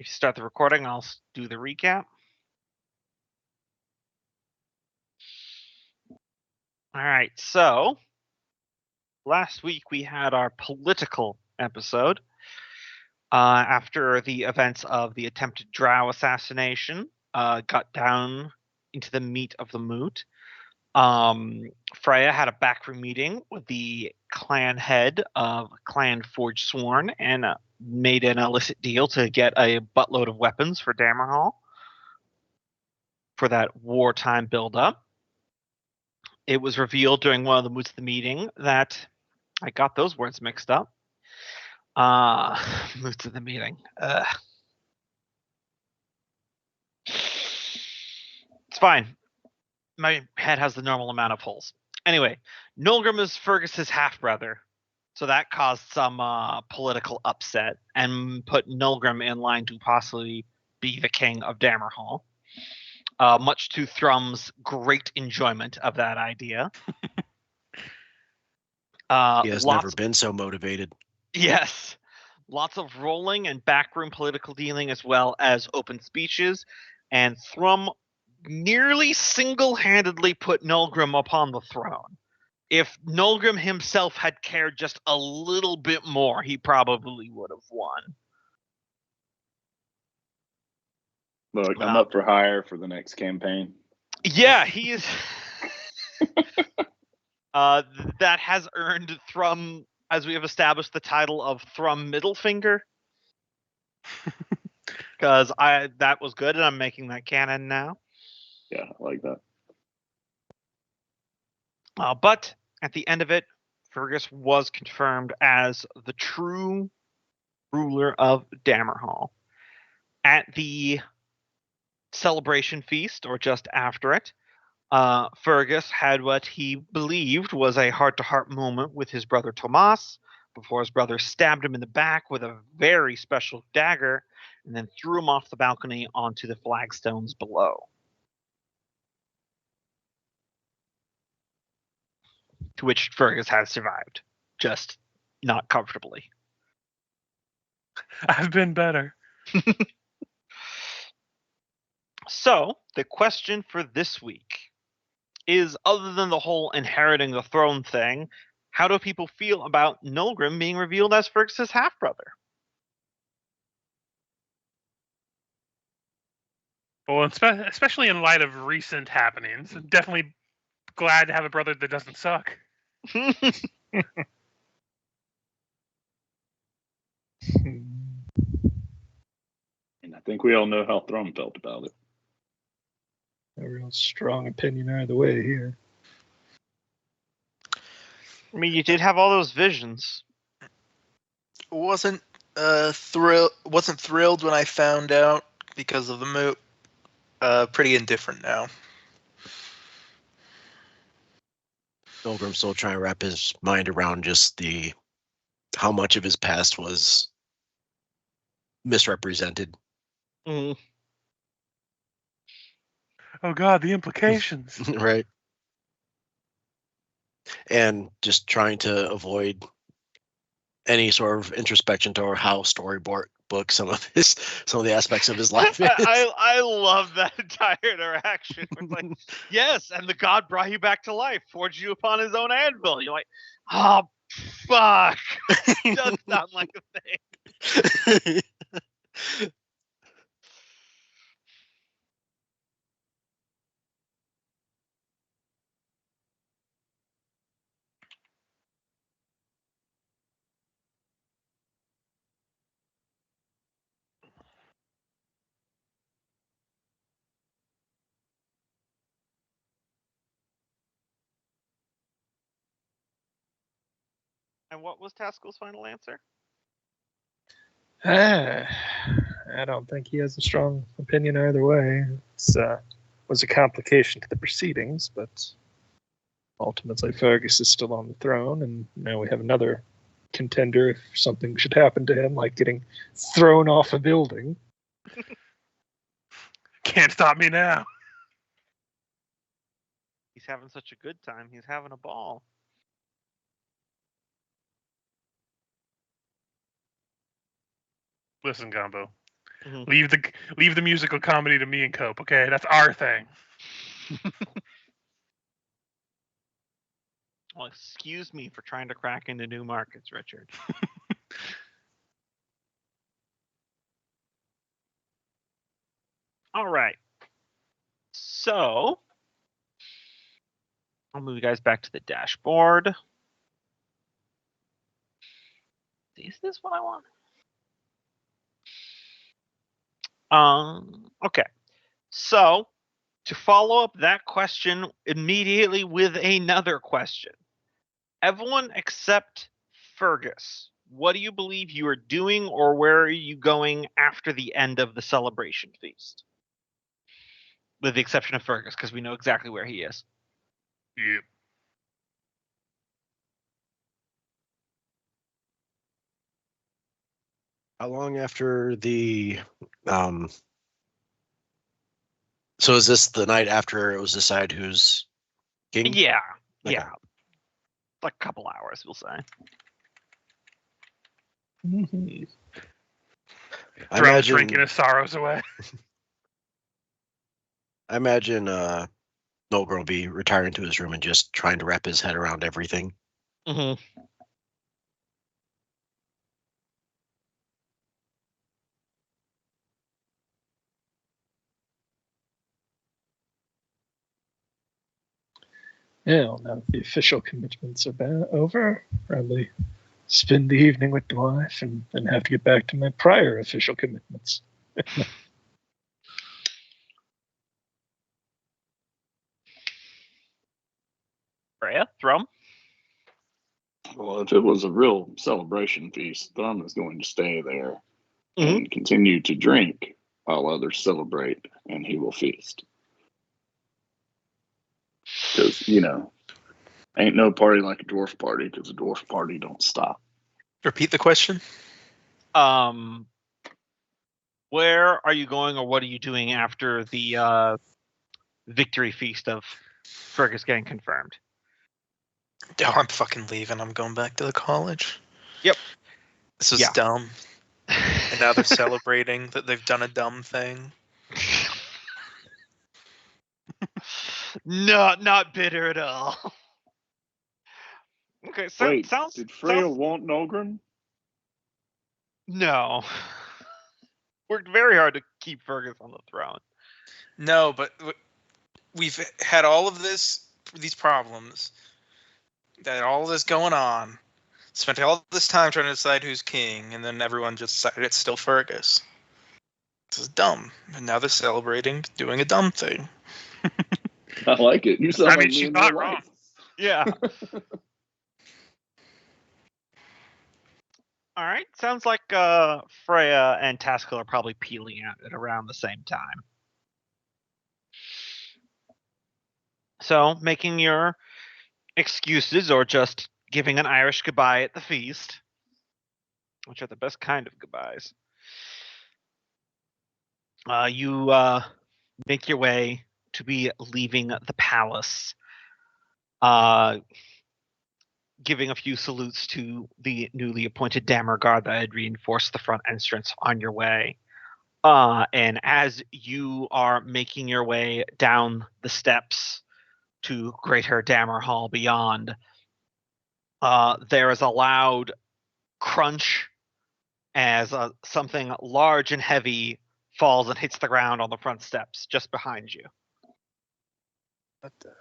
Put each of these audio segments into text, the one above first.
If you start the recording, I'll do the recap. All right, so last week we had our political episode. After the events of the attempted drow assassination, got down into the meat of the moot. Freya had a backroom meeting with the clan head of Clan Forge Sworn and made an illicit deal to get a buttload of weapons for Dammerhall for that wartime buildup. It was revealed during one of the moots of the meeting that I got those words mixed up. Moots of the meeting. It's fine. My head has the normal amount of holes. Anyway, Nolgrim is Fergus's half-brother, so that caused some political upset and put Nolgrim in line to possibly be the king of Dammerhall. Much to Thrum's great enjoyment of that idea. He has never been so motivated. Yes. Lots of rolling and backroom political dealing as well as open speeches, and Thrum nearly single-handedly put Nolgrim upon the throne. If Nolgrim himself had cared just a little bit more, he probably would have won. Look, I'm up for hire for the next campaign. Yeah, he is. That has earned Thrum, as we have established, the title of Thrum Middlefinger. Because that was good, and I'm making that canon now. Yeah, I like that. But at the end of it, Fergus was confirmed as the true ruler of Dammerhall. At the celebration feast, or just after it, Fergus had what he believed was a heart-to-heart moment with his brother Tomas before his brother stabbed him in the back with a very special dagger and then threw him off the balcony onto the flagstones below. To which Fergus has survived, just not comfortably. I've been better. So, the question for this week is, other than the whole inheriting the throne thing, how do people feel about Nolgrim being revealed as Fergus's half-brother? Well, especially in light of recent happenings, definitely glad to have a brother that doesn't suck. And I think we all know how Thrum felt about it. A real strong opinion either way here. I mean, you did have all those visions. Wasn't thrilled when I found out because of the moot. Pretty indifferent now. Nolgrim's still trying to wrap his mind around just how much of his past was misrepresented. Mm. Oh God, the implications. Right. And just trying to avoid any sort of introspection to how storybook some of the aspects of his life is. I love that entire interaction. It's like, yes, and the god brought you back to life, forged you upon his own anvil. You're like, oh, fuck. It does sound like a thing. And what was Taskel's final answer? I don't think he has a strong opinion either way. It was a complication to the proceedings, but ultimately Fergus is still on the throne, and now we have another contender if something should happen to him, like getting thrown off a building. Can't stop me now. He's having such a good time. He's having a ball. Listen, Gumbo. Mhm. Leave the musical comedy to me and Cope. Okay, that's our thing. Well, excuse me for trying to crack into new markets, Richard. All right. So, I'll move you guys back to the dashboard. Is this what I want? Okay. So, to follow up that question immediately with another question. Everyone except Fergus, what do you believe you are doing, or where are you going after the end of the celebration feast? With the exception of Fergus, because we know exactly where he is. Yep. How long after the so is this the night after it was decided who's king? Yeah, Okay. yeah. Like a couple hours, we'll say. Mhm. I Throne imagine drinking his sorrows away. Nolgr will be retiring to his room and just trying to wrap his head around everything. Mm-hmm. Yeah, well, now that the official commitments are over, probably spend the evening with the wife and then have to get back to my prior official commitments. Freya, Thrum? Well, if it was a real celebration feast, Thrum is going to stay there Mhm. and continue to drink while others celebrate, and he will feast. Because, ain't no party like a dwarf party, because a dwarf party don't stop. Repeat the question. Where are you going, or what are you doing after the victory feast of Fergus getting confirmed? Oh, I'm fucking leaving. I'm going back to the college. Yep. This was Yeah. dumb. And now they're celebrating that they've done a dumb thing. No, not bitter at all. Okay, so Wait, sounds did Freya sounds want Nolgren? no. Worked very hard to keep Fergus on the throne. No, but we've had all of these problems, all of this going on. Spent all this time trying to decide who's king, and then everyone just decided it's still Fergus. This is dumb. And now they're celebrating doing a dumb thing. I like it. You sound I mean, like me she's in not real wrong. life. Yeah. All right. Sounds like Freya and Taskell are probably peeling out at around the same time. So, making your excuses or just giving an Irish goodbye at the feast, which are the best kind of goodbyes. You make your way to be leaving the palace, giving a few salutes to the newly appointed Dammer Guard that had reinforced the front entrance on your way. And as you are making your way down the steps to Greater Dammerhall beyond, there is a loud crunch as something large and heavy falls and hits the ground on the front steps just behind you. What the?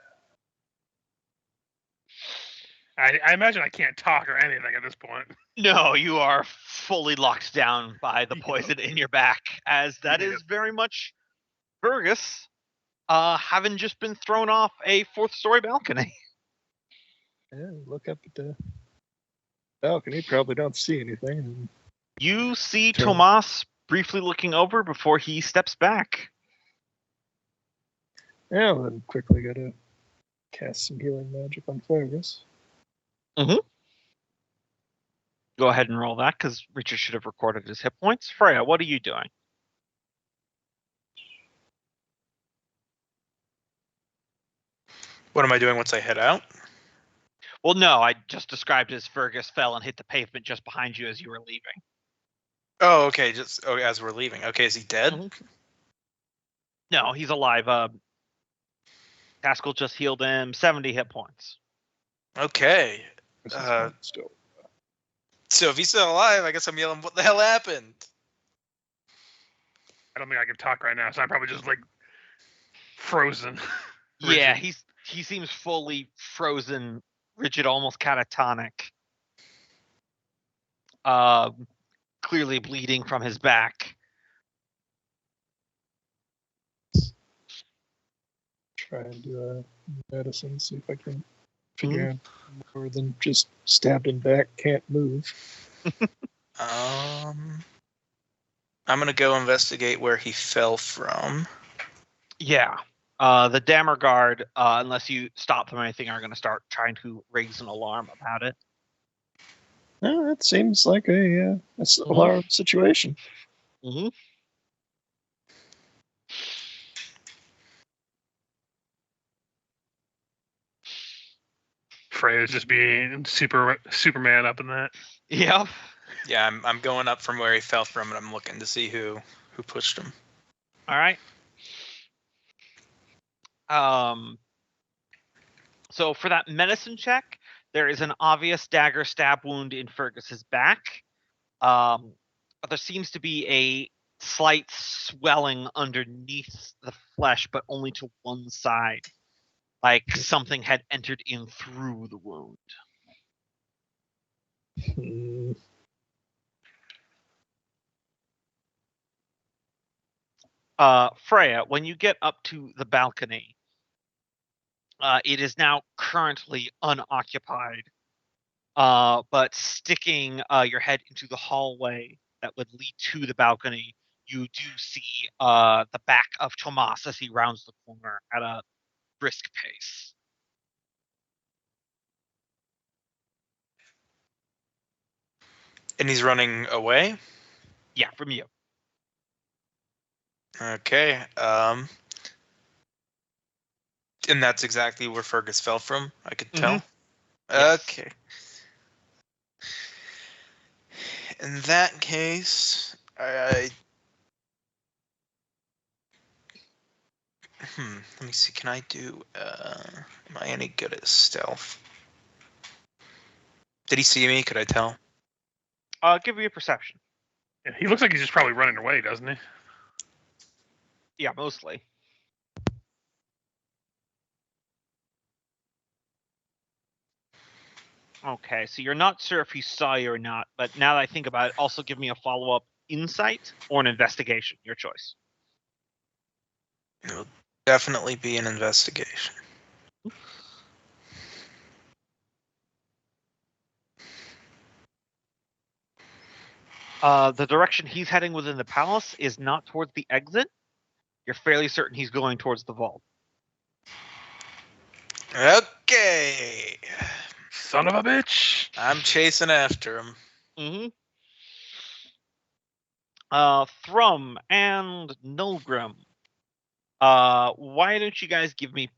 I imagine I can't talk or anything at this point. No, you are fully locked down by the Yep. poison in your back, as that Yep. is very much Fergus having just been thrown off a fourth-story balcony. Yeah, look up at the balcony. Probably don't see anything. You see Turn. Tomas briefly looking over before he steps back. Yeah, well, then quickly gotta cast some healing magic on Fergus. Go ahead and roll that, because Richard should have recorded his hit points. Freya, what are you doing? What am I doing once I head out? Well, no, I just described as Fergus fell and hit the pavement just behind you as you were leaving. Oh, okay. Just as we're leaving. Okay, is he dead? Mhm. No, he's alive. Haskell just healed him 70 hit points. Okay. This is still. So if he's still alive, I guess I'm yelling, "What the hell happened?" I don't think I can talk right now, so I'm probably just like frozen. Yeah, Rigid. he seems fully frozen, rigid, almost catatonic. Clearly bleeding from his back. Try and do a medicine, see if I can figure out more than just stabbed in back, can't move. I'm gonna go investigate where he fell from. Yeah. The Dammer Guard, unless you stop them or anything, are going to start trying to raise an alarm about it. No, that seems like a alarm situation. Mm-hmm. Freya's just being Superman up in that. Yep. Yeah, I'm going up from where he fell from, and I'm looking to see who pushed him. All right. So for that medicine check, there is an obvious dagger stab wound in Fergus's back. But there seems to be a slight swelling underneath the flesh, but only to one side, like something had entered in through the wound. Hmm. Freya, when you get up to the balcony, it is now currently unoccupied, but sticking your head into the hallway that would lead to the balcony, you do see the back of Tomas as he rounds the corner at a brisk pace. And he's running away? Yeah, from you. Okay. And that's exactly where Fergus fell from, I could tell. Yes. Okay. In that case, let me see. Can I do? Am I any good at stealth? Did he see me? Could I tell? Give me a perception. Yeah, he looks like he's just probably running away, doesn't he? Yeah, mostly. Okay, so you're not sure if he saw you or not, but now that I think about it, also give me a follow-up insight or an investigation, your choice. It'll definitely be an investigation. The direction he's heading within the palace is not towards the exit. You're fairly certain he's going towards the vault. Okay. Son of a bitch! I'm chasing after him. Mm-hmm. Thrum and Nulgrim. Why don't you guys give me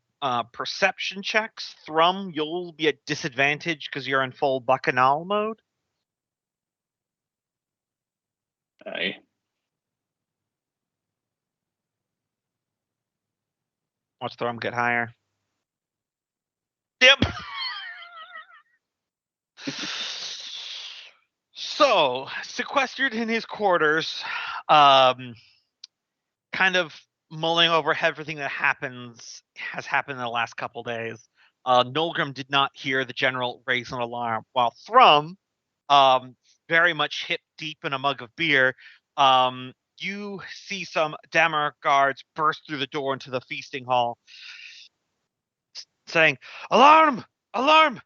perception checks? Thrum, you'll be at disadvantage because you're in full bacchanal mode. Aye. Watch Thrum get higher. Yep. So, sequestered in his quarters, kind of mulling over everything that has happened in the last couple days. Nulgrim did not hear the general raise an alarm, while Thrum, very much hip deep in a mug of beer, you see some Dammer guards burst through the door into the feasting hall, saying, "Alarm! Alarm!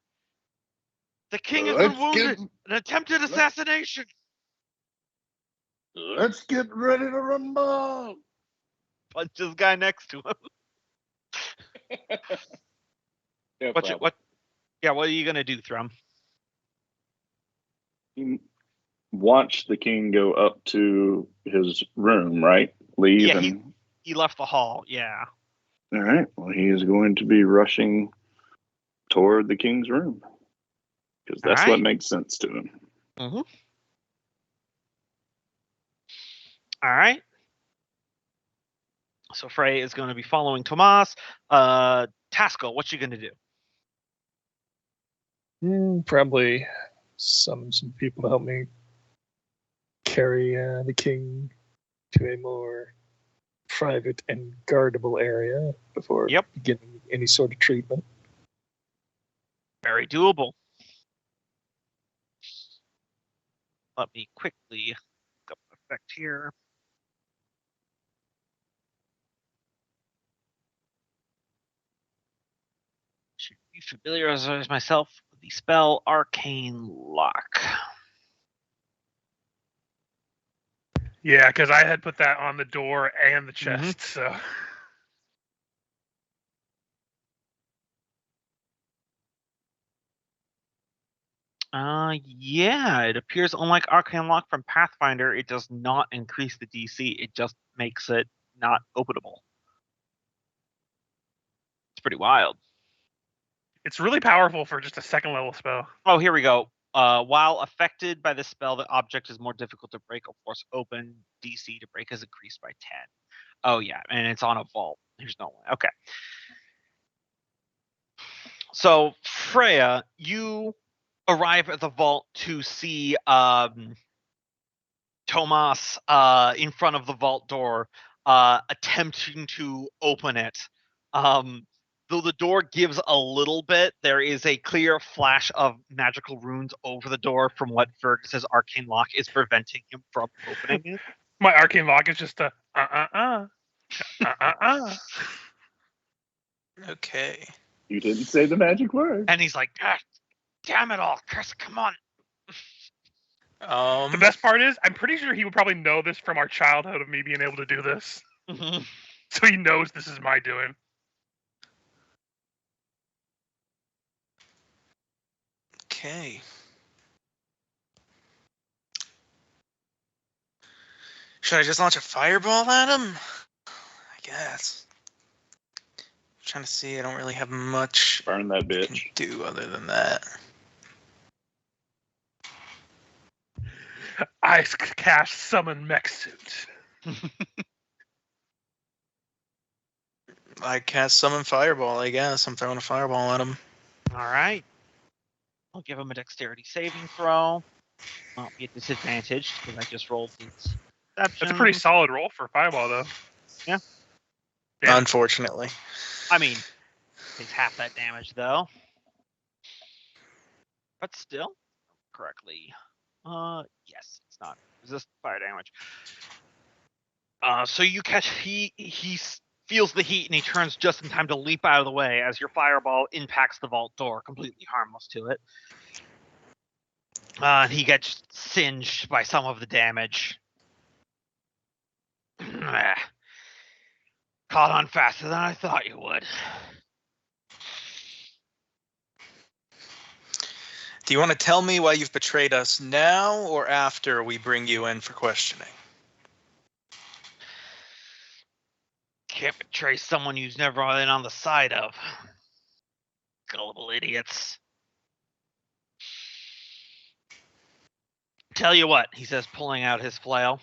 The king has been wounded! An attempted assassination!" Let's get ready to rumble. Punch this guy next to him. Yeah, What are you gonna do, Thrum? Watch the king go up to his room, right? Leave Yeah, and he left the hall, yeah. all right. Well, he is going to be rushing toward the king's room because that's what Alright. makes sense to him. Mm-hmm. All right. So Frey is going to be following Tomas. Tasco, what you going to do? Probably summon some people to help me carry the king to a more private and guardable area before beginning any sort of treatment. Very doable. Let me quickly look up the effect here. Should be familiarize myself with the spell Arcane Lock. Yeah, because I had put that on the door and the chest, so. Yeah, it appears unlike Arcane Lock from Pathfinder, it does not increase the DC. It just makes it not openable. It's pretty wild. It's really powerful for just a second level spell. Oh, here we go. While affected by the spell, the object is more difficult to break or force open. DC to break is increased by 10. Oh, yeah, and it's on a vault. There's no way. Okay. So, Freya, you arrive at the vault to see Tomas in front of the vault door attempting to open it. Though the door gives a little bit, there is a clear flash of magical runes over the door from what Fergus's arcane lock is preventing him from opening it. My arcane lock is just a Okay. You didn't say the magic word. And he's like, ah, damn it all, Chris, come on. The best part is, I'm pretty sure he would probably know this from our childhood of me being able to do this. So he knows this is my doing. Okay. Should I just launch a fireball at him? I guess. I'm trying to see. I don't really have much Burn that I can bitch. do other than that. I cast summon mech suit. I cast summon fireball, I guess. I'm throwing a fireball at him. All right. I'll give him a dexterity saving throw. Won't be at disadvantage because I just rolled these. That's a pretty solid roll for a fireball, though. Yeah. Unfortunately. I mean, takes half that damage though. But still, correctly. Yes, it's not resist fire damage. So you catch he feels the heat and he turns just in time to leap out of the way as your fireball impacts the vault door, completely harmless to it. And he gets singed by some of the damage. Caught on faster than I thought you would. Do you want to tell me why you've betrayed us now or after we bring you in for questioning? Can't betray someone who's never been on the side of. Gullible idiots. Tell you what, he says, pulling out his flail.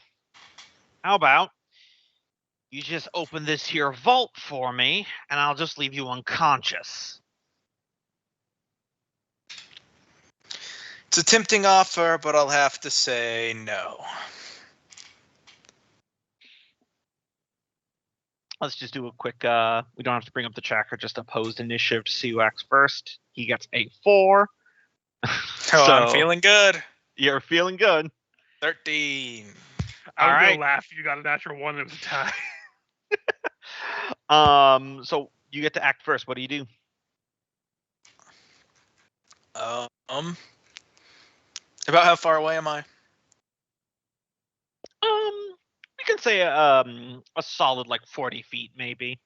How about you just open this here vault for me, and I'll just leave you unconscious. It's a tempting offer, but I'll have to say no. Let's just do a quick, we don't have to bring up the tracker, just opposed initiative to see who acts first. He gets a 4. Oh, I'm feeling good. You're feeling good. 13. I would All right. laugh if you got a natural 1 and it was a tie. So you get to act first. What do you do? About how far away am I? We can say a solid like 40 feet, maybe,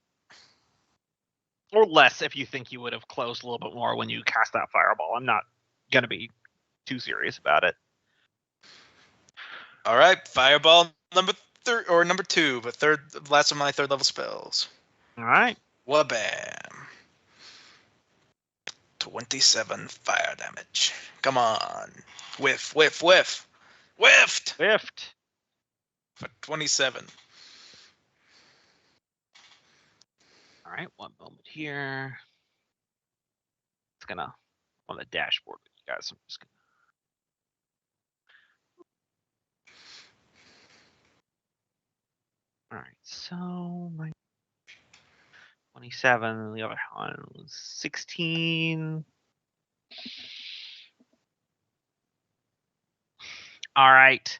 or less if you think you would have closed a little bit more when you cast that fireball. I'm not gonna be too serious about it. All right, fireball number 2, but last of my third level spells. All right. Wabam. 27 fire damage. Come on. Whiff, whiff, whiff. Whiffed! Whiffed. for 27. All right, one moment here. It's gonna on the dashboard with you guys. I'm just gonna. All right, so my 27, and the other one was 16. All right.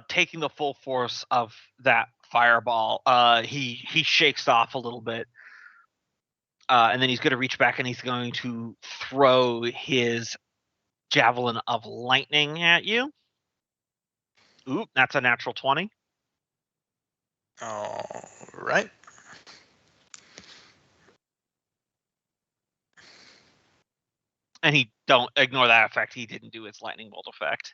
Taking the full force of that fireball, he shakes off a little bit. And then he's going to reach back and he's going to throw his javelin of lightning at you. Oop, that's a natural 20. All right. And he don't ignore that effect. He didn't do his lightning bolt effect.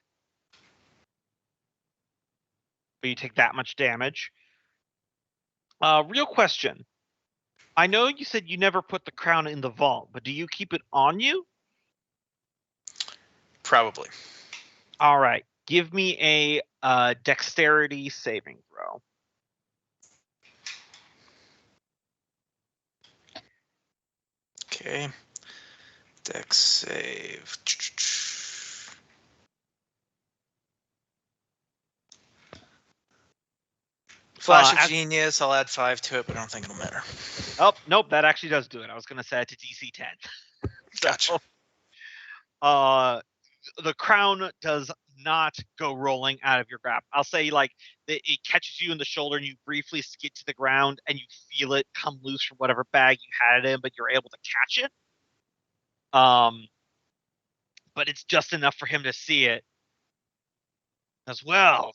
But you take that much damage. Real question. I know you said you never put the crown in the vault, but do you keep it on you? Probably. All right. Give me a dexterity saving throw. Okay. Dex save. Flash of genius. I'll add 5 to it, but I don't think it'll matter. Oh, nope, that actually does do it. I was going to set it to DC 10. Gotcha. The crown does not go rolling out of your grasp. I'll say like it catches you in the shoulder and you briefly skid to the ground and you feel it come loose from whatever bag you had it in, but you're able to catch it. But it's just enough for him to see it. As well,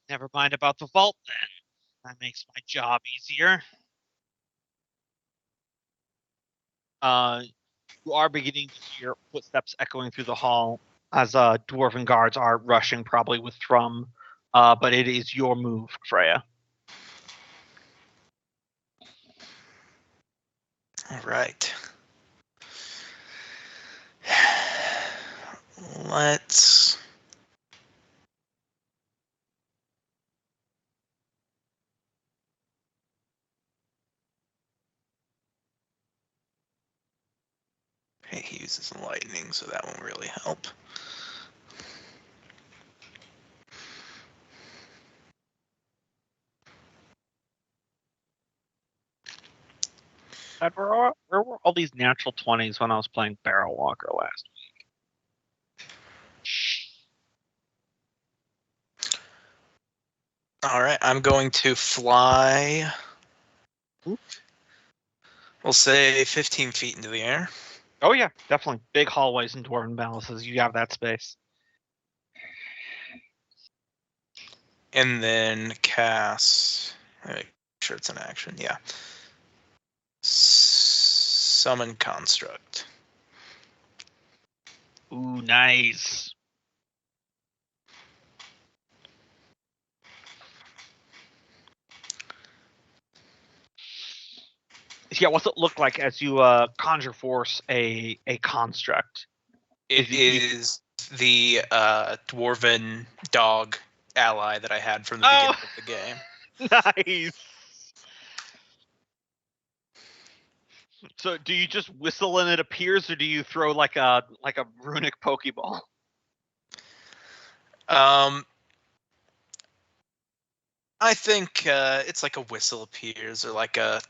never mind about the vault then. That makes my job easier. You are beginning to hear footsteps echoing through the hall as dwarven guards are rushing, probably with Thrum. But it is your move, Freya. All right. Let's. Hey, he uses lightning, so that won't really help. Where were all these natural 20s when I was playing Barrel Walker last week? All right, I'm going to fly. We'll say 15 feet into the air. Oh yeah, definitely. Big hallways and dwarven palaces. You have that space. And then cast. Make sure it's an action. Yeah. Summon construct. Ooh, nice. Yeah, what's it look like as you conjure force a construct? It is the dwarven dog ally that I had from the beginning of the game. Nice. So do you just whistle and it appears, or do you throw like a runic Pokeball? I think it's like a whistle appears, or like a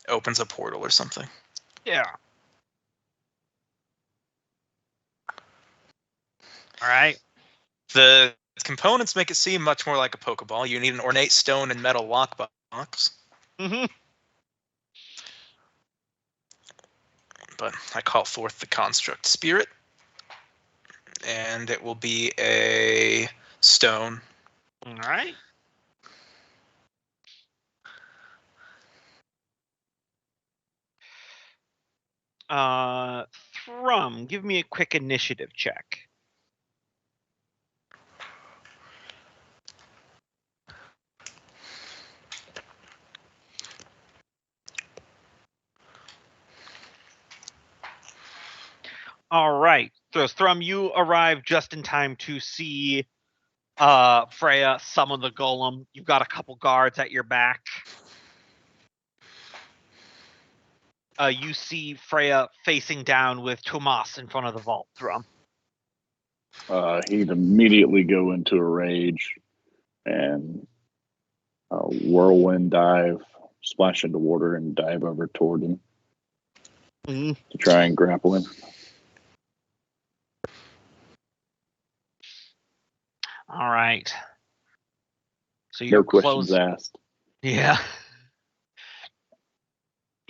opens a portal or something. Yeah. All right. The components make it seem much more like a Pokeball. You need an ornate stone and metal lockbox. Mm-hmm. But I call forth the construct spirit, and it will be a stone. All right. Thrum, give me a quick initiative check. All right. So Thrum, you arrive just in time to see Freya, summon the golem. You've got a couple guards at your back. You see Freya facing down with Tomas in front of the vault drum. He'd immediately go into a rage and whirlwind dive, splash into water, and dive over toward him to try and grapple him. All right. So No you're questions asked. Yeah.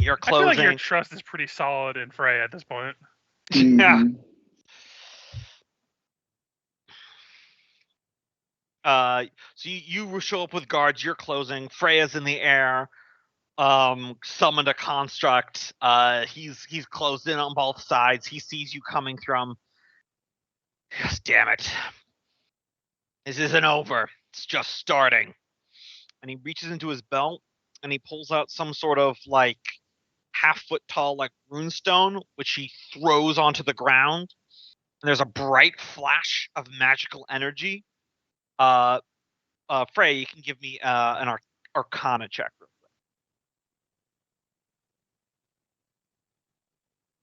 You're I feel closing. like your trust is pretty solid in Freya at this point. Yeah. Mhm. So you show up with guards. You're closing. Freya's in the air. Summoned a construct. He's closed in on both sides. He sees you coming from. Yes, damn it. This isn't over. It's just starting. And he reaches into his belt and he pulls out some sort of like half-foot tall like runestone, which he throws onto the ground. And there's a bright flash of magical energy. Frey, you can give me an Arcana check real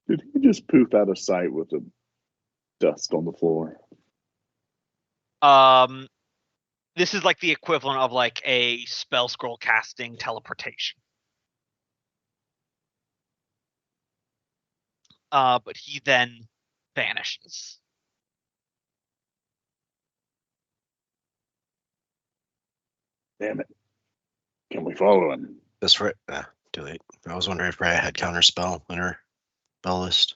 quick. Did he just poof out of sight with the dust on the floor? This is like the equivalent of like a spell scroll casting teleportation. But he then vanishes. Damn it. Can we follow him? That's right. Too late. I was wondering if Freya had counterspell in her spell list.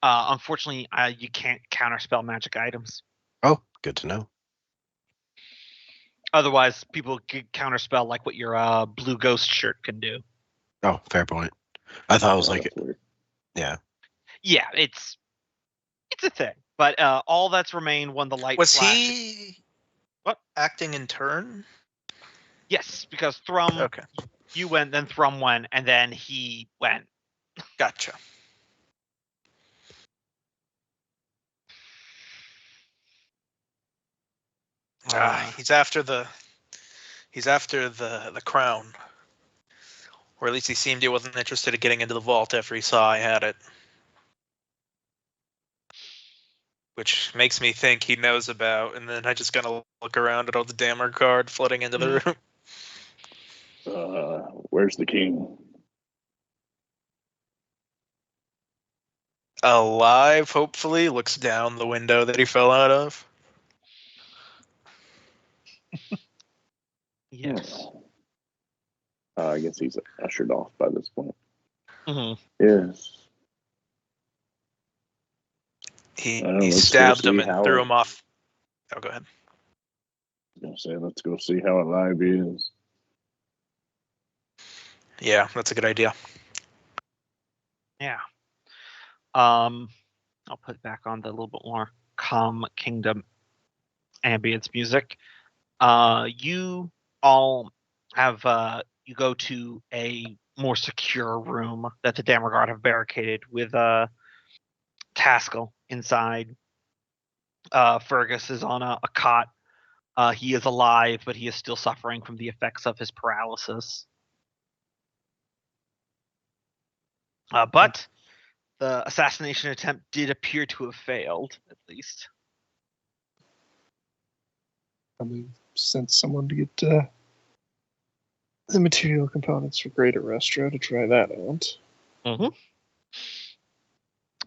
Unfortunately, you can't counterspell magic items. Oh, good to know. Otherwise, people could counterspell like what your blue ghost shirt can do. Oh, fair point. I thought it was Oh, like, that's weird. yeah. Yeah, it's a thing. But all that's remained when the light Was flashed. he What? acting in turn? Yes, because Thrum, Okay, you went, then Thrum went, and then he went. gotcha. He's after the crown, or at least he seemed he wasn't interested in getting into the vault after he saw I had it, which makes me think he knows about. And then I just gotta look around at all the Dammer card floating into the room. Where's the king? Alive, hopefully. Looks down the window that he fell out of. Yes. I guess he's ushered off by this point. Mm-hmm. Yes. He let's go stabbed him see and how threw it- him off. Oh, go ahead. I was gonna say, let's go see how alive he is. Yeah, that's a good idea. Yeah. I'll put it back on the little bit more calm kingdom ambience music. You all have you go to a more secure room that the Dammerguard have barricaded with Taskell inside. Fergus is on a cot. He is alive, but he is still suffering from the effects of his paralysis. But the assassination attempt did appear to have failed, at least. Probably sent someone to get the material components for Greater Restro to try that out. Mm-hmm.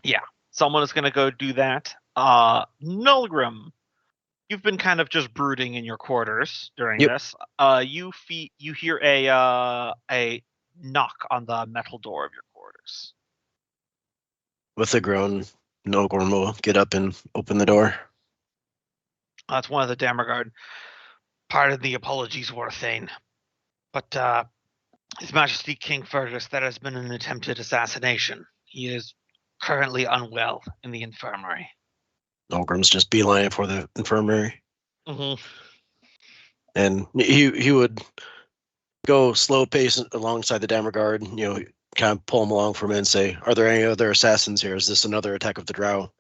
Yeah, someone is going to go do that. Nulgrim, you've been kind of just brooding in your quarters during Yep. this. You hear a knock on the metal door of your quarters. With a groan, Nogorm will get up and open the door. That's one of the Dammerguard. Pardon the apologies, Warthane. But His Majesty King Fergus, there has been an attempted assassination. He is currently unwell in the infirmary. Nogorm's just beelining for the infirmary. Mm-hmm. And he would go slow pace alongside the Dammerguard, kind of pull him along for a minute and say, are there any other assassins here? Is this another attack of the Drow?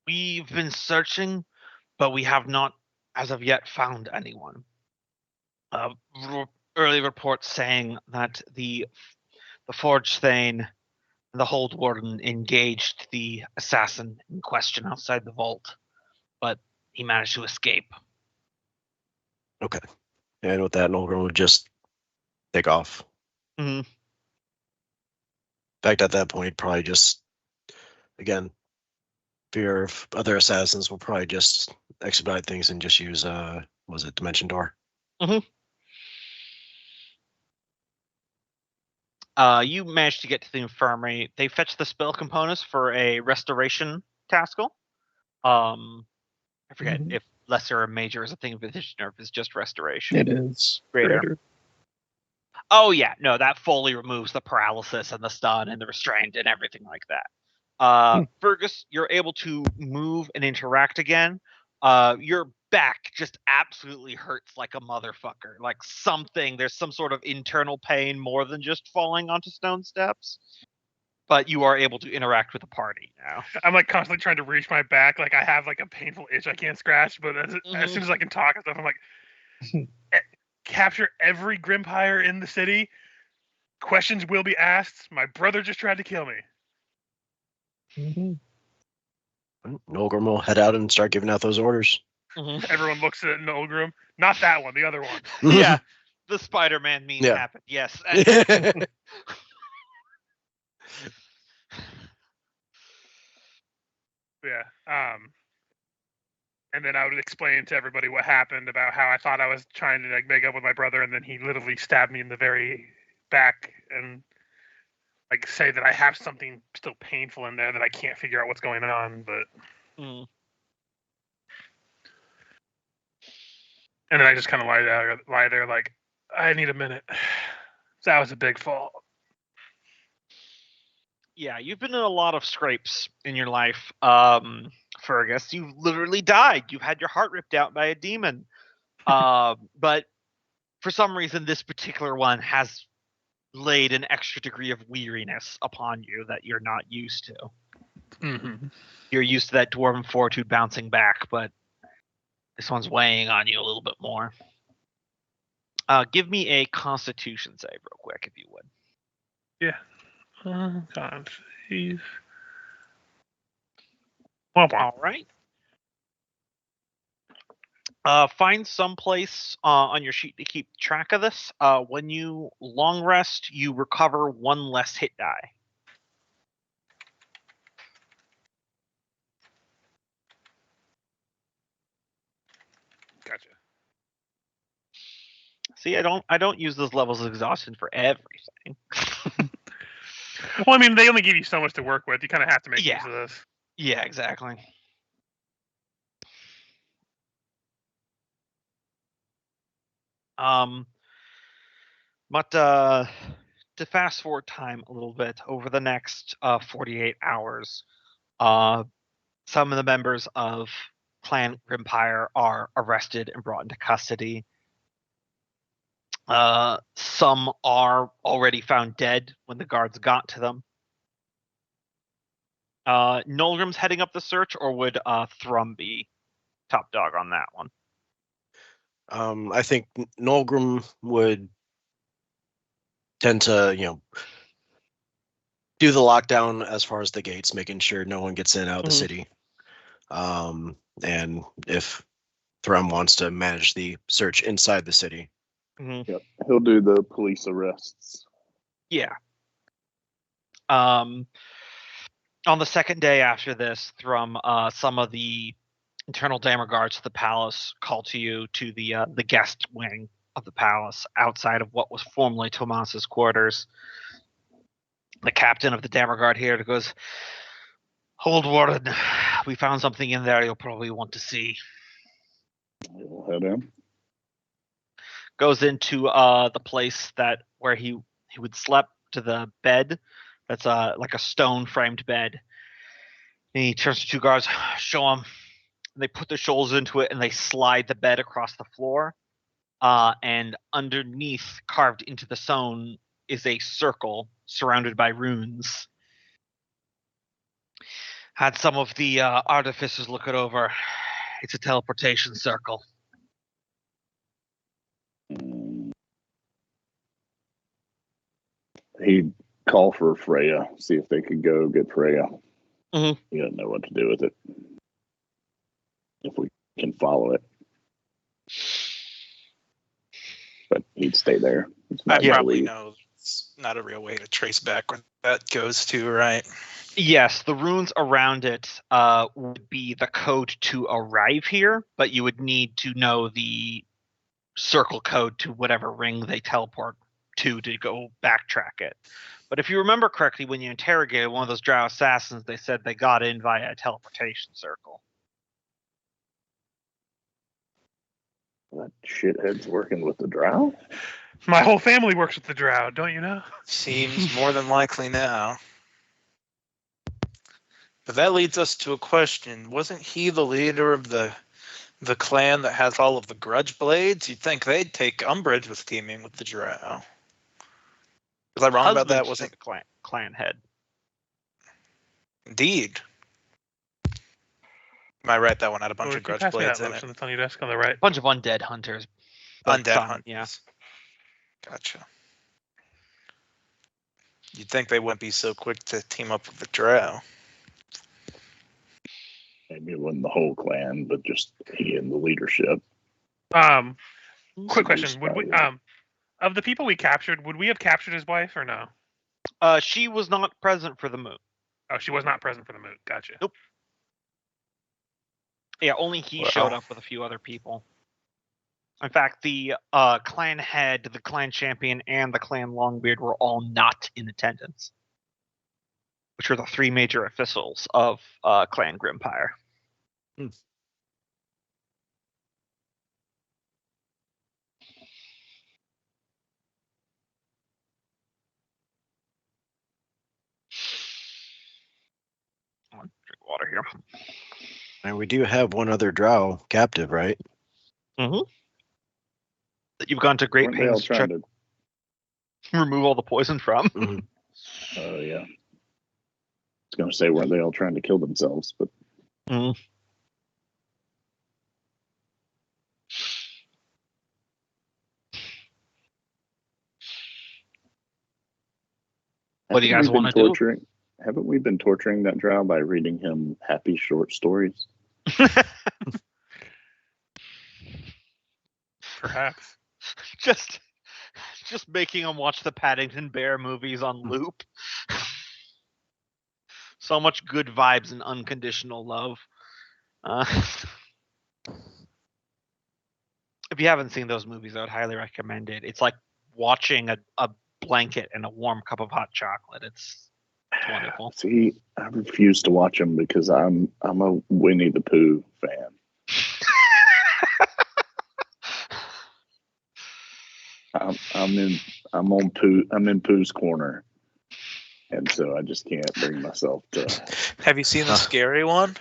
We've been searching, but we have not, as of yet, found anyone. Early reports saying that the Forge Thane and the Hold Warden engaged the assassin in question outside the vault, but he managed to escape. Okay. And with that, Nolgrim would just take off. Mhm. In fact, at that point, probably just, again, fear of other assassins will probably just expedite things and just use, was it Dimension Door? You managed to get to the infirmary. They fetched the spell components for a restoration taskle. I forget Mhm. if lesser or major is a thing of addition or if it's just restoration. It is Greater. greater. Oh yeah, no, that fully removes the paralysis and the stun and the restraint and everything like that. Fergus, you're able to move and interact again. Your back just absolutely hurts like a motherfucker. Like there's some sort of internal pain more than just falling onto stone steps. But you are able to interact with the party now. I'm like constantly trying to reach my back, like I have like a painful itch I can't scratch. But as soon as I can talk and stuff, I'm like, capture every Grimpire in the city. Questions will be asked. My brother just tried to kill me. Nolgrim will head out and start giving out those orders. Everyone looks at Nolgrim. Not that one, the other one. Yeah, the Spider-Man meme happened. Yes. Yeah. And then I would explain to everybody what happened about how I thought I was trying to like make up with my brother, and then he literally stabbed me in the very back, and like say that I have something still painful in there that I can't figure out what's going on, but. And then I just kind of lie there like, I need a minute. That was a big fall. Yeah, you've been in a lot of scrapes in your life, Fergus. You've literally died. You've had your heart ripped out by a demon. But for some reason, this particular one has laid an extra degree of weariness upon you that you're not used to. Mm-hmm. You're used to that dwarven fortitude bouncing back, but this one's weighing on you a little bit more. Give me a Constitution save real quick, if you would. Yeah. Oh, God. Jeez. All right. Find some place on your sheet to keep track of this. When you long rest, you recover one less hit die. Gotcha. See, I don't use those levels of exhaustion for everything. Well, I mean, they only give you so much to work with. You kind of have to make use of this. Yeah, exactly. But to fast forward time a little bit, over the next 48 hours, some of the members of Clan Grimpire are arrested and brought into custody. Some are already found dead when the guards got to them. Nolgrim's heading up the search, or would Thrum be top dog on that one? I think Nolgrim would tend to, do the lockdown as far as the gates, making sure no one gets in out of the city. And if Thrum wants to manage the search inside the city. Yep, he'll do the police arrests. Yeah. On the second day after this, Thrum, some of the internal Dammer guards of the palace call to you to the guest wing of the palace outside of what was formerly Tomas's quarters. The captain of the Dammer guard here goes, "Hold Warden, we found something in there you'll probably want to see." He'll head in. Goes into the place where he would sleep, to the bed that's like a stone framed bed. And he turns to two guards, show them. They put their shoulders into it and they slide the bed across the floor. And underneath, carved into the stone, is a circle surrounded by runes. Had some of the artificers look it over. It's a teleportation circle. He'd call for Freya, see if they could go get Freya. Mhm. He doesn't know what to do with it. If we can follow it. But he'd stay there. It's I not probably really- know it's not a real way to trace back where that goes to, right? Yes, the runes around it would be the code to arrive here, but you would need to know the circle code to whatever ring they teleport to go backtrack it. But if you remember correctly, when you interrogated one of those drow assassins, they said they got in via a teleportation circle. That shithead's working with the drow? My whole family works with the drow, don't you know? Seems more than likely now. But that leads us to a question. Wasn't he the leader of the clan that has all of the grudge blades? You'd think they'd take umbrage with teaming with the drow. Was I wrong about that? Husband's Wasn't the clan head. indeed. I write that one had a bunch Well, of if you grudge pass me blades that in it. lotion that's on your desk on the right. Bunch of undead hunters. but Undead some- hunt. Yeah. Gotcha. You'd think they wouldn't be so quick to team up with the drow. Maybe it wasn't the whole clan, but just he and the leadership. Quick question: would we of the people we captured, would we have captured his wife or no? She was not present for the move. Oh, she was not present for the moot. Gotcha. Nope. Yeah, only he Well. showed up with a few other people. In fact, the clan head, the clan champion, and the clan Longbeard were all not in attendance, which are the three major officials of Clan Grimpire. Drink water here. And we do have one other drow captive, right? That you've gone to great Weren't they all pains to try trying to to? remove all the poison from. Mhm. Oh yeah. I was going to say, weren't they all trying to kill themselves? But What do you haven't guys we been wanna do? torturing? Haven't we been torturing that drow by reading him happy short stories? Perhaps. just making him watch the Paddington Bear movies on loop. So much good vibes and unconditional love. If you haven't seen those movies, I would highly recommend it. It's like watching a blanket and a warm cup of hot chocolate. It's wonderful. See, I refuse to watch them because I'm a Winnie the Pooh fan. I'm in Pooh's corner, and so I just can't bring myself to. Have you seen the scary one?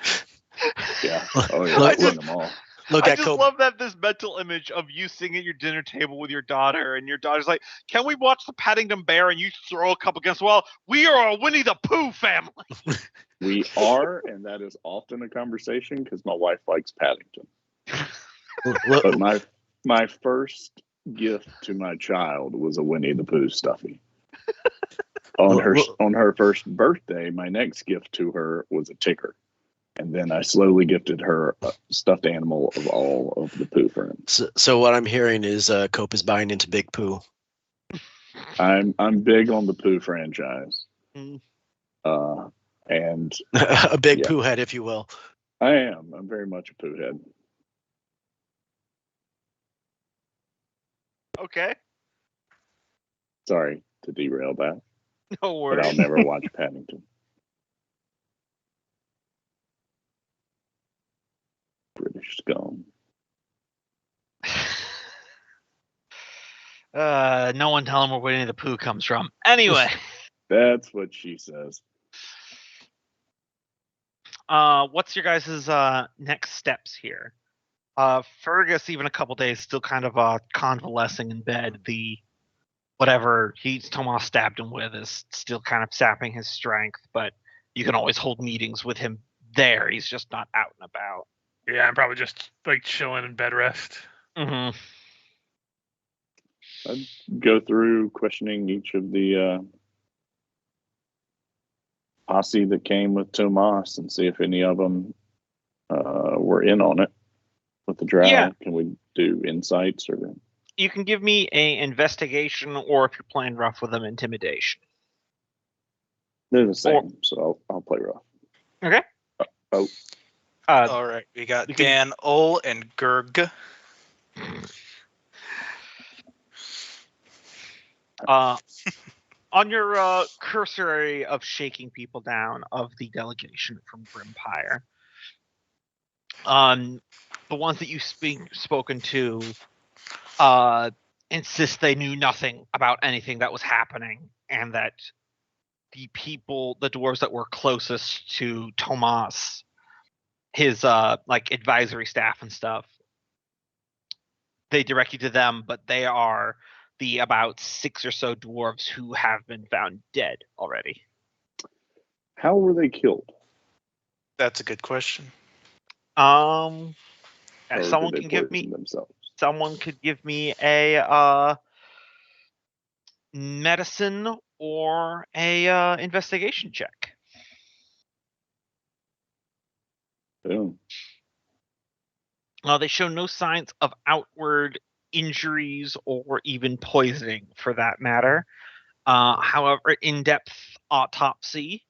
Yeah, oh yeah, Look- I've seen them all. Look I at just Cope. love that this mental image of you sitting at your dinner table with your daughter, and your daughter's like, "Can we watch the Paddington Bear?" And you throw a cup against the wall. We are a Winnie the Pooh family. We are, and that is often a conversation because my wife likes Paddington. Look, But my first gift to my child was a Winnie the Pooh stuffy. On her first birthday, my next gift to her was a ticker, and then I slowly gifted her a stuffed animal of all of the Pooh friends. so what I'm hearing is Cope is buying into Big Pooh. I'm big on the Pooh franchise, Mm. and A big Yeah. Pooh head, if you will. I am. I'm very much a Pooh head. Okay, Sorry to derail that, no but I'll worries. never watch Paddington. British scum. No one tell him where Winnie the Pooh comes from. Anyway, That's what she says. what's your guys' next steps here? Fergus, even a couple days, still kind of convalescing in bed. The whatever Tomas stabbed him with is still kind of sapping his strength, but you can always hold meetings with him there. He's just not out and about. Yeah, I'm probably just like chilling in bed rest. Mm-hmm. I'd go through questioning each of the posse that came with Tomas and see if any of them were in on it with the drow. Yeah. Can we do insights or? You can give me a investigation, or if you're playing rough with them, intimidation. They're the same, so I'll play rough. Okay. Oh, All right, we got you can- Dan, Ol, and Gerg. On your cursory of shaking people down of the delegation from Grimpire, the ones that you've spoken to insist they knew nothing about anything that was happening, and that the dwarves that were closest to Tomas, his advisory staff and stuff, they direct you to them, but they are the about 6 or so dwarves who have been found dead already. how were they killed? That's a good question. Or Someone did they can give poison me. themselves? Someone could give me a medicine or a investigation check. Boom. They show no signs of outward injuries or even poisoning, for that matter. However, in-depth autopsy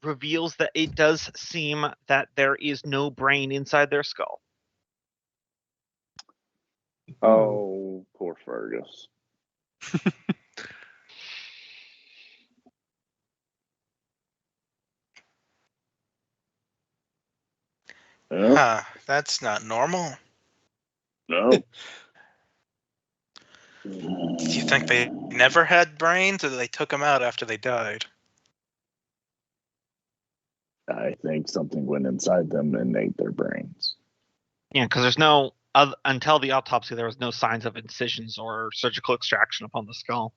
reveals that it does seem that there is no brain inside their skull. Oh, poor Fergus. No, Huh, that's not normal. no. Do you think they never had brains, or they took them out after they died? I think something went inside them and ate their brains. Yeah, because there's until the autopsy, there was no signs of incisions or surgical extraction upon the skull.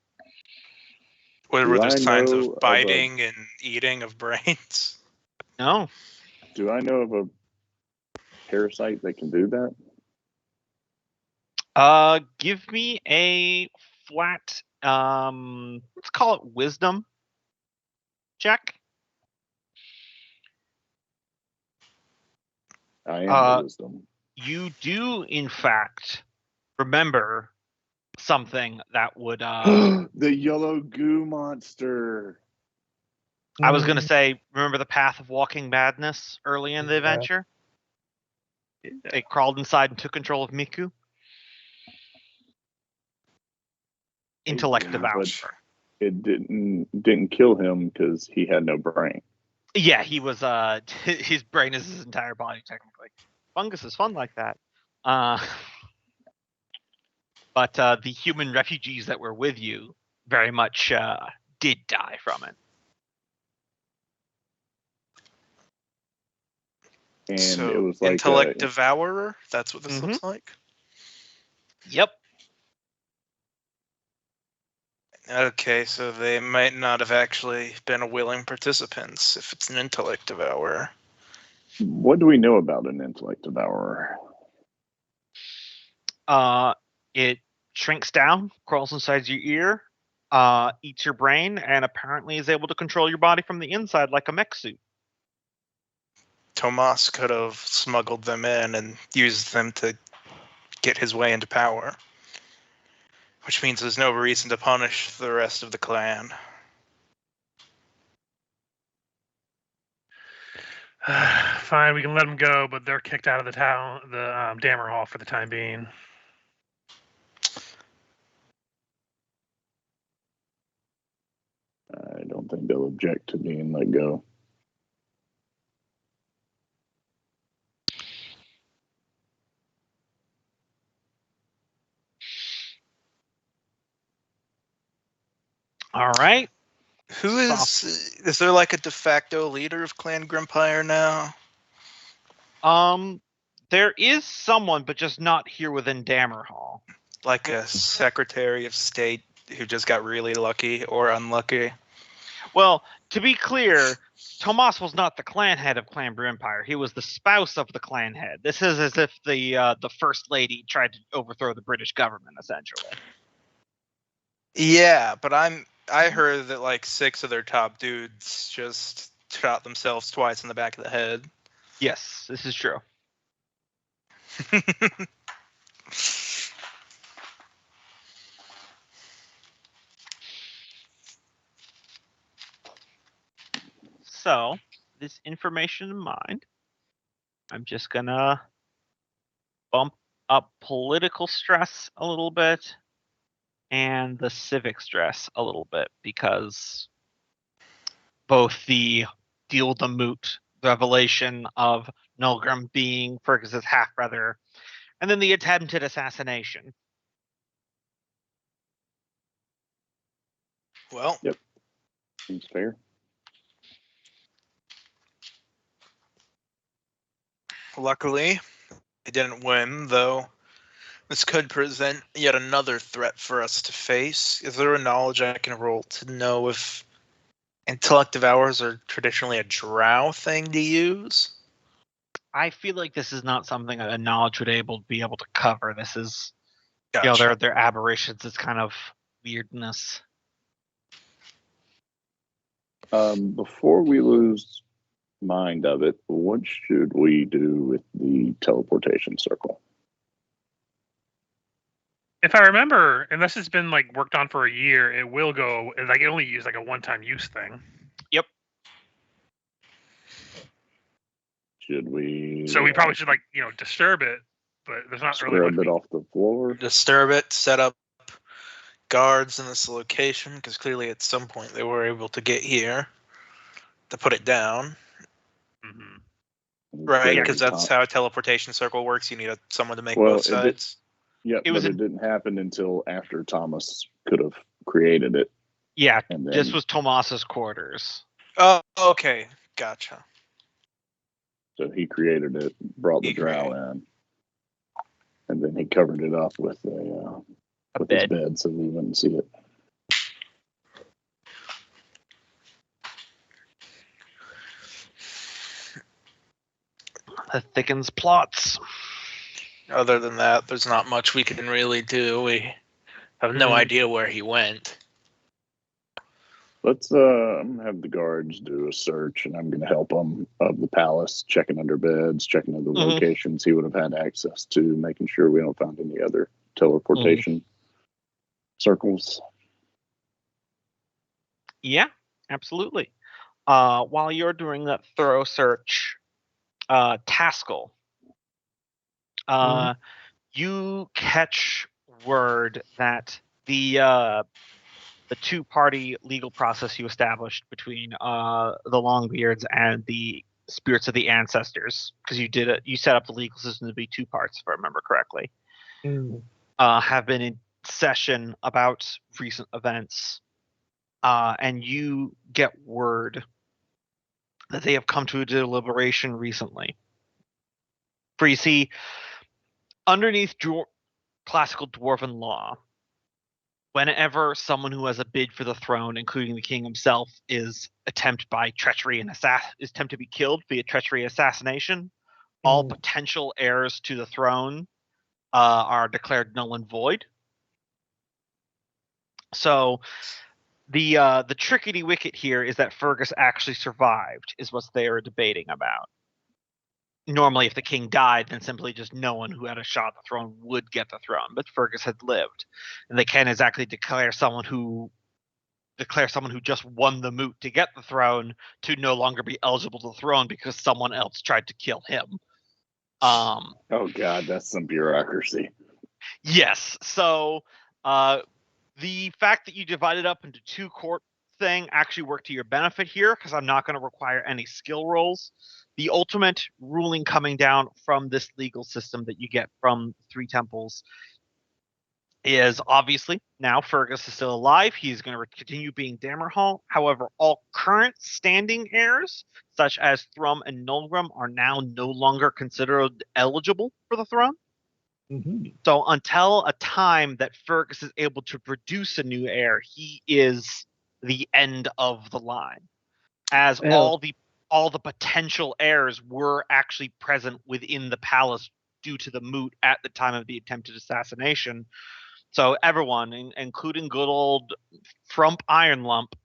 Were there I signs know of of biting and eating of brains? No. Do I know of a parasite that can do that? Give me a flat, let's call it wisdom check. I am the wisdom. You do, in fact, remember something that would. The yellow goo monster. I was going to say, remember the path of walking madness early in the Yeah. adventure? It crawled inside and took control of Miku. Intellect Yeah, devour. but it didn't kill him because he had no brain. Yeah, he was. His brain is his entire body, technically. Fungus is fun like that. But the human refugees that were with you very much did die from it. And So, it was like intellect devourer? That's what this looks like? Yep. Okay, so they might not have actually been willing participants if it's an intellect devourer. what do we know about an intellect devourer? It shrinks down, crawls inside your ear, eats your brain, and apparently is able to control your body from the inside like a mech suit. Tomas could have smuggled them in and used them to get his way into power. Which means there's no reason to punish the rest of the clan. Fine, we can let them go, but they're kicked out of the town, the Dammerhall for the time being. I don't think they'll object to being let go. All right. Who is there like a de facto leader of Clan Grimpire now? There is someone, but just not here within Dammerhall. Like a Secretary of State who just got really lucky or unlucky? Well, to be clear, Tomas was not the clan head of Clanbrew Empire. He was the spouse of the clan head. This is as if the first lady tried to overthrow the British government, essentially. Yeah, but I heard that like 6 of their top dudes just shot themselves twice in the back of the head. Yes, this is true. So, this information in mind, I'm just gonna bump up political stress a little bit and the civic stress a little bit, because both the deal with the moot revelation of Nulgrim being Fergus's half brother, and then the attempted assassination. Well, Seems fair. luckily, they didn't win, though. This could present yet another threat for us to face. Is there a knowledge I can roll to know if intellective hours are traditionally a drow thing to use? I feel like this is not something a knowledge would be able to cover. This is, Gotcha. their aberrations. It's kind of weirdness. Before we lose mind of it, what should we do with the teleportation circle? If I remember, unless it's been like worked on for a year, it will go like it only use like a one-time use thing. Yep. Should we? So we probably should disturb it, but there's not really scrub much. it off the floor. Disturb it, set up guards in this location, because clearly at some point they were able to get here to put it down. Mhm. Right, because that's how a teleportation circle works. You need someone to make Well, both sides. Yeah, It was but it didn't happen until after Thomas could have created it. Yeah, And then, this was Tomas's quarters. Oh, okay. Gotcha. so he created it, brought the He drow in, and then he covered it up with his bed. bed so we wouldn't see it. That thickens plots. Other than that, there's not much we can really do. We have no idea where he went. Let's I'm gonna have the guards do a search, and I'm gonna help them of the palace, checking under beds, checking other locations he would have had access to, making sure we don't find any other teleportation circles. Yeah, absolutely. While you're doing that thorough search, Taskell, you catch word that the two-party legal process you established between the Longbeards and the spirits of the ancestors, because you set up the legal system to be 2 parts, if I remember correctly, have been in session about recent events, and you get word that they have come to a deliberation recently. For you see, underneath classical dwarven law, whenever someone who has a bid for the throne, including the king himself, is attempted by treachery and is attempted to be killed via treachery assassination, all potential heirs to the throne are declared null and void. So the trickety wicket here is that Fergus actually survived, is what they are debating about. Normally, if the king died, then simply just no one who had a shot at the throne would get the throne. But Fergus had lived, and they can't exactly declare someone who just won the moot to get the throne to no longer be eligible to the throne because someone else tried to kill him. Oh God, that's some bureaucracy. Yes. So the fact that you divided up into 2 court thing actually worked to your benefit here, because I'm not going to require any skill rolls. The ultimate ruling coming down from this legal system that you get from 3 temples is obviously now Fergus is still alive. He's going to continue being Dammerhall. However, all current standing heirs, such as Thrum and Nulgrim, are now no longer considered eligible for the throne. So until a time that Fergus is able to produce a new heir, he is the end of the line, as Yeah. all the potential heirs were actually present within the palace due to the moot at the time of the attempted assassination. So everyone, including good old Frump Iron Lump,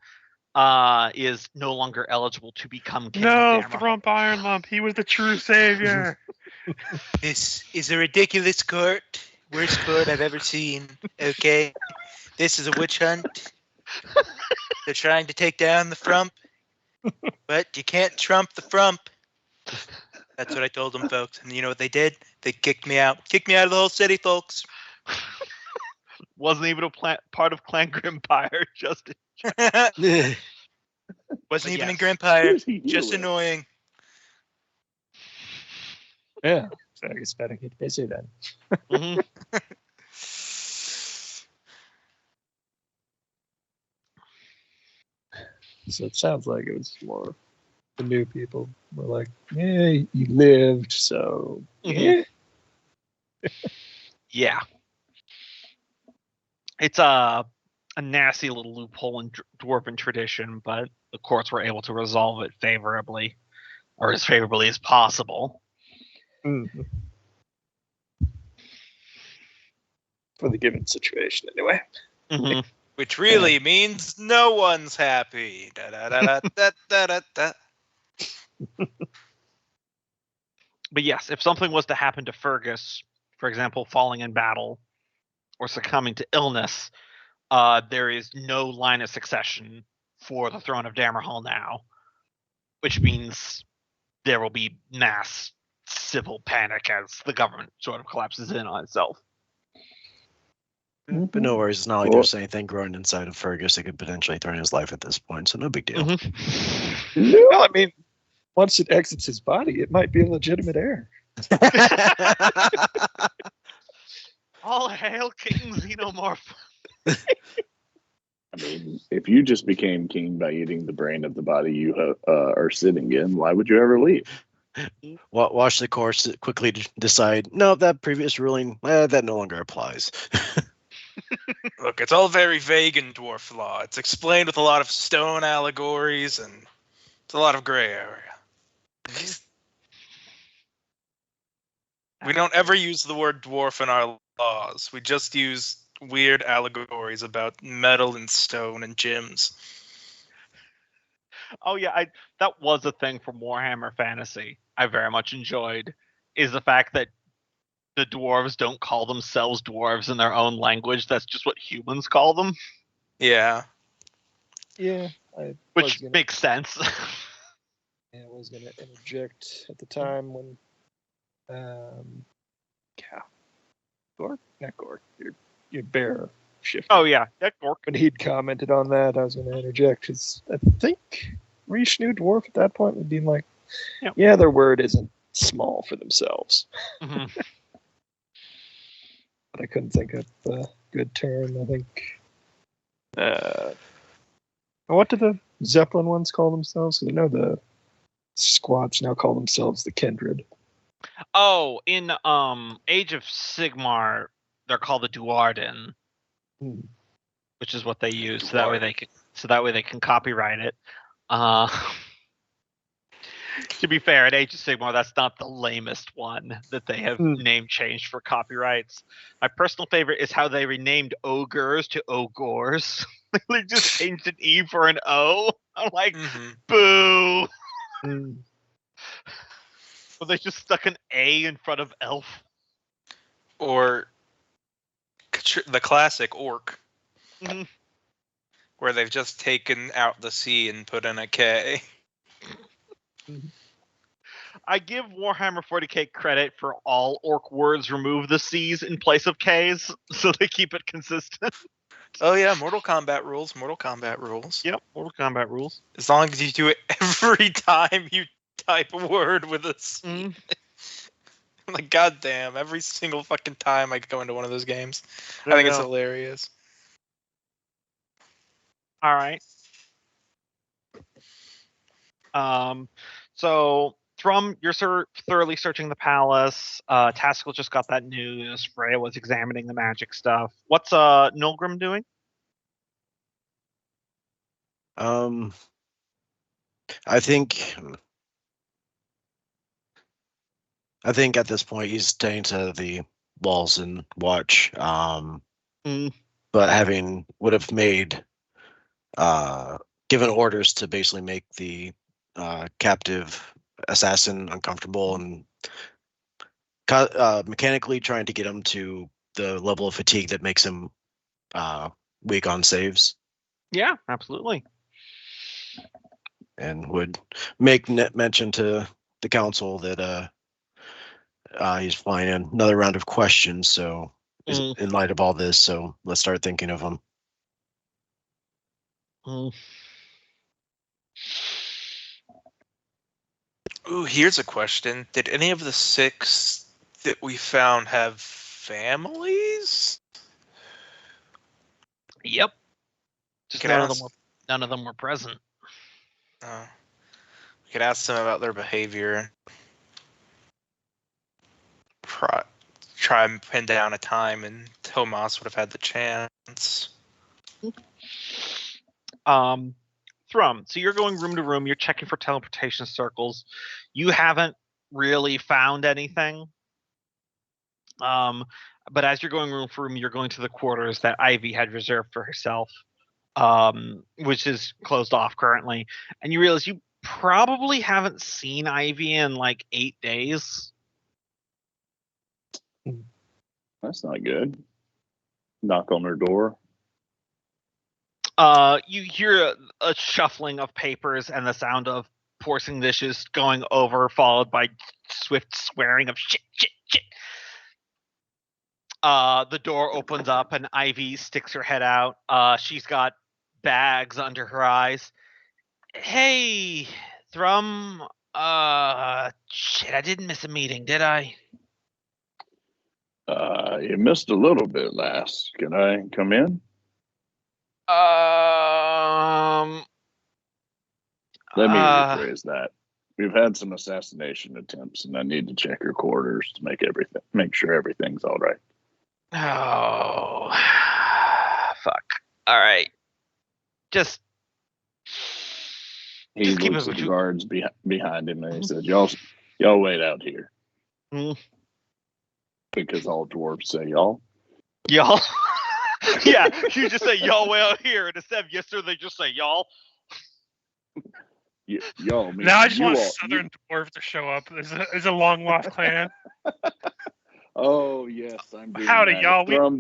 is no longer eligible to become king No, of Dammerhall. Thrump Iron Lump. He was the true savior. This is a ridiculous court. Worst court I've ever seen. Okay? This is a witch hunt. They're trying to take down the frump. But you can't trump the frump. That's what I told them, folks. And you know what they did? They kicked me out. Kicked me out of the whole city, folks. Wasn't even part of Clan Grimpire, just Wasn't even in yes. Grimpire. Who's he Just with? annoying. Yeah. So I guess better get busy then. Mhm. So it sounds like it was more the new people were like, yeah, you lived, so Mhm. yeah. Yeah. It's a nasty little loophole in dwarven tradition, but the courts were able to resolve it favorably, or as favorably as possible. Mhm. For the given situation, anyway. Mhm. Which really means no one's happy. Da, da, da, da, da, da, da, da. But yes, if something was to happen to Fergus, for example, falling in battle or succumbing to illness, there is no line of succession for the throne of Dammerhall now, which means there will be mass civil panic as the government sort of collapses in on itself. But no worries, it's not like Well- there's anything growing inside of Fergus that could potentially threaten his life at this point, so no big deal. Mhm. Well, I mean, once it exits his body, it might be a legitimate heir. All hail King Xenomorph. I mean, if you just became king by eating the brain of the body you are sitting in, why would you ever leave? Watch the course quickly decide, no, that previous ruling, that no longer applies. Look, it's all very vague in dwarf law. It's explained with a lot of stone allegories, and it's a lot of gray area. We don't ever use the word dwarf in our laws. We just use weird allegories about metal and stone and gems. Oh yeah, that was a thing from Warhammer Fantasy. I very much enjoyed is the fact that the dwarves don't call themselves dwarves in their own language. That's just what humans call them, Yeah. Yeah, I which makes sense. was going to interject at the time when, Gork? Not Gork, your bear shift. Oh yeah, that Gork. When he'd commented on that, I was going to interject because I think Reach knew dwarf at that point would be like, Yep. yeah, their word isn't small for themselves. Mhm. But I couldn't think of a good term. I think. What do the Zeppelin ones call themselves? 'Cause I know the squads now call themselves the Kindred. Oh, in Age of Sigmar, they're called the Duarden, Hmm. which is what they use. So that way they can copyright it. To be fair, at Age of Sigmar, that's not the lamest one that they have name changed for copyrights. My personal favorite is how they renamed ogres to ogors. They just changed an E for an O. I'm like, boo. Mm. But they just stuck an A in front of elf. Or the classic orc, Mhm. where they've just taken out the C and put in a K. I give Warhammer 40k credit for all orc words remove the C's in place of K's, so they keep it consistent. Oh yeah, Mortal Kombat rules. Mortal Kombat rules. Yep, Mortal Kombat rules. As long as you do it every time you type a word with a C. Mm. I'm like, goddamn, every single fucking time I go into one of those games. I think it's hilarious. All right. So Thrum, you're thoroughly searching the palace. Taskell just got that news. Freya was examining the magic stuff. What's Nulgrim doing? I think at this point he's staying to the walls and watch. But would have made given orders to basically make the captive assassin uncomfortable and mechanically trying to get him to the level of fatigue that makes him weak on saves. Yeah, absolutely. And would make mention to the council that he's flying in another round of questions. So in light of all this, so let's start thinking of him. Ooh, here's a question. Did any of the 6 that we found have families? Yep. Just none of them were present. We could ask them about their behavior. Try and pin down a time, and Tomas would have had the chance. Thrum, so you're going room to room. You're checking for teleportation circles. You haven't really found anything. But as you're going room for room, you're going to the quarters that Ivy had reserved for herself, which is closed off currently. And you realize you probably haven't seen Ivy in like 8 days. That's not good. Knock on her door. You hear a shuffling of papers and the sound of porcelain dishes going over, followed by swift swearing of shit, shit, shit. The door opens up and Ivy sticks her head out. She's got bags under her eyes. Hey, Thrum. Shit, I didn't miss a meeting, did I? You missed a little bit, lass. Can I come in? Let me rephrase that. We've had some assassination attempts, and I need to check your quarters to make sure everything's all right. Oh, fuck. All right. He looks at the guards behind him, and he says, "Y'all wait out here." Because all dwarves say y'all. Y'all? Yeah, you just say y'all way out here, and instead of yes sir, they just say y'all. Y'all. Now I just want Southern dwarf to show up. There's a long lost clan. Oh yes, I'm doing Howdy, that. y'all. We don't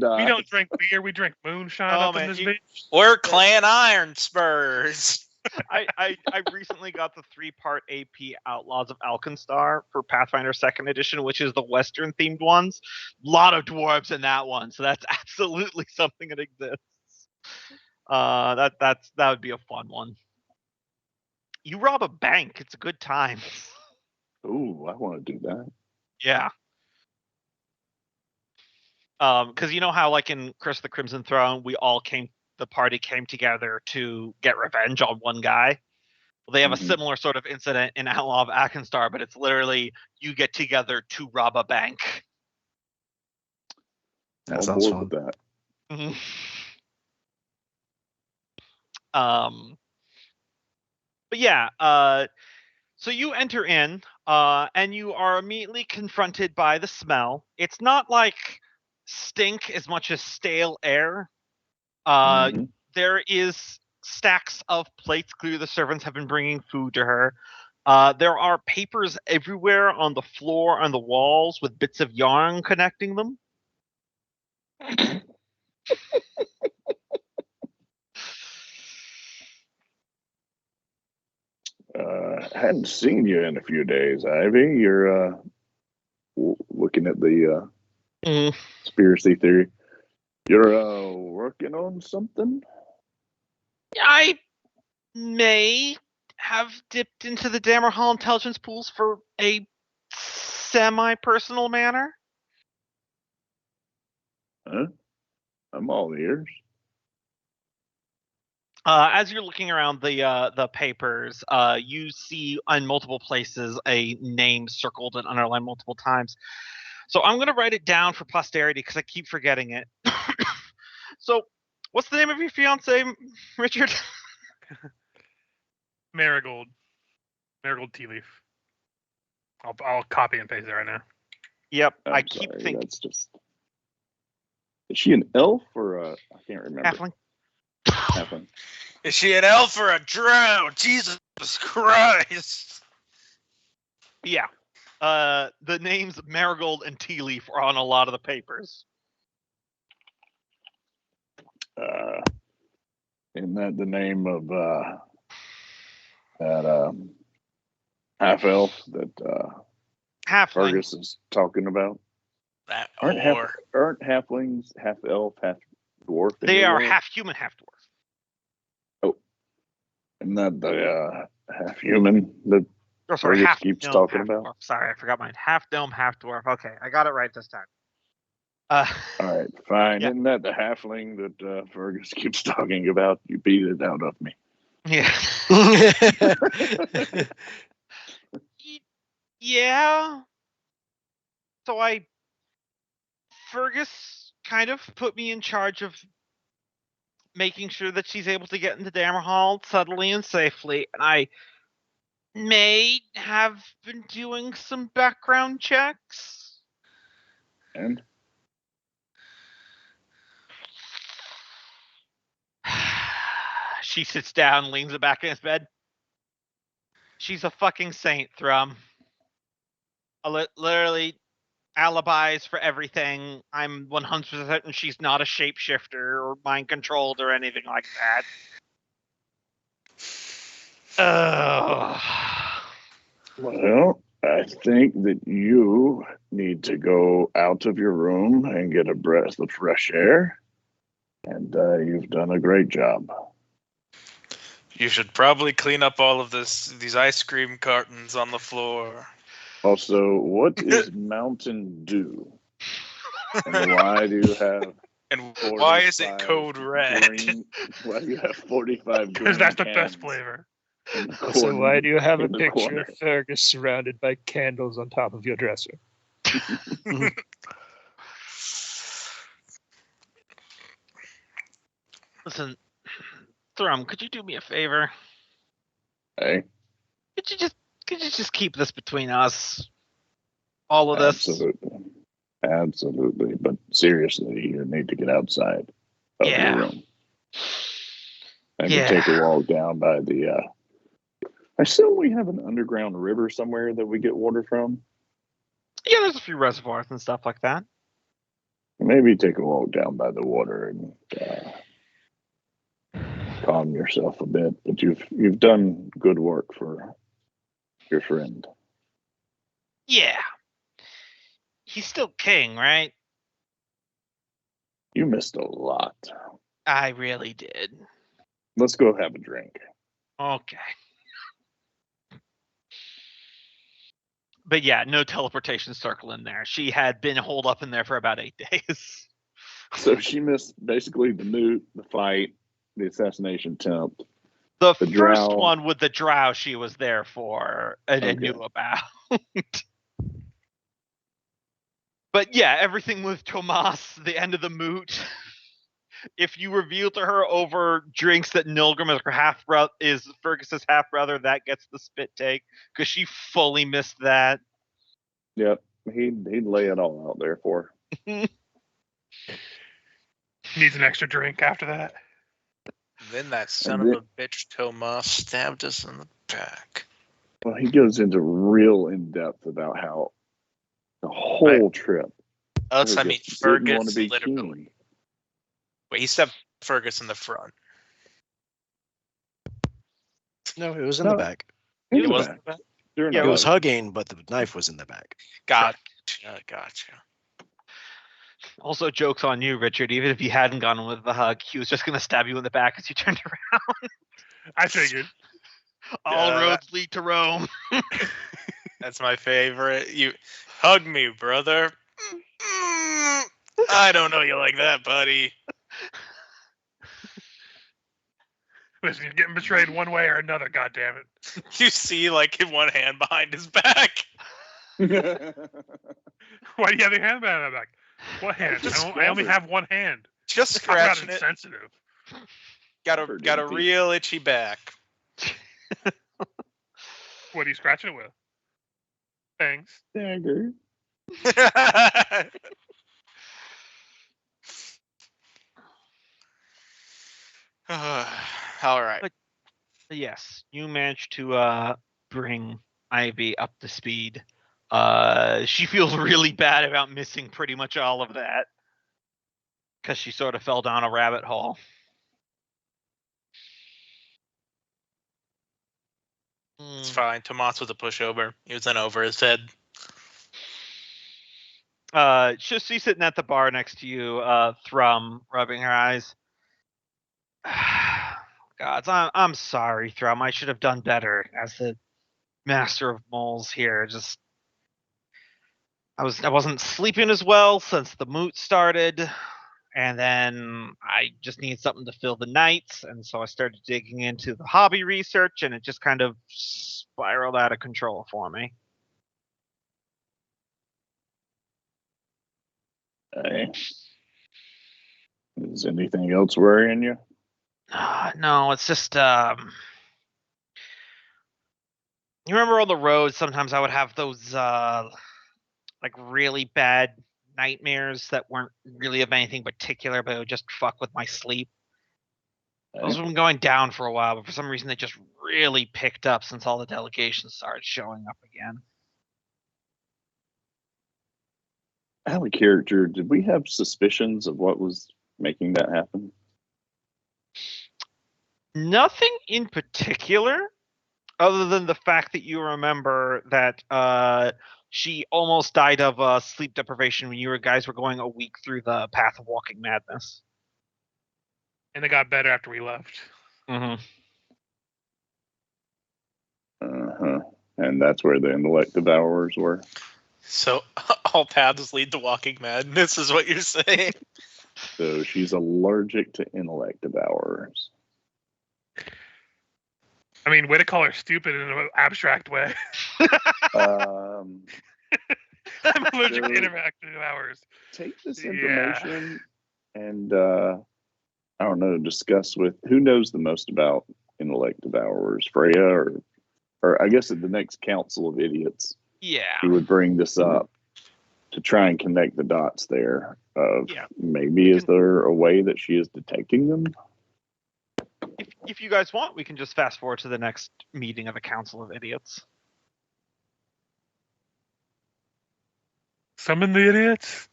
drink beer. We drink moonshine up in this bitch. We're Clan Iron Spurs. I recently got the 3-part AP Outlaws of Alkenstar for Pathfinder 2nd Edition, which is the Western themed ones. A lot of dwarves in that one, so that's absolutely something that exists. That would be a fun one. You rob a bank; it's a good time. Ooh, I want to do that. Yeah. Because you know how, like in Curse of the Crimson Throne, the party came together to get revenge on one guy. Well, they have a similar sort of incident in Outlaw of Akenstar, but it's literally you get together to rob a bank. That sounds fun. With that. Mm-hmm. But yeah, so you enter in, and you are immediately confronted by the smell. It's not like stink as much as stale air. There is stacks of plates. Clearly the servants have been bringing food to her. There are papers everywhere on the floor, on the walls, with bits of yarn connecting them. Hadn't seen you in a few days, Ivy. You're looking at the conspiracy theory. You're working on something? I may have dipped into the Dammerhall intelligence pools for a semi-personal manner. Huh? I'm all ears. As you're looking around the papers, you see on multiple places a name circled and underlined multiple times. So I'm going to write it down for posterity because I keep forgetting it. So, what's the name of your fiance, Richard? Marigold tea leaf. I'll copy and paste it right now. Yep, I'm I keep sorry, thinking that's just. Is she an elf or a? I can't remember. halfling. Halfling. Is she an elf or a drow? Jesus Christ! Yeah. The names Marigold and Tea Leaf are on a lot of the papers. Isn't that the name of that half elf that Halfling. Fergus is talking about? That Aren't halflings half elf, half dwarf? in They your are world? half human, half dwarf. Isn't that the half human that Oh, sorry, Fergus half keeps gnome, talking half about? dwarf. Sorry, I forgot mine. Half gnome, half dwarf. Okay, I got it right this time. All right, fine. Yeah. Isn't that the halfling that Fergus keeps talking about? You beat it out of me. Yeah. Yeah. So Fergus kind of put me in charge of making sure that she's able to get into Dammerhall subtly and safely, and I may have been doing some background checks. And She sits down, leans it back in his bed. She's a fucking saint, Thrum. Literally alibis for everything. I'm 100% certain she's not a shapeshifter or mind controlled or anything like that. well, I think that you need to go out of your room and get a breath of fresh air. And you've done a great job. You should probably clean up all of these ice cream cartons on the floor. Also, what is Mountain Dew? And why do you have And why is it 45 code red? Why do you have 45 Because that's the green best cans flavor. in the So corner- why do you have a in the picture corner? of Fergus surrounded by candles on top of your dresser? Listen, Thrum, could you do me a favor? Hey, Could you just keep this between us? All of this. Absolutely. But seriously, you need to get outside of Yeah. your room. Maybe Yeah. take a walk down by the. I assume we have an underground river somewhere that we get water from. Yeah, there's a few reservoirs and stuff like that. Maybe take a walk down by the water and calm yourself a bit. But you've done good work for your friend. Yeah. He's still king, right? You missed a lot. I really did. Let's go have a drink. Okay. But yeah, no teleportation circle in there. She had been holed up in there for about 8 days. So she missed basically the moot, the fight, the assassination attempt. The The first drow. one with the drow she was there for and Okay. knew about. But yeah, everything with Tomas, the end of the moot. If you reveal to her over drinks that Nilgrim is Fergus's half brother, that gets the spit take because she fully missed that. Yep, he'd lay it all out there for her. Needs an extra drink after that. Then that son of a bitch Tomas stabbed us in the back. Well, he goes into real in depth about how the whole trip. Else, I mean, Fergus didn't want Fergus to be literally. king. Wait, he stabbed Fergus in the front. No, it was in No. the back. In It the was back. During Yeah, the It was hug. hugging, but the knife was in the back. Gotcha. Also, joke's on you, Richard. Even if he hadn't gone with the hug, he was just going to stab you in the back as you turned around. I figured. All Yeah, roads lead to Rome. That's my favorite. You hug me, brother. I don't know you like that, buddy. Listen, you're getting betrayed one way or another, goddammit. You see, like, in one hand behind his back. Why do you have your hand behind my back? What hand? I only have one hand. Just Talk about scratching it. insensitive. Got a real itchy back. What are you scratching it with? Thanks. Dagger. All right. Yes, you managed to bring Ivy up to speed. She feels really bad about missing pretty much all of that because she sort of fell down a rabbit hole. It's fine. Tomas was a pushover. He was in over his head. She's sitting at the bar next to you, Thrum, rubbing her eyes. Gods, I'm sorry, Thrum. I should have done better as the master of moles here. Just I wasn't sleeping as well since the moot started, and then I just needed something to fill the nights, and so I started digging into the hobby research, and it just kind of spiraled out of control for me. Hey. Is anything else worrying you? No, it's just you remember on the road sometimes I would have those like really bad nightmares that weren't really of anything particular, but it would just fuck with my sleep. Those have been going down for a while, but for some reason they just really picked up since all the delegations started showing up again. Out of character, did we have suspicions of what was making that happen? Nothing in particular, other than the fact that you remember that she almost died of sleep deprivation when you guys were going a week through the path of walking madness. And it got better after we left. Mm-hmm. And that's where the intellect devourers were. So all paths lead to walking madness, is what you're saying? So she's allergic to intellect devourers. I mean, way to call her stupid in an abstract way. Um, I'm allergic to So- interactive hours. take this Yeah. information and I don't know, discuss with who knows the most about intellect devourers, Freya, or I guess at the next council of idiots, Yeah. he would bring this up to try and connect the dots there. Of Yeah. maybe is there a way that she is detecting them? If you guys want, we can just fast forward to the next meeting of the Council of Idiots. Summon the idiots.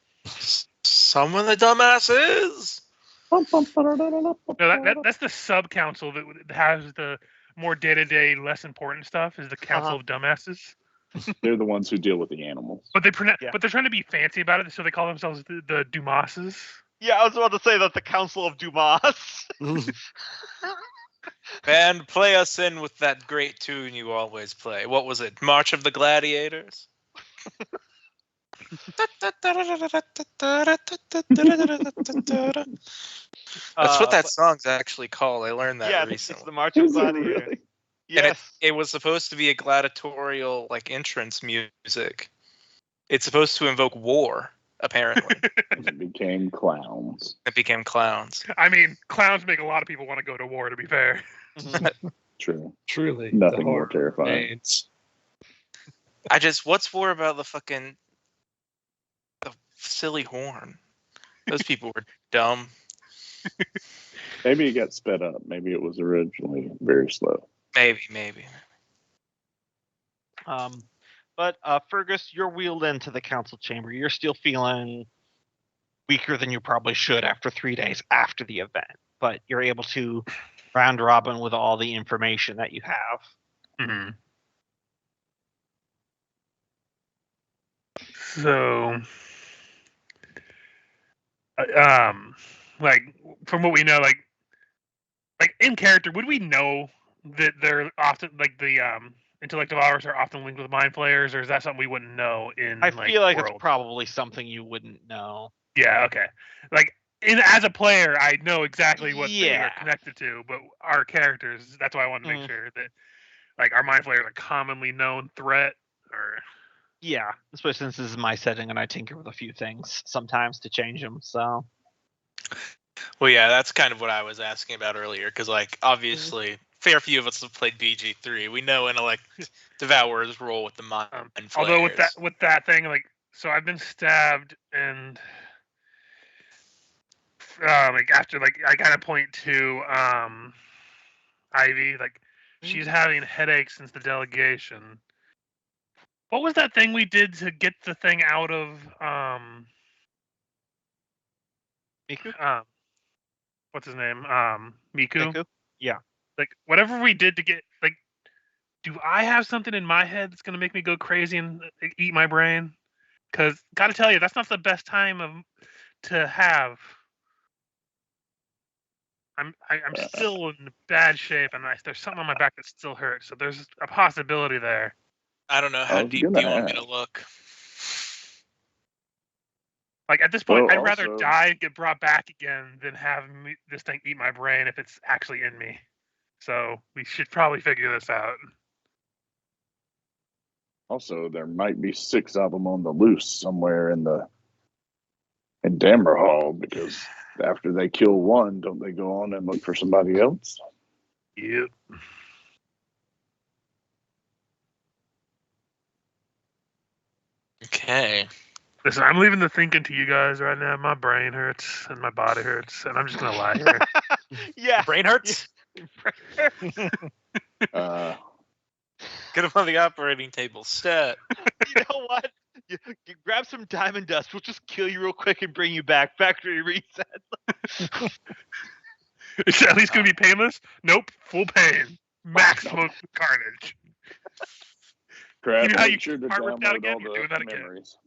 Summon the dumbasses. No, that's the sub council that has the more day-to-day, less important stuff. Is the council of dumbasses. They're the ones who deal with the animals. But Yeah. but they're trying to be fancy about it, so they call themselves the Dumases. Yeah, I was about to say that the Council of Dumas. And play us in with that great tune you always play. What was it? March of the Gladiators? That's what that song's actually called. I learned that yeah, recently. it's the March of Is it Gladiators. really? Yes. And it was supposed to be a gladiatorial like entrance music. It's supposed to invoke war, apparently. It became clowns. It became clowns. I mean, clowns make a lot of people want to go to war. To be fair. True. Truly, Nothing the more horror terrifying. remains. What's war about the silly horn? Those people were dumb. Maybe it got sped up. Maybe it was originally very slow. Maybe. But Fergus, you're wheeled into the council chamber. You're still feeling weaker than you probably should after 3 days after the event, but you're able to round robin with all the information that you have. Mm-hmm. So, like from what we know, like in character, would we know that they're often like the intellective hours are often linked with mind flayers, or is that something we wouldn't know in? I feel like World? it's probably something you wouldn't know. Yeah. Okay. Like as a player, I know exactly what they are Yeah. connected to, but our characters. That's why I want to make sure that like our mind flayers are a commonly known threat, or. Yeah, especially since this is my setting and I tinker with a few things sometimes to change them. So, Well, yeah, that's kind of what I was asking about earlier, because like obviously fair few of us have played BG3. We know Intellect Devourer's role with the mind flayers. Although with that thing, like, so I've been stabbed, and like after, like, I gotta point to Ivy, like, she's having headaches since the delegation. What was that thing we did to get the thing out of Miku? what's his name? Miku? Miku? Yeah. Like, whatever we did to get, like, do I have something in my head that's gonna make me go crazy and eat my brain? Because, gotta tell you, that's not the best time to have. I'm still in bad shape, and there's something on my back that still hurts. So there's a possibility there. I don't know how deep do you want me to look. Like, at this point, Well, I'd rather also- die and get brought back again than have this thing eat my brain if it's actually in me. So we should probably figure this out. Also, there might be 6 of them on the loose somewhere in Dammerhall, because after they kill one, don't they go on and look for somebody else? Yep. Okay. Listen, I'm leaving the thinking to you guys right now. My brain hurts and my body hurts, and I'm just gonna lie here. Yeah. Brain hurts? Get him on the operating table. Stat. You know what? You grab some diamond dust. We'll just kill you real quick and bring you back. Factory reset. It's at least gonna be painless? Nope, full pain. Maximum carnage. Crap, You know how make you sure to get ripped out download again? all You're the doing that again. memories.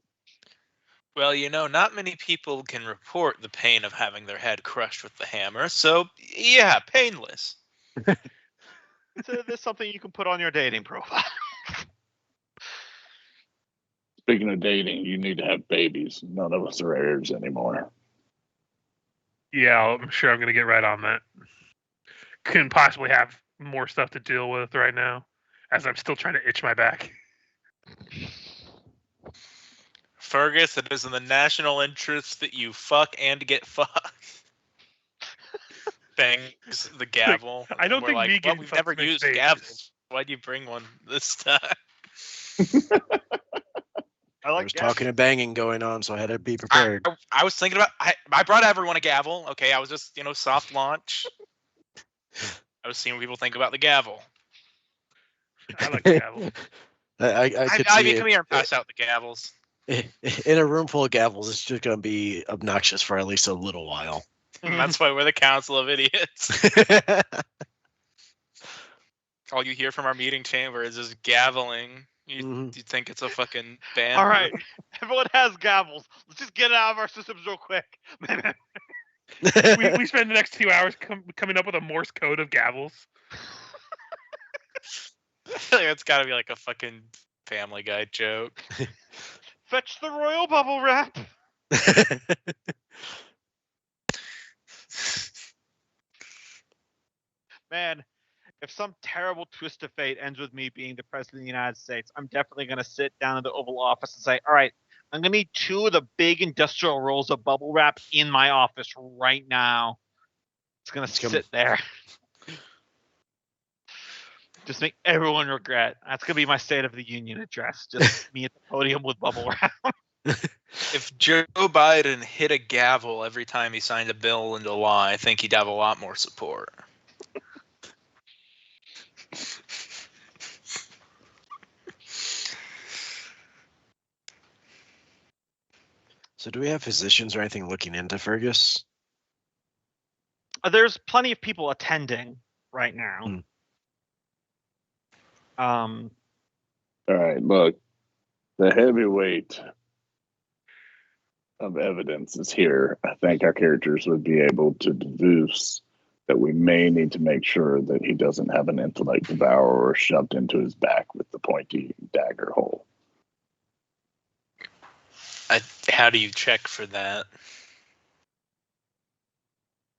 Well, not many people can report the pain of having their head crushed with the hammer, so yeah, painless. So there's something you can put on your dating profile. Speaking of dating, you need to have babies. None of us are heirs anymore. Yeah, I'm sure I'm gonna get right on that. Couldn't possibly have more stuff to deal with right now, as I'm still trying to itch my back. Fergus, it is in the national interest that you fuck and get fucked. Bangs the gavel. I don't And we're think like, me well, getting we've fucked never makes used babies. gavels. Why'd you bring one this time? I like There's talking and banging going on, so I had to be I, prepared. I was thinking about. I brought everyone a gavel. Okay, I was just soft launch. I was seeing what people think about the gavel. I like the gavel. I could Ivy, see come here and pass out the gavels. in a room full of gavels, it's just going to be obnoxious for at least a little while. That's why we're the Council of Idiots. All you hear from our meeting chamber is just gaveling. You think it's a fucking band? All right, everyone has gavels. Let's just get it out of our systems real quick. we spend the next 2 hours coming up with a Morse code of gavels. I feel like it's got to be like a fucking Family Guy joke. Fetch the royal bubble wrap. Man, if some terrible twist of fate ends with me being the president of the United States, I'm definitely going to sit down in the Oval Office and say, all right, I'm going to need 2 of the big industrial rolls of bubble wrap in my office right now. It's going to sit there. Just make everyone regret. That's going to be my State of the Union address. Just me at the podium with bubble wrap. If Joe Biden hit a gavel every time he signed a bill into law, I think he'd have a lot more support. So do we have physicians or anything looking into Fergus? There's plenty of people attending right now. All right, look, the heavyweight of evidence is here. I think our characters would be able to deduce that we may need to make sure that he doesn't have an intellect devourer shoved into his back with the pointy dagger hole. How do you check for that?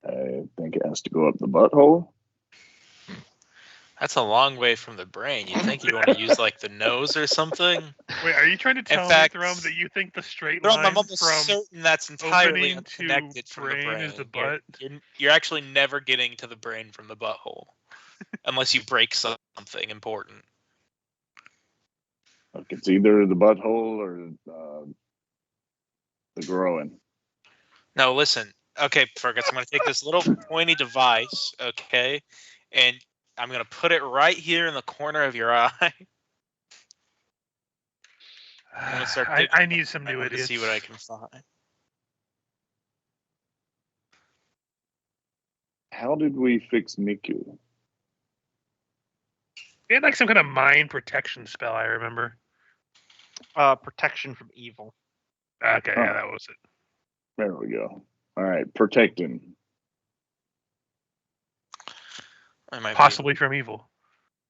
I think it has to go up the butthole. That's a long way from the brain. You think you'd want to use like the nose or something? Wait, are you trying to tell fact, me, Thrum, that you think the straight Thrum, line I'm almost from certain that's entirely opening to unconnected from the brain brain. is the butt? You're actually never getting to the brain from the butthole. unless you break something important. Look, it's either the butthole or the groin. No, listen. Okay, Fergus, I'm going to take this little pointy device, okay, and I'm going to put it right here in the corner of your eye. I'm going to start I need some new to idiots. see what I can find. How did we fix Miku? We had like some kind of mind protection spell, I remember. Protection from evil. Okay, Oh. yeah, that was it. There we go. All right, protect him. I might Possibly from evil.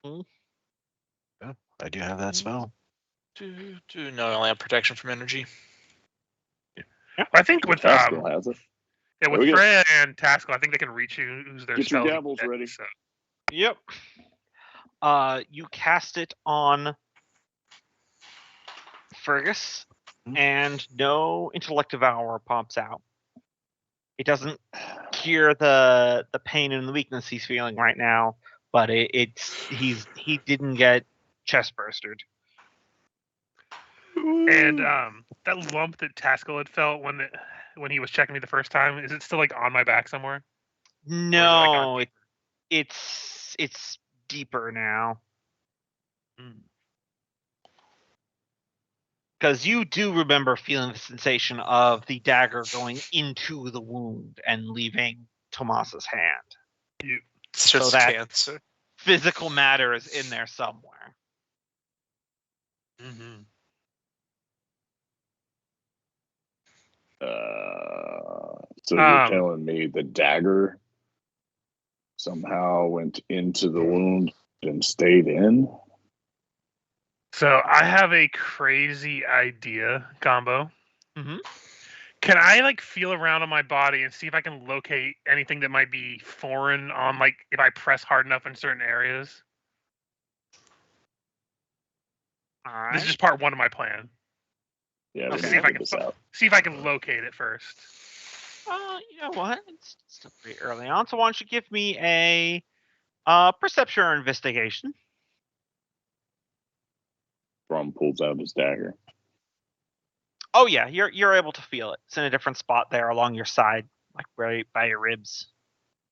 I do have that spell. No, I only have protection from energy. I think with Taskell has it. yeah, There with we go. Freya and Taskell, I think they can reach use their Get your spells. gavels ready. So. Yep. You cast it on Fergus, and no intellect devour pops out. It doesn't cure the pain and the weakness he's feeling right now, but he didn't get chest bursted. And that lump that Taskell had felt when he was checking me the first time, is it still like on my back somewhere? No, it's deeper now. Because you do remember feeling the sensation of the dagger going into the wound and leaving Tomas's hand. It's just that- cancer. Physical matter is in there somewhere. Mm-hmm. So you're telling me the dagger somehow went into the wound and stayed in? So I have a crazy idea, Combo. Mm-hmm. Can I like feel around on my body and see if I can locate anything that might be foreign on like if I press hard enough in certain areas? All right. This is just part one of my plan. Yeah, Okay. we See need if to I get can this out. see if I can locate it first. You know what? It's still pretty early on, so why don't you give me a perception or investigation? Brom pulls out his dagger. Oh yeah, you're able to feel it. It's in a different spot there along your side, like right by your ribs.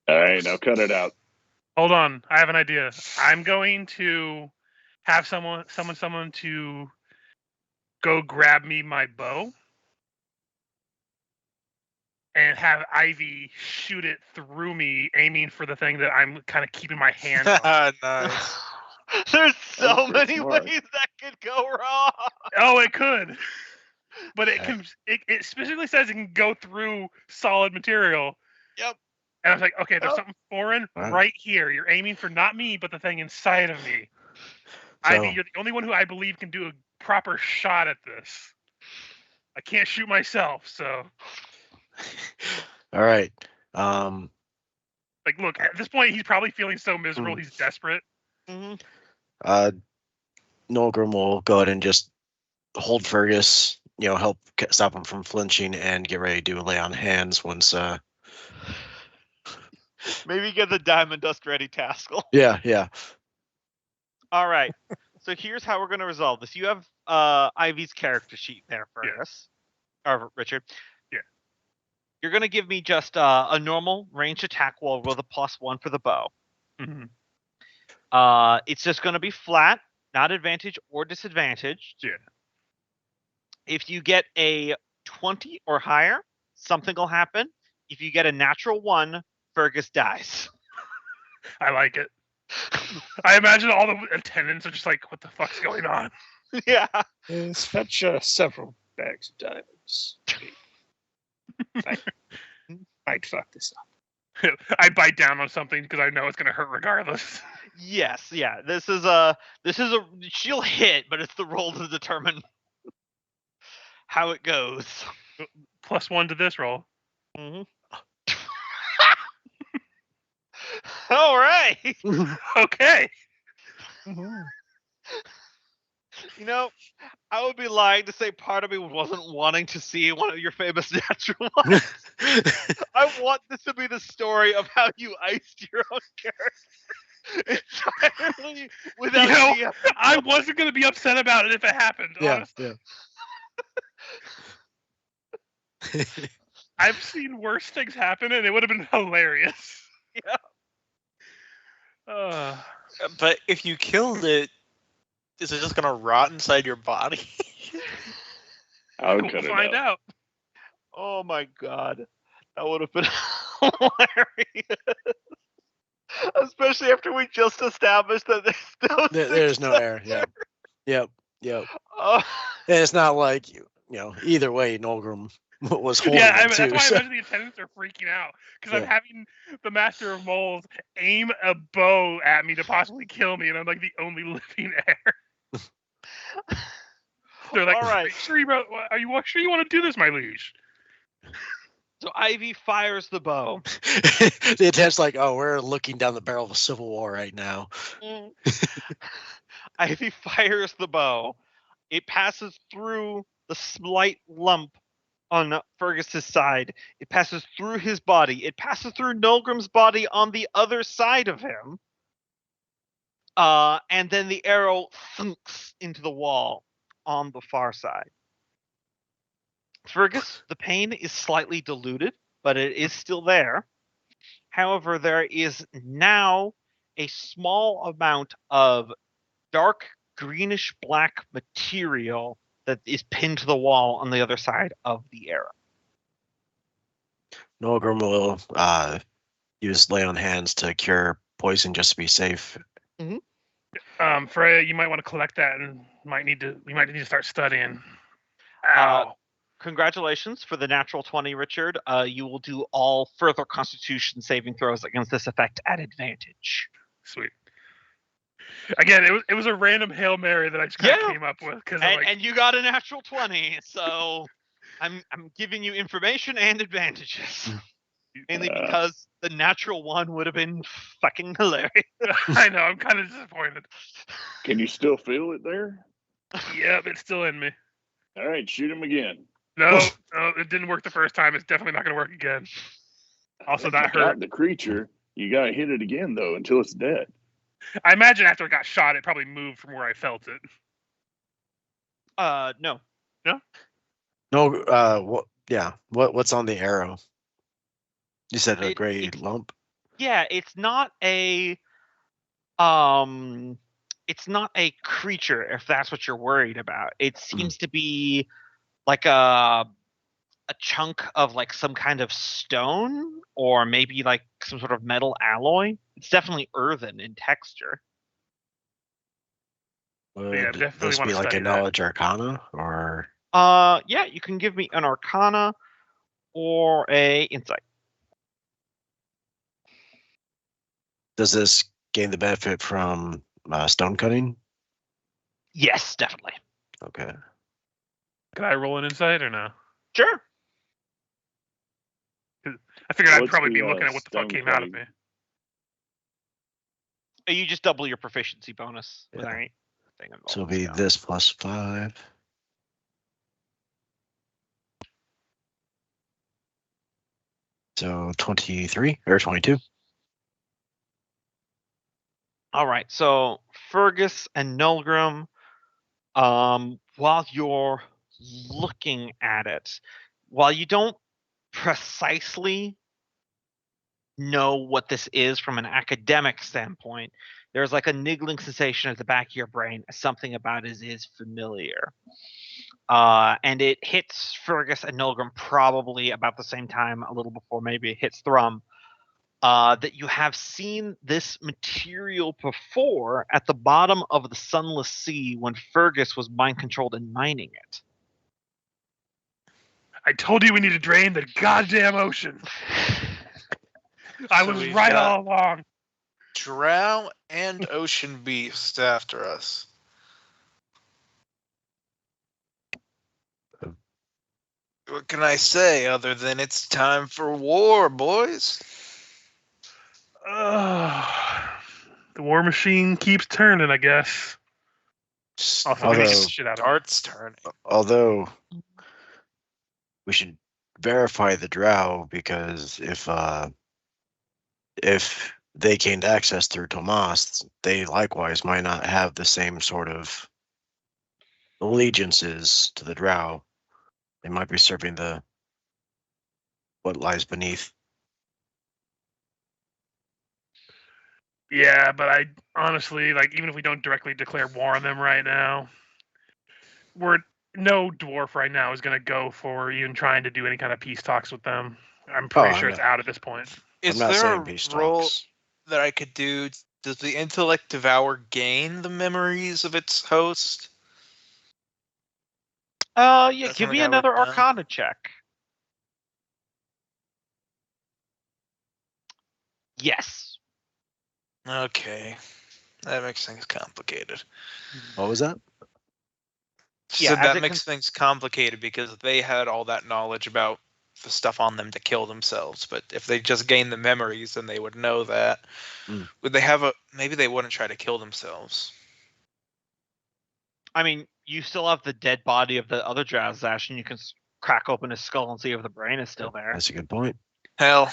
All right, now cut it out. Hold on, I have an idea. I'm going to have someone to go grab me my bow and have Ivy shoot it through me, aiming for the thing that I'm kind of keeping my hand on. Nice. There's so That's many smart. ways that could go wrong. Oh, it could. But it can. It specifically says it can go through solid material. Yep. And I was like, okay, there's Oh. something foreign Wow. right here. You're aiming for not me, but the thing inside of me. So- Ivy, you're the only one who I believe can do a proper shot at this. I can't shoot myself, so All right. like, look. At this point, he's probably feeling so miserable. He's desperate. Mm-hmm. Nolgrim will go ahead and just hold Fergus, help stop him from flinching and get ready to do a lay on hands once. Maybe get the diamond dust ready, Taskell. Yeah. All right. So here's how we're going to resolve this. You have Ivy's character sheet there for Yeah. us. Or Richard. Yeah. You're going to give me just a normal ranged attack roll with a +1 for the bow. Mm-hmm. It's just going to be flat, not advantage or disadvantage. Yeah. If you get a 20 or higher, something will happen. If you get a natural 1, Fergus dies. I like it. I imagine all the attendants are just like, "What the fuck's going on?" Yeah. Let's fetch several bags of diamonds. Might fuck this up. I bite down on something because I know it's gonna hurt regardless. Yes. Yeah. This is she'll hit, but it's the roll to determine how it goes. +1 to this roll. Mm-hmm. All right. Okay. I would be lying to say part of me wasn't wanting to see one of your famous natural ones. I want this to be the story of how you iced your own character. entirely without You know, GM. I wasn't going to be upset about it if it happened. Yeah, Honestly, yeah. I've seen worse things happen, and it would have been hilarious. Yeah. But if you killed it, is it just gonna rot inside your body? I would We'll cut it find out. Oh my god, that would have been hilarious. Especially after we just established that There's no air. Yeah. Yep. Oh, And it's not like either way, Nolgrim was holding Yeah, him that's too. why I so- imagine the attendants are freaking out because I'm Yeah. having the Master of Moles aim a bow at me to possibly kill me, and I'm like the only living heir. They're like, all right. Are you sure you want to do this, my liege? So Ivy fires the bow. The attempt's like, oh, we're looking down the barrel of a civil war right now. Ivy fires the bow. It passes through the slight lump on Fergus's side. It passes through his body. It passes through Nolgrim's body on the other side of him. And then the arrow thunks into the wall on the far side. Fergus, the pain is slightly diluted, but it is still there. However, there is now a small amount of dark greenish black material that is pinned to the wall on the other side of the arrow. Nolgrim will use lay on hands to cure poison just to be safe. Freya, you might want to collect that, and we might need to start studying. Ow. Congratulations for the natural 20, Richard. You will do all further Constitution saving throws against this effect at advantage. Sweet. Again, it was a random Hail Mary that I just kind of came up with because And you got a natural 20, so I'm giving you information and advantages. Mainly because the natural one would have been fucking hilarious. I know, I'm kind of disappointed. Can you still feel it there? Yep, it's still in me. All right, shoot him again. No, it didn't work the first time. It's definitely not going to work again. Also, If that you got hurt. the creature, you gotta hit it again though until it's dead. I imagine after it got shot, it probably moved from where I felt it. No. No, what? Yeah, what's on the arrow? You said a gray lump. Yeah, it's not a creature, if that's what you're worried about. It seems to be like a chunk of like some kind of stone, or maybe like some sort of metal alloy. It's definitely earthen in texture. Would Yeah, definitely this wanna be like a study that. knowledge arcana or? Yeah, you can give me an arcana or a insight. Does this gain the benefit from stone cutting? Yes, definitely. Okay. Can I roll an insight or no? Sure. I figured I'd What's probably be the, looking at what the fuck stone came out of me. cutting? You just double your proficiency bonus with Yeah. anything involved. So it'll be this plus 5. So 23 or 22. All right, so Fergus and Nolgrim, while you're looking at it, while you don't precisely know what this is from an academic standpoint, there's like a niggling sensation at the back of your brain, something about it is familiar. And it hits Fergus and Nolgrim probably about the same time, a little before maybe it hits Thrum. That you have seen this material before at the bottom of the Sunless Sea when Fergus was mind controlled and mining it. I told you we need to drain the goddamn ocean. I So was we've right got- all along. Drow and ocean beast after us. What can I say other than it's time for war, boys? The war machine keeps turning, I guess. Also, we need to get Although, the shit out of it. Starts turning. although we should verify the drow, because if they gained access through Tomas, they likewise might not have the same sort of allegiances to the Drow. They might be serving what lies beneath. Yeah, but I honestly, like, even if we don't directly declare war on them right now, no dwarf right now is going to go for even trying to do any kind of peace talks with them. I'm pretty sure it's out at this point. Is not there saying a peace role talks. that I could do? Does the intellect devour gain the memories of its host? Yeah, That's give me something I would another know. Arcana check. Yes. Okay. That makes things complicated. What was that? Yeah, So that makes things complicated because they had all that knowledge about the stuff on them to kill themselves. But if they just gained the memories, then they would know that. Would they have maybe they wouldn't try to kill themselves. I mean, you still have the dead body of the other Drazash, and you can crack open his skull and see if the brain is still there. That's a good point. Hell,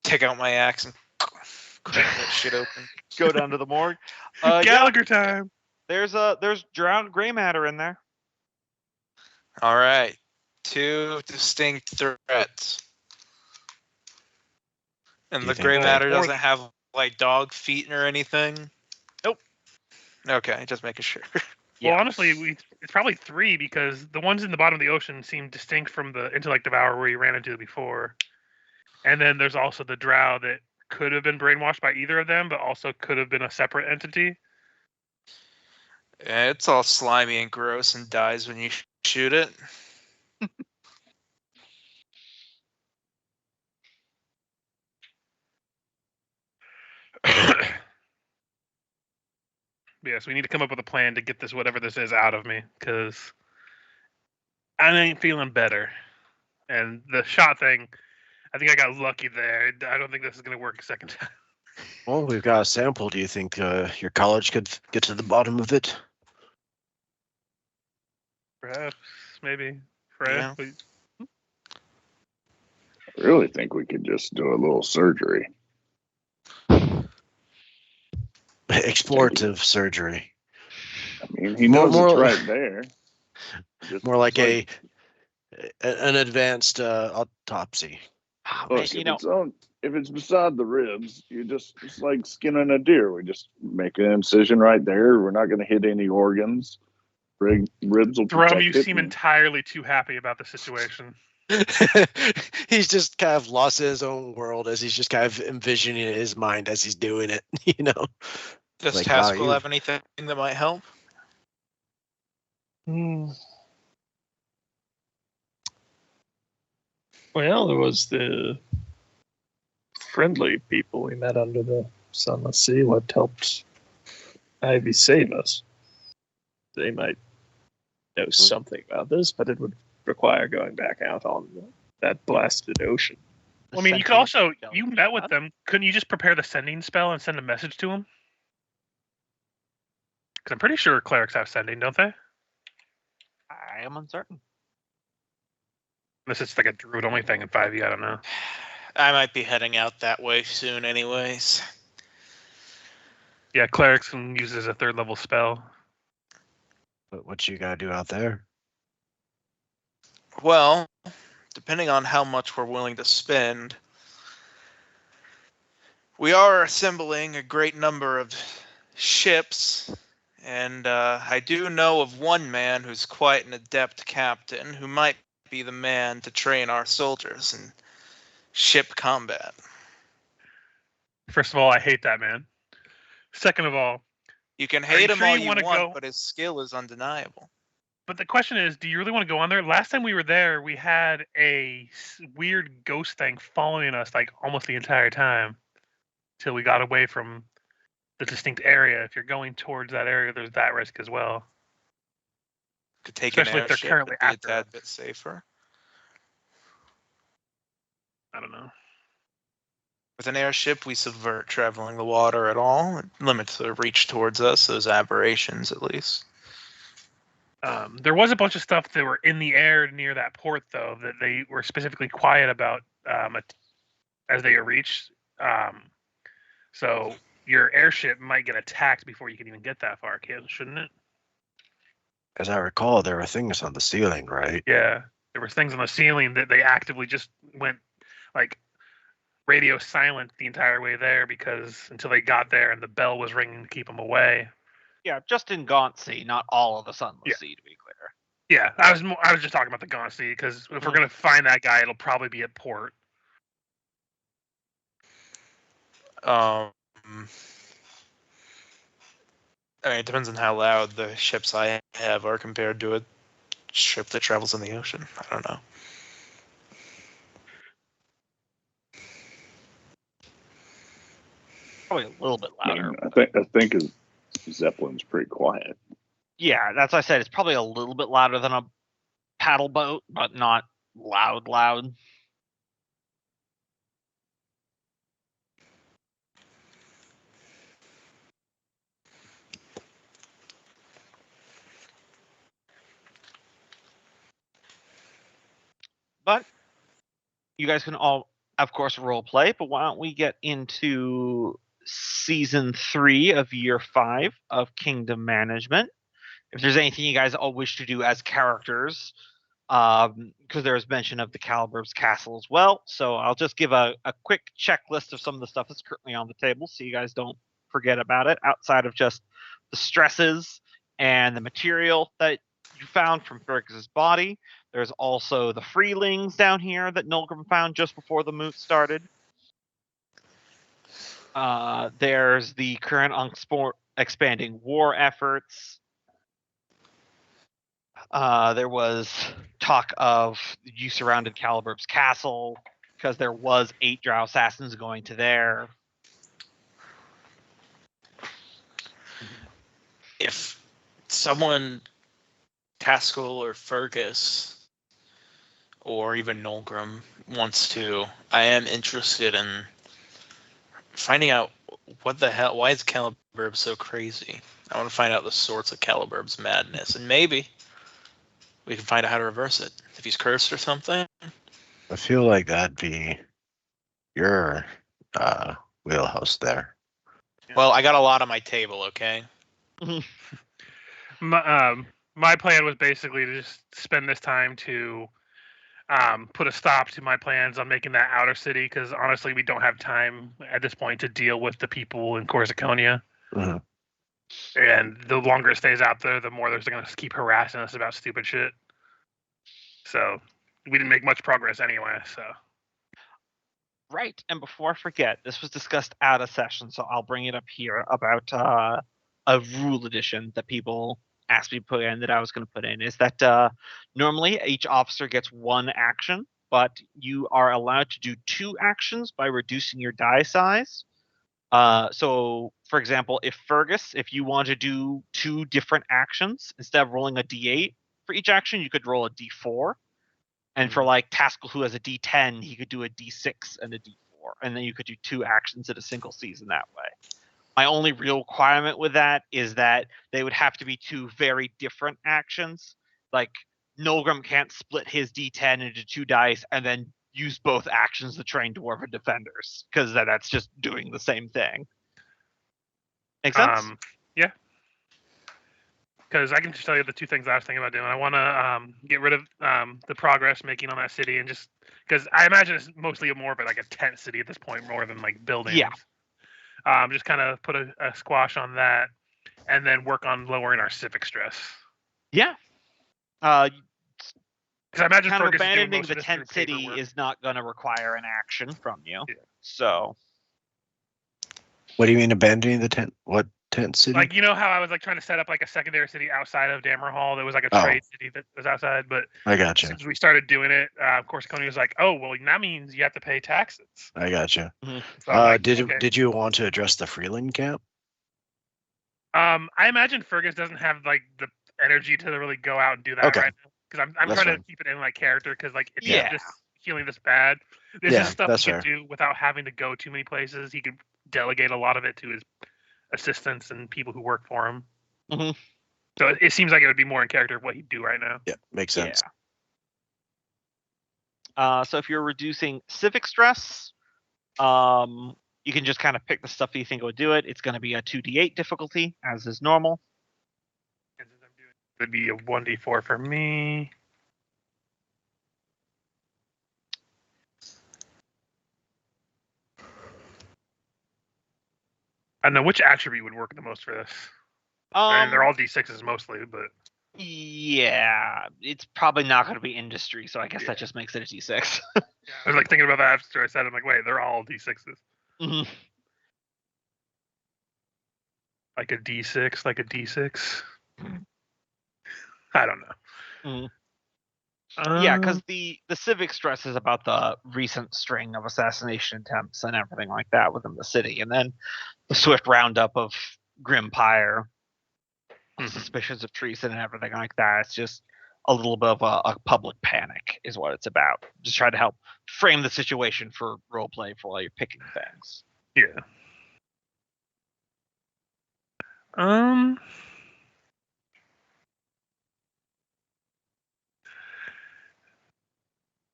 take out my axe and crack that shit open. Go down to the morgue. Gallagher time. There's drowned gray matter in there. All right, 2 distinct threats, and the gray matter doesn't have like dog feet or anything. Nope. Okay, just making sure. Well, honestly, it's probably 3 because the ones in the bottom of the ocean seem distinct from the intellect devourer where you ran into before, and then there's also the drow that could have been brainwashed by either of them, but also could have been a separate entity. Yeah, it's all slimy and gross and dies when you shoot it. Yes, we need to come up with a plan to get this, whatever this is, out of me, because I ain't feeling better. And the shot thing, I think I got lucky there. I don't think this is going to work a second time. Well, we've got a sample. Do you think your college could get to the bottom of it? Perhaps, maybe. Fred, Yeah. I really think we could just do a little surgery. Explorative surgery. I mean, he knows it's right there. More like an advanced autopsy. Look, if it's beside the ribs, it's like skinning a deer. We just make an incision right there. We're not going to hit any organs. Ribs will protect Drum, you it. seem entirely too happy about the situation. He's just kind of lost in his own world as he's just kind of envisioning it in his mind as he's doing it, you know. Does like, Haskell have anything that might help? Well, there was the friendly people we met under the Sunless Sea. What helped Ivy save us? They might know something about this, but it would require going back out on that blasted ocean. Well, I mean, you could also, you met with them. Couldn't you just prepare the sending spell and send a message to them? Because I'm pretty sure clerics have sending, don't they? I am uncertain. Unless it's like a druid only thing in 5e, I don't know. I might be heading out that way soon anyways. Yeah, clerics can use it as a 3rd level spell. But what you gotta do out there? Well, depending on how much we're willing to spend, we are assembling a great number of ships, and I do know of one man who's quite an adept captain who might be the man to train our soldiers in ship combat. First of all, I hate that man. Second of all, you can hate him all you want, but his skill is undeniable. But the question is, do you really want to go on there? Last time we were there, we had a weird ghost thing following us like almost the entire time till we got away from the distinct area. If you're going towards that area, there's that risk as well. Could take especially an if they're currently be after a tad us. bit safer. I don't know. With an airship, we subvert traveling the water at all. It limits the reach towards us, those aberrations at least. There was a bunch of stuff that were in the air near that port, though, that they were specifically quiet about as they reached. So your airship might get attacked before you can even get that far, shouldn't it? As I recall, there were things on the ceiling, right? Yeah, there were things on the ceiling that they actively just went like radio silent the entire way there because until they got there and the bell was ringing to keep them away. Yeah, just in Gauntse, not all of the Sunless Yeah. Sea, to be clear. Yeah, I was just talking about the Gauntse because if we're gonna find that guy, it'll probably be at port. I mean, it depends on how loud the ships I have are compared to a ship that travels in the ocean. I don't know. Probably a little bit louder. I think his Zeppelin's pretty quiet. Yeah, that's what I said. It's probably a little bit louder than a paddle boat, but not loud. But you guys can all, of course, role play. But why don't we get into season 3 of year 5 of Kingdom Management? If there's anything you guys all wish to do as characters, because there was mention of the Calibur's Castle as well. So I'll just give a quick checklist of some of the stuff that's currently on the table, so you guys don't forget about it. Outside of just the stresses and the material that you found from Fergus's body, there's also the freelings down here that Nulgrim found just before the moot started. There's the current expanding war efforts. There was talk of you surrounded Calibur's castle because there was 8 Drow assassins going to there. If someone, Taskell or Fergus, or even Nulgrim wants to, I am interested in finding out what the hell, why is Caliburb so crazy? I want to find out the source of Caliburb's madness, and maybe we can find out how to reverse it. If he's cursed or something. I feel like that'd be your wheelhouse there. Well, I got a lot on my table, okay? My plan was basically to just spend this time to put a stop to my plans on making that outer city because honestly, we don't have time at this point to deal with the people in Corsiconia. Mhm. And the longer it stays out there, the more they're going to keep harassing us about stupid shit. So we didn't make much progress anyway. So Right, and before I forget, this was discussed out of session, so I'll bring it up here about a rule addition that people asked me to put in that I was going to put in, is that normally each officer gets 1 action, but you are allowed to do 2 actions by reducing your die size. So, for example, if you want to do 2 different actions, instead of rolling a d8 for each action, you could roll a d4. And for like Taskell, who has a D10, he could do a D6 and a D4, and then you could do 2 actions in a single season that way. My only real requirement with that is that they would have to be 2 very different actions. Like Nulgrim can't split his D10 into 2 dice and then use both actions to train Dwarven defenders, because that's just doing the same thing. Make sense? yeah. Because I can just tell you the 2 things I was thinking about doing. I want to get rid of the progress making on that city, and just because I imagine it's mostly more of like a tent city at this point, more than like buildings. Yeah. Just kind of put a squash on that, and then work on lowering our civic stress. Yeah. Because I imagine kind of Fergus abandoning is the doing tent city paperwork. is not going to require an action from you. Yeah. So. What do you mean abandoning the tent? What tent city? Like, you know how I was like trying to set up like a secondary city outside of Dammerhall that was like a trade city that was outside, but I gotcha. since we started doing it, Corsiconia was like, oh, well, that means you have to pay taxes. I gotcha. Mm-hmm. So I'm like, did you want to address the Freeland camp? I imagine Fergus doesn't have like the energy to really go out and do that right now, because I'm That's trying fine. to keep it in like character, because like if Yeah. he's just feeling this bad, this Yeah, is stuff that's he could fair. do without having to go too many places. He could delegate a lot of it to his assistants and people who work for him. Mm-hmm. So it seems like it would be more in character of what he'd do right now. Yeah, makes sense. Yeah. So if you're reducing civic stress, You can just kind of pick the stuff that you think would do it. It's going to be a 2d8 difficulty, as is normal. It'd be a 1d4 for me. I don't know which attribute would work the most for this. I mean, they're all d6s mostly, but Yeah, it's probably not going to be industry, so I guess that just makes it a d6. I was like thinking about that after I said it. I'm like, wait, they're all d6s. Mhm. Like a d6, like a d6. I don't know. Yeah, because the civic stress is about the recent string of assassination attempts and everything like that within the city, and then the swift roundup of Grim Pyre, suspicions of treason and everything like that. It's just a little bit of a public panic is what it's about. Just try to help frame the situation for roleplay for while you're picking things. Yeah.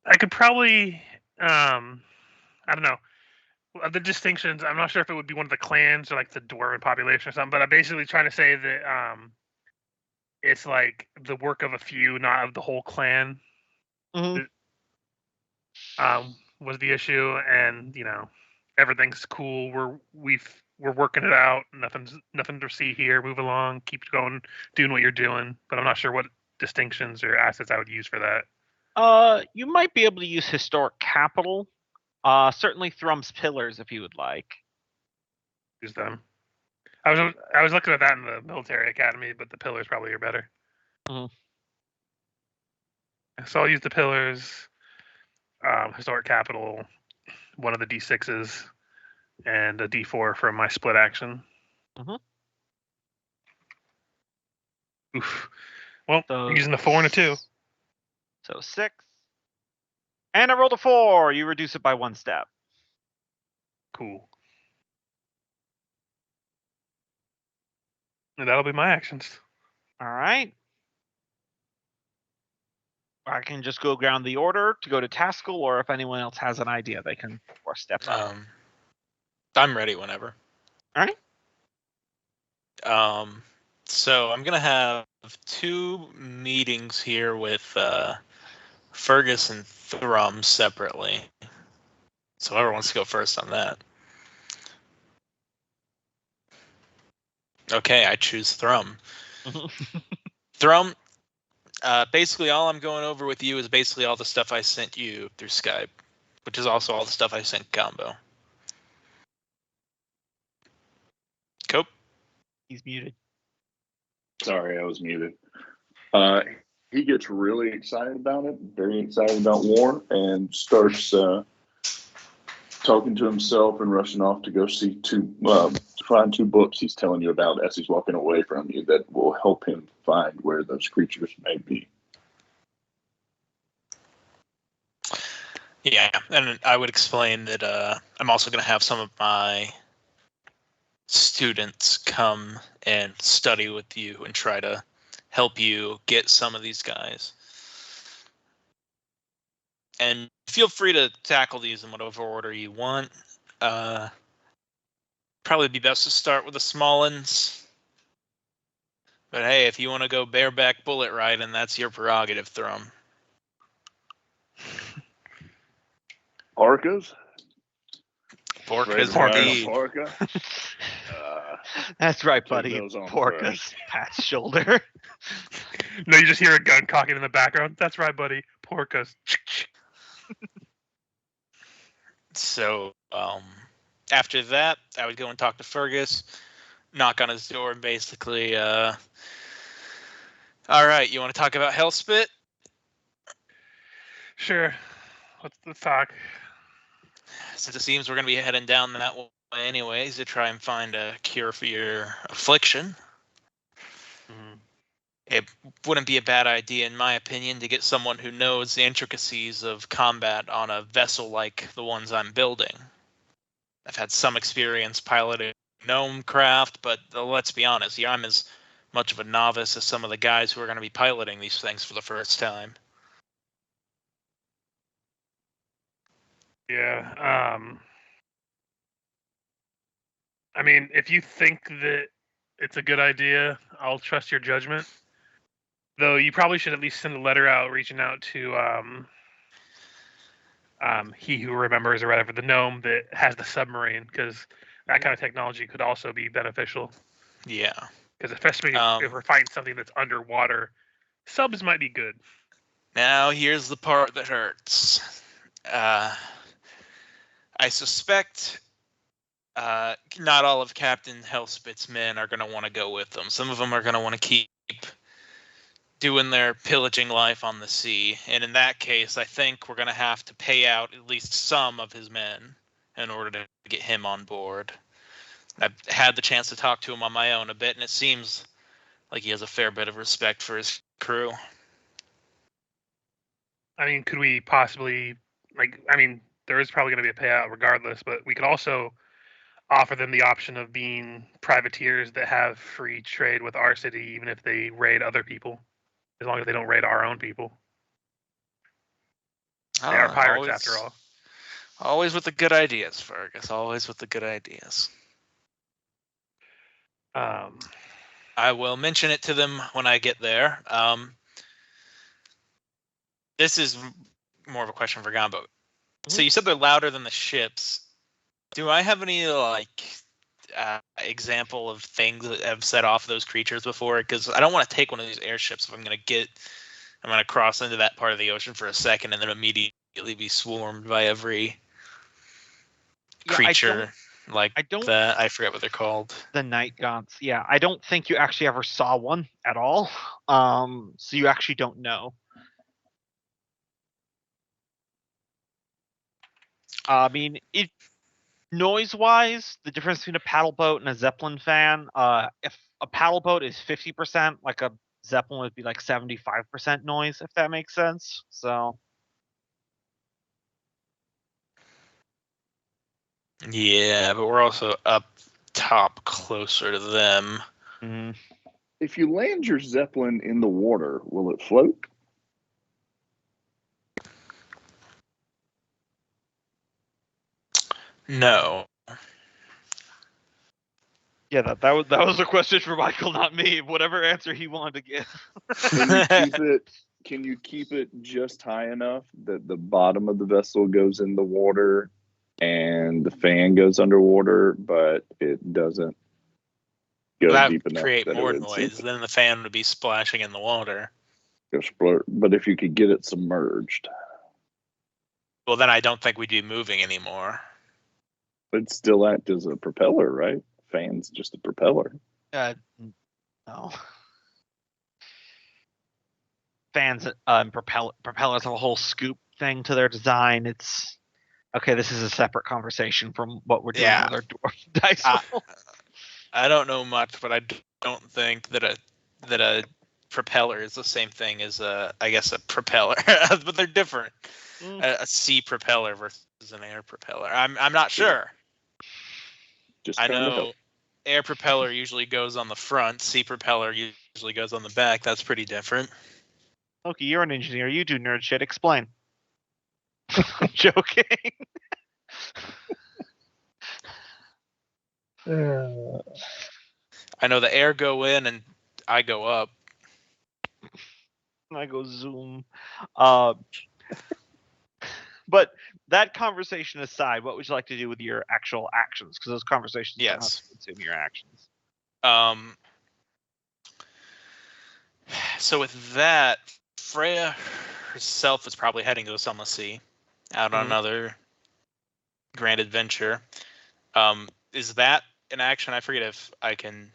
I could probably, I don't know. The distinctions, I'm not sure if it would be one of the clans or like the dwarven population or something, but I'm basically trying to say that it's like the work of a few, not of the whole clan. Mhm. Was the issue, and everything's cool. We're working it out. Nothing to see here. Move along. Keep going, doing what you're doing. But I'm not sure what distinctions or assets I would use for that. You might be able to use historic capital. Certainly Thrum's pillars if you would like. Use them. I was looking at that in the military academy, but the pillars probably are better. Mhm. So I'll use the pillars, historic capital, one of the d6s, and a d4 for my split action. Mhm. Oof. Well, So, using the 4 and a 2. So 6. And I rolled a 4. You reduce it by 1 step. Cool. And that'll be my actions. All right. I can just go down the order to go to Taskell, or if anyone else has an idea, they can step up. I'm ready whenever. All right. So I'm gonna have 2 meetings here with Fergus and Thrum separately. So whoever wants to go first on that. Okay, I choose Thrum. Thrum, basically all I'm going over with you is basically all the stuff I sent you through Skype, which is also all the stuff I sent Combo. Cope? He's muted. Sorry, I was muted. He gets really excited about it, very excited about war, and starts talking to himself and rushing off to go see find 2 books he's telling you about as he's walking away from you that will help him find where those creatures may be. Yeah, and I would explain that I'm also going to have some of my students come and study with you and try to help you get some of these guys. And feel free to tackle these in whatever order you want. Probably be best to start with the small ones. But hey, if you want to go bareback bullet riding, that's your prerogative, Thrum. Orcas? Porcas Indeed. indeed. Orca? That's right, take buddy. those on Porcas pats shoulder. No, you just hear a gun cocking in the background. That's right, buddy. Porcas. So, after that, I would go and talk to Fergus, knock on his door, and basically, all right, you want to talk about Hellspit? Sure. Let's talk. Since it seems we're going to be heading down that way anyways to try and find a cure for your affliction. It wouldn't be a bad idea, in my opinion, to get someone who knows the intricacies of combat on a vessel like the ones I'm building. I've had some experience piloting gnome craft, but let's be honest, I'm as much of a novice as some of the guys who are going to be piloting these things for the first time. Yeah. I mean, if you think that it's a good idea, I'll trust your judgment. Though you probably should at least send a letter out reaching out to He Who Remembers or whatever, the gnome that has the submarine, because that kind of technology could also be beneficial. Yeah. Because especially if we're fighting something that's underwater, subs might be good. Now here's the part that hurts. I suspect not all of Captain Hellspit's men are going to want to go with them. Some of them are going to want to keep doing their pillaging life on the sea. And in that case, I think we're going to have to pay out at least some of his men in order to get him on board. I've had the chance to talk to him on my own a bit, and it seems like he has a fair bit of respect for his crew. I mean, could we possibly, there is probably going to be a payout regardless, but we could also offer them the option of being privateers that have free trade with our city, even if they raid other people, as long as they don't raid our own people. They are pirates, after all. Always with the good ideas, Fergus. Always with the good ideas. I will mention it to them when I get there. This is more of a question for Gombo. So you said they're louder than the ships. Do I have any example of things that have set off those creatures before? Because I don't want to take one of these airships if I'm going to cross into that part of the ocean for a second and then immediately be swarmed by every creature that. I forget what they're called. The night gaunts. Yeah, I don't think you actually ever saw one at all. So you actually don't know. I mean, noise-wise, the difference between a paddle boat and a Zeppelin fan, if a paddle boat is 50%, like a Zeppelin would be like 75% noise, if that makes sense. So. Yeah, but we're also up top closer to them. Mm-hmm. If you land your Zeppelin in the water, will it float? No. Yeah, that was a question for Michael, not me. Whatever answer he wanted to give. Can you keep it just high enough that the bottom of the vessel goes in the water and the fan goes underwater, but it doesn't go that deep would enough create that more it would noise? sink? Then the fan would be splashing in the water. But if you could get it submerged, well, then I don't think we'd be moving anymore. it'd still act as a propeller, right? Fan's just a propeller. No. Fans and propellers have a whole scoop thing to their design. It's okay. This is a separate conversation from what we're doing with our dwarf dice roll. I don't know much, but I don't think that a propeller is the same thing as a propeller, but they're different. A sea propeller versus an air propeller. I'm not sure. Just I know air propeller usually goes on the front. Sea propeller usually goes on the back. That's pretty different. Loki, you're an engineer. You do nerd shit. Explain. I'm joking. I know the air go in and I go up. I go zoom. But that conversation aside, what would you like to do with your actual actions? Because those conversations don't have to consume your actions. So with that, Freya herself is probably heading to the Selma Sea, out on another grand adventure. Is that an action? I forget if I can.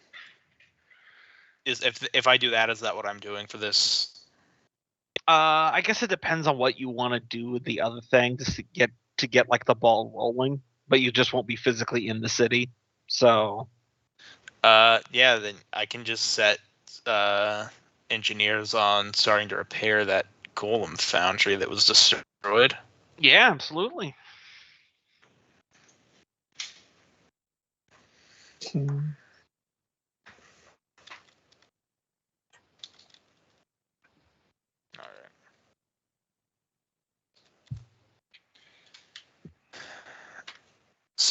If I do that, is that what I'm doing for this? I guess it depends on what you want to do with the other thing, just to get like the ball rolling. But you just won't be physically in the city. So. Yeah, then I can just set engineers on starting to repair that golem foundry that was destroyed. Yeah, absolutely. All right.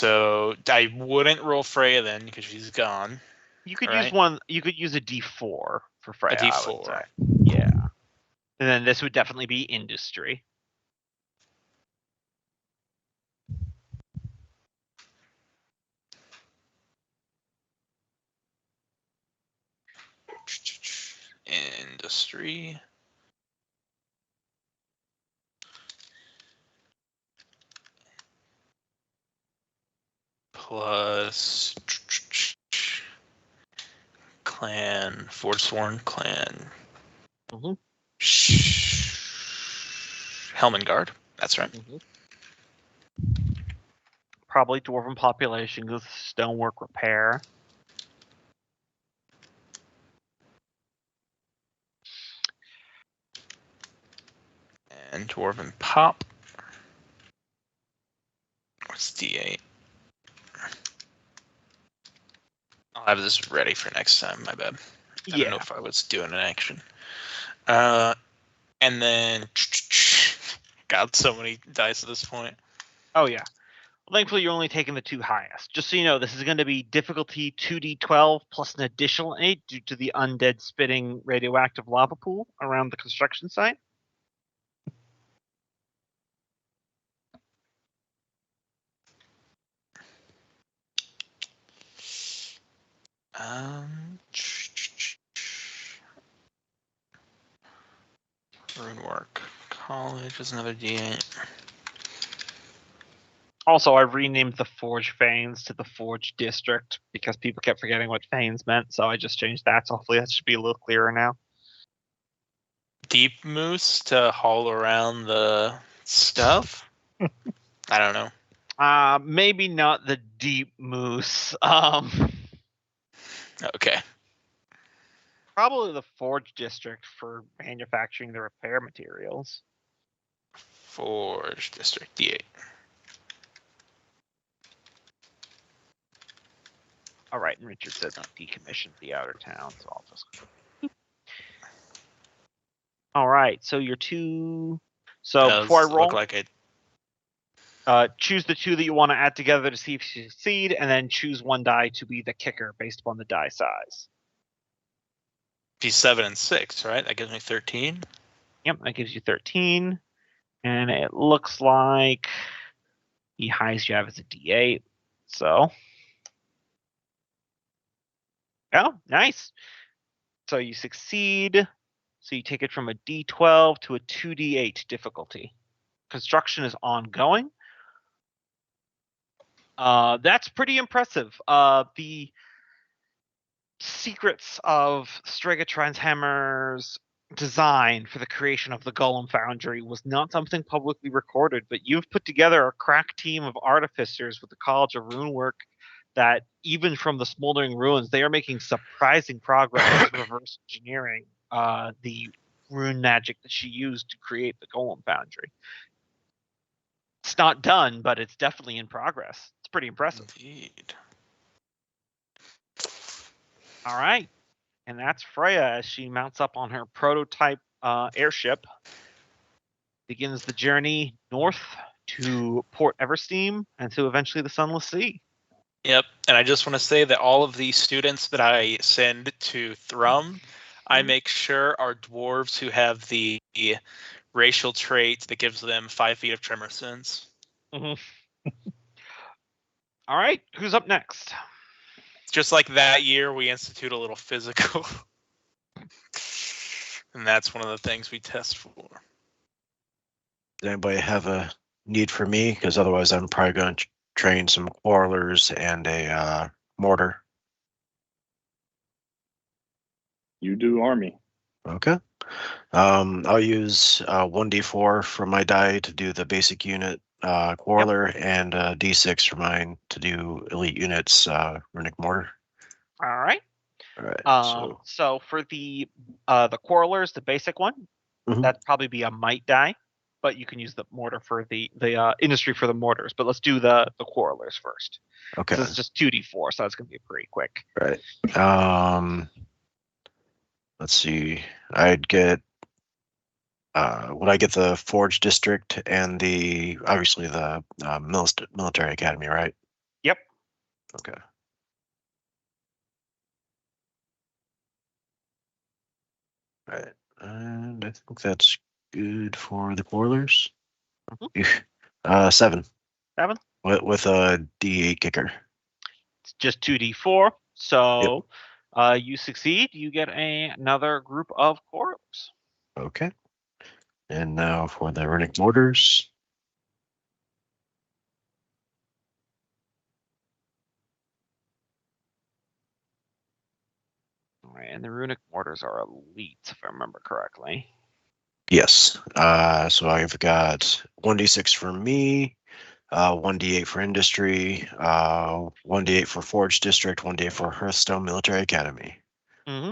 So I wouldn't roll Freya then because she's gone. You could Right. use one. You could use a D4 for Freya. A I would D4. say. Yeah. And then this would definitely be industry. Industry. Plus clan, Forsworn clan. Mhm. Helmengard. That's right. Probably dwarven population because stonework repair. And dwarven pop. What's D8? I'll have this ready for next time. My bad. I don't know if I was doing an action. And then got so many dice at this point. Oh yeah. Well, thankfully, you're only taking the two highest. Just so you know, this is going to be difficulty 2d12 plus an additional 8 due to the undead spitting radioactive lava pool around the construction site. Runework. College is another D8. Also, I renamed the Forge Fanes to the Forge District because people kept forgetting what Fanes meant, so I just changed that. So hopefully that should be a little clearer now. Deep moose to haul around the stuff? I don't know. Maybe not the Deep Moose. Okay. Probably the Forge District for manufacturing the repair materials. Forge District D8. All right, and Richard says he decommissioned the outer town, so I'll just. All right, so your two. So Does before I roll, look like it. choose the two that you want to add together to see if you succeed, and then choose one die to be the kicker based upon the die size. Be 7 and 6, right? That gives me 13. Yep, that gives you 13, and it looks like the highest you have is a D8. So, oh, nice. So you succeed. So you take it from a D12 to a 2D8 difficulty. Construction is ongoing. That's pretty impressive. The secrets of Stregatron's Hammer's design for the creation of the Golem Foundry was not something publicly recorded, but you've put together a crack team of artificers with the College of Runework that even from the smoldering ruins, they are making surprising progress reverse engineering the rune magic that she used to create the Golem Foundry. It's not done, but it's definitely in progress. It's pretty impressive. Indeed. All right. And that's Freya as she mounts up on her prototype airship. Begins the journey north to Port Eversteam and to eventually the Sunless Sea. Yep. And I just want to say that all of the students that I send to Thrum, I make sure are dwarves who have the racial trait that gives them 5 feet of tremor sense. All right. Who's up next? Just like that year, we institute a little physical. And that's one of the things we test for. Does anybody have a need for me? Because otherwise, I'm probably going to train some quarrelers and a mortar. You do army. Okay. I'll use 1d4 for my die to do the basic unit quarreler and d6 for mine to do elite units runic mortar. All right. All right. So for the quarrelers, the basic one, that'd probably be a might die, but you can use the mortar for the industry for the mortars. But let's do the quarrelers first. Okay. So it's just 2d4, so it's gonna be pretty quick. Right. Let's see. I'd get. Would I get the Forge District and obviously the military academy, right? Yep. Okay. All right. And I think that's good for the boilers. Mhm. 7. 7. With a D8 kicker. It's just 2d4. So you succeed. You get another group of corpses. Okay. And now for the runic mortars. All right, and the runic mortars are elite, if I remember correctly. Yes. So I've got 1d6 for me, 1d8 for industry, 1d8 for Forge District, 1d8 for Hearthstone Military Academy. Mm-hmm.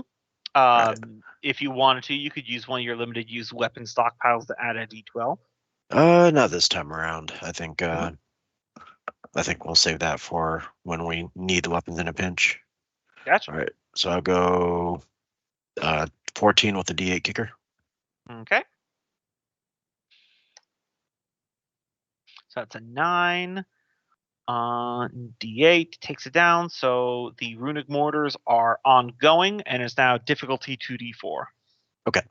Right. If you wanted to, you could use one of your limited use weapon stockpiles to add a d12. Not this time around. I think we'll save that for when we need the weapons in a pinch. Gotcha. All right. So I'll go 14 with the D8 kicker. Okay. So that's a 9. D8 takes it down. So the runic mortars are ongoing and is now difficulty 2d4. Okay.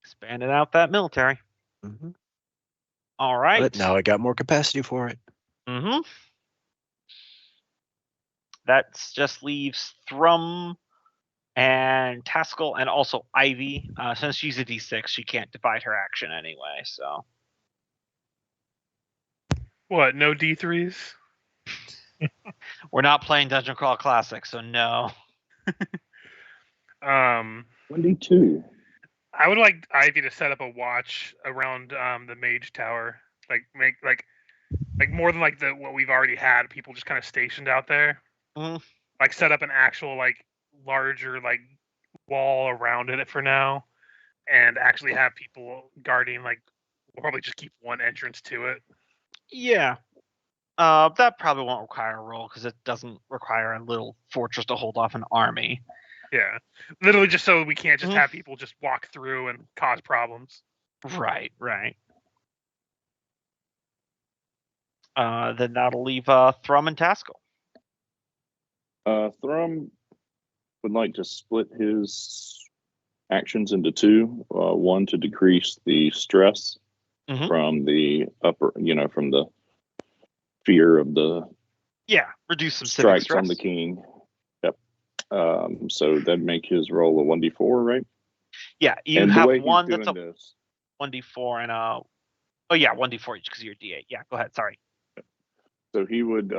Expanded out that military. Mm-hmm. All right. But now I got more capacity for it. Mm-hmm. That just leaves Thrum and Taskell and also Ivy. Since she's a D6, she can't divide her action anyway. So What? No D3s? we're not playing Dungeon Crawl Classic, so no. 22. I would like Ivy to set up a watch around the Mage Tower, like make like more than like the what we've already had. People just kind of stationed out there. Mhm. Like set up an actual like larger like wall around it for now, and actually have people guarding. Like we'll probably just keep one entrance to it. Yeah. That probably won't require a roll because it doesn't require a little fortress to hold off an army. Yeah, literally just so we can't just Mhm. have people just walk through and cause problems. Right. Then that'll leave Thrum and Taskell. Thrum would like to split his actions into 2. One to decrease the stress Mhm. from the from the fear of the Yeah, reduce some civic strikes stress. on the king. Yep. So that'd make his roll a 1d4, right? Yeah, you And the have way one he's that's doing a this, 1d4 and a. Oh yeah, 1d4 each because you're D8. Yeah, go ahead. Sorry. so he would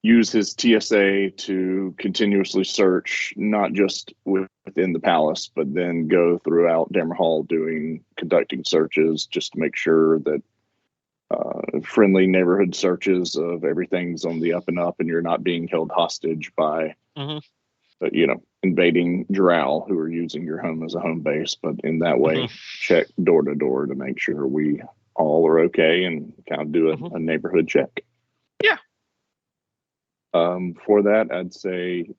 use his TSA to continuously search, not just within the palace, but then go throughout Dammerhall conducting searches just to make sure that friendly neighborhood searches of everything's on the up and up and you're not being held hostage by, invading drow who are using your home as a home base. But in that way, check door to door to make sure we all are okay and kind of do a neighborhood check. Yeah. For that, I'd say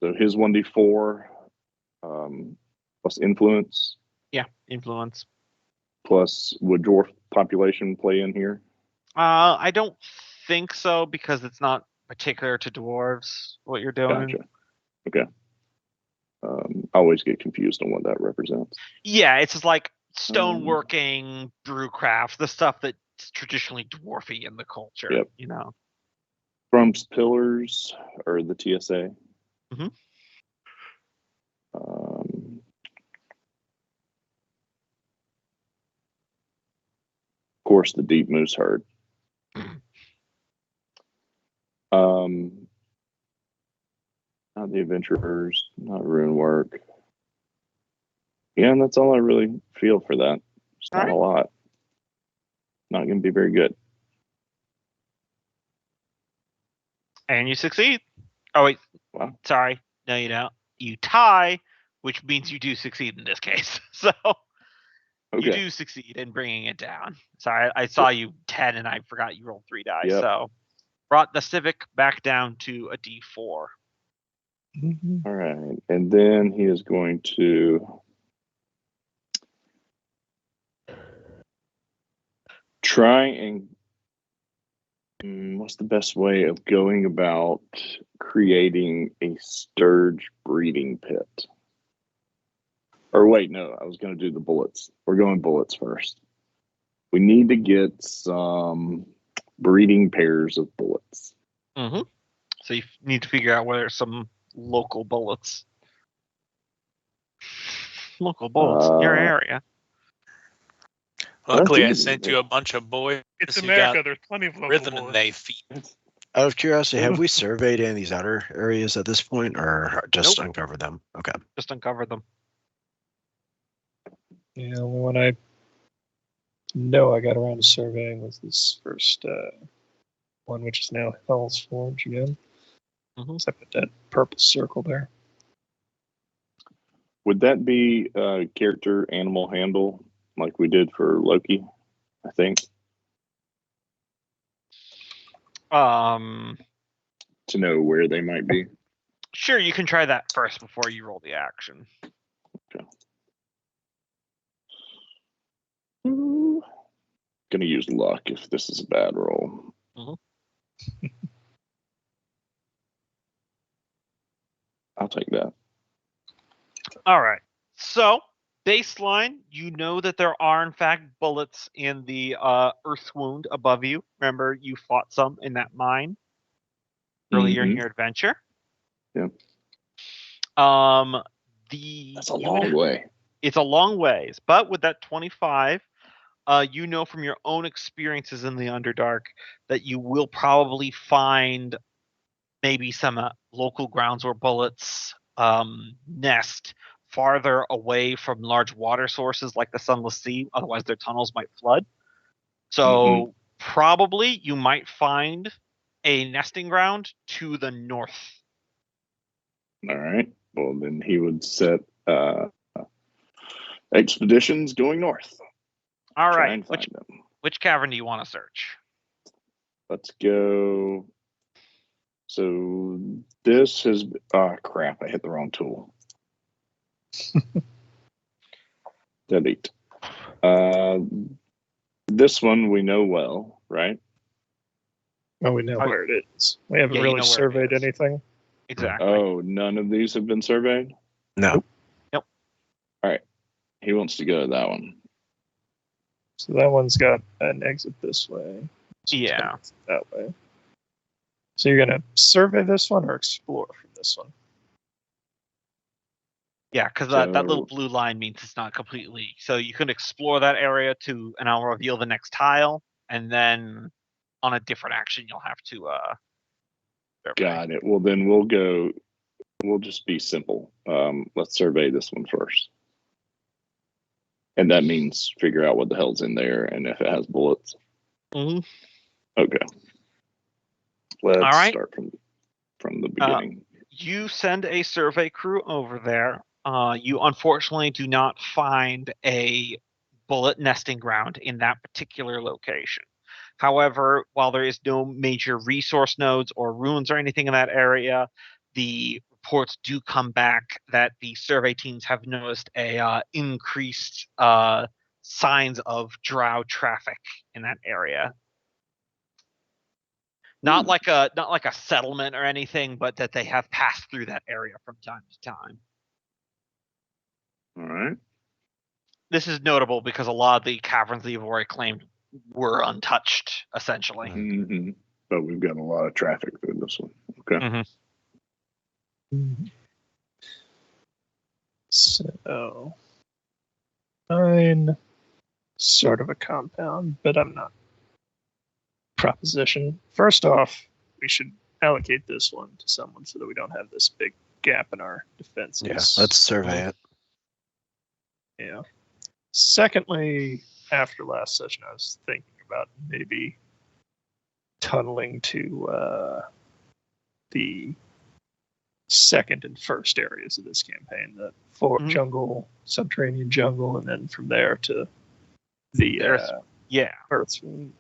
so his 1d4 plus influence. Yeah, influence. Plus, would dwarf population play in here? I don't think so because it's not particular to dwarves what you're doing. Gotcha. Okay. I always get confused on what that represents. Yeah, it's just like stoneworking, brewcraft, the stuff that's traditionally dwarfy in the culture. Yep. Thrum's pillars or the TSA. Mhm. Of course, the deep moose herd. Not the adventurers, not rune work. Yeah, and that's all I really feel for that. It's not a lot. Not going to be very good. And you succeed. Oh wait, Wow. Sorry, no, you don't. You tie, which means you do succeed in this case. So you do succeed in bringing it down. Sorry, I saw you 10 and I forgot you rolled 3 dice. Yep. So brought the civic back down to a D4. All right, and then he is going to try and what's the best way of going about creating a sturge breeding pit? Or wait, no, I was going to do the bullets. We're going bullets first. We need to get some breeding pairs of bullets. Mm-hmm. So you need to figure out whether some local bullets. Local bullets in your area. Luckily, I think sent you a bunch of boys. It's who America. got There's plenty of local rhythm in bullets. their feet. Out of curiosity, have we surveyed any of these outer areas at this point, or just Nope. uncovered them? Okay. Just uncover them. Yeah, the only one I know I got around to surveying was this first one, which is now Hell's Forge again. Mhm. Except with that purple circle there. Would that be character animal handle like we did for Loki? I think Um, to know where they might be. sure, you can try that first before you roll the action. Gonna use luck if this is a bad roll. Mhm. I'll take that. All right. So, baseline, you know that there are, in fact, bullets in the earth wound above you. Remember, you fought some in that mine earlier in Mhm. your adventure. Yep. The That's a long way. It's a long ways, but with that 25, you know from your own experiences in the Underdark that you will probably find maybe some local grounds where bullets nest farther away from large water sources like the Sunless Sea. Otherwise, their tunnels might flood. So probably you might find a nesting ground to the north. All right. Well, then he would set expeditions going north. All Try right. and find them. Which cavern do you want to search? Let's go. So this has. Oh crap! I hit the wrong tool. Delete. This one we know well, right? Oh, we know Oh, where it is. We haven't yeah, you really know where it surveyed is. anything. Exactly. Oh, none of these have been surveyed? No. Nope. All right. He wants to go to that one. So that one's got an exit this way. This one's got Yeah. an exit that way. So you're gonna survey this one or explore from this one? Yeah, because that little blue line means it's not completely. So you can explore that area and I'll reveal the next tile, and then on a different action you'll have to. Survey. Got it. Well, then we'll go. We'll just be simple. Let's survey this one first, and that means figure out what the hell's in there and if it has bullets. Mhm. Okay. Let's All right. start from the beginning. You send a survey crew over there. You unfortunately do not find a bullet nesting ground in that particular location. However, while there is no major resource nodes or ruins or anything in that area, the reports do come back that the survey teams have noticed a increased signs of drow traffic in that area. Not like a settlement or anything, but that they have passed through that area from time to time. All right. This is notable because a lot of the caverns that you've already claimed were untouched, essentially. Mm-hmm. But we've got a lot of traffic through this one. Okay. So, fine. Sort of a compound, but I'm not. Proposition. First off, we should allocate this one to someone so that we don't have this big gap in our defenses. Yeah, let's survey it. Yeah. Secondly, after last session, I was thinking about maybe tunneling to the second and first areas of this campaign, the jungle, subterranean jungle, and then from there to the Earth's Wound,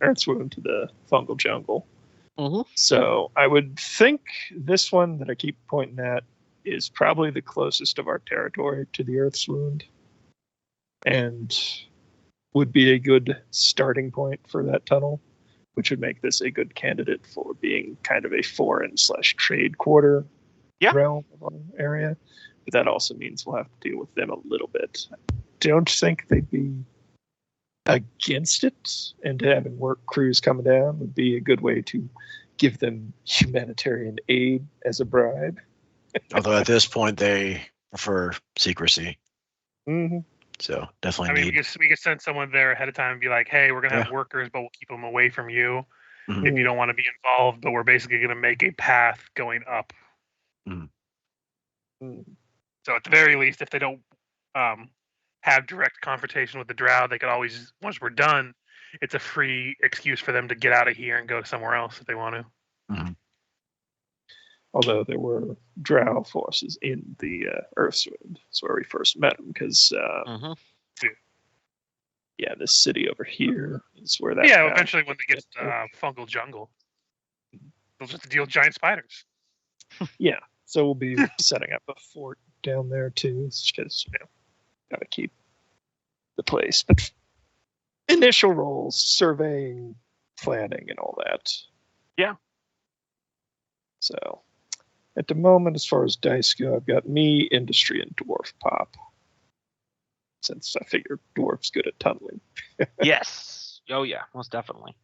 Earth's Wound to the fungal jungle. So I would think this one that I keep pointing at is probably the closest of our territory to the Earth's Wound. And would be a good starting point for that tunnel, which would make this a good candidate for being kind of a foreign/trade quarter realm of our area. But that also means we'll have to deal with them a little bit. I don't think they'd be against it, and having work crews coming down would be a good way to give them humanitarian aid as a bribe. Although at this point they prefer secrecy, Mm-hmm. so definitely I mean, need. we could send someone there ahead of time and be like, "Hey, we're gonna have workers, but we'll keep them away from you Mhm. if you don't want to be involved. But we're basically gonna make a path going up. Mhm. So at the very least, if they don't have direct confrontation with the drow, they could always, once we're done, it's a free excuse for them to get out of here and go somewhere else if they want to. Mhm. Although there were drow forces in the Earthswind. That's where we first met them, because yeah, this city over here is where that. Yeah, eventually when they get fungal jungle, they'll just deal with giant spiders. Yeah, so we'll be setting up a fort down there too, because gotta keep the place. But initial roles, surveying, planning, and all that. Yeah. So at the moment, as far as dice go, I've got me, industry, and dwarf pop. Since I figure dwarf's good at tunneling. Yes. Oh yeah, most definitely.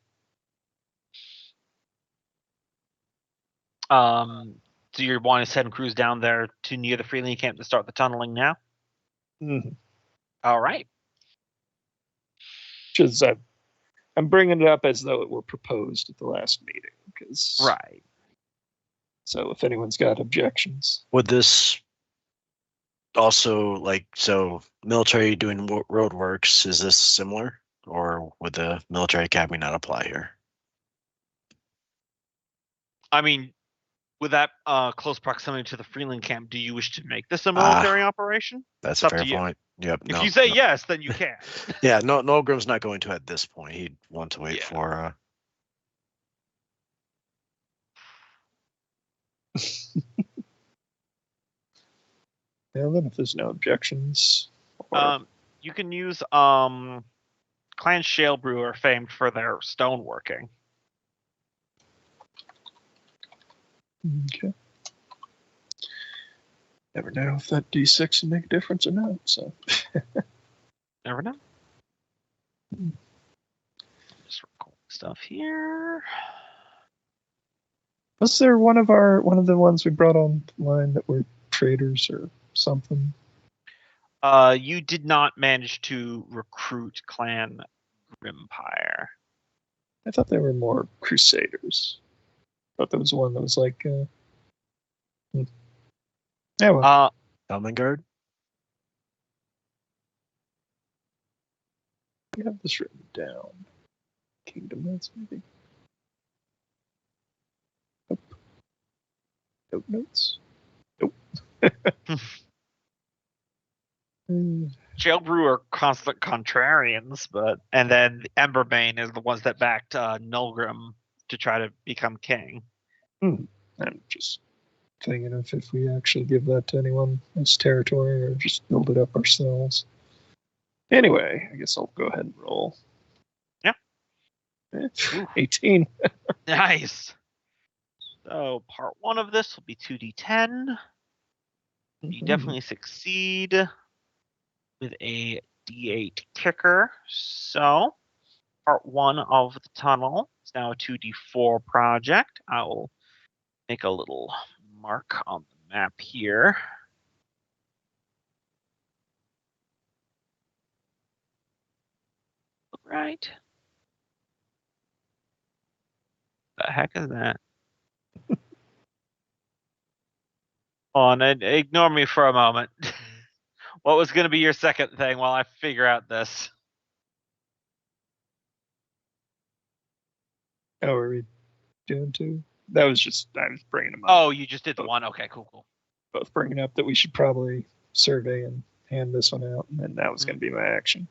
Do you want to send crews down there to near the Freeling camp to start the tunneling now? Mm-hmm. All right. Because I'm bringing it up as though it were proposed at the last meeting. Because Right. So if anyone's got objections, Would this also military doing road works? Is this similar, or would the military academy not apply here? I mean, with that close proximity to the Freeling camp, do you wish to make this a military operation? That's It's a up fair to you. point. Yep. If you say yes, then you can. Yeah, Nolgrim's not going to at this point. He'd want to wait for. well, then if there's no objections, You can use Clan Shale Brewer, famed for their stoneworking. okay. Never know if that D6 will make a difference or not. So Never know. Just record stuff here. was there one of the ones we brought online that were traders or something? You did not manage to recruit Clan Grimpire. I thought they were more crusaders. I thought there was one that was like yeah, well. Elmengard? We have this written down. Kingdom Notes, maybe. Nope. Notes. Nope. Shale Brew are constant contrarians, and then Emberbane is the ones that backed Nulgrim to try to become king. I'm just thinking if we actually give that to anyone as territory or just build it up ourselves. Anyway, I guess I'll go ahead and roll. Yeah. 18. Nice. So part 1 of this will be 2d10. You definitely succeed with a d8 kicker. So part 1 of the tunnel is now a 2d4 project. I will make a little mark on the map here. Right. The heck is that? Hold on, ignore me for a moment. What was going to be your second thing while I figure out this? Oh, are we doing two? That was just, I was bringing them up. Oh, you just did the one? Okay, cool. Both bringing up that we should probably survey and hand this one out, and then that was going to be my action.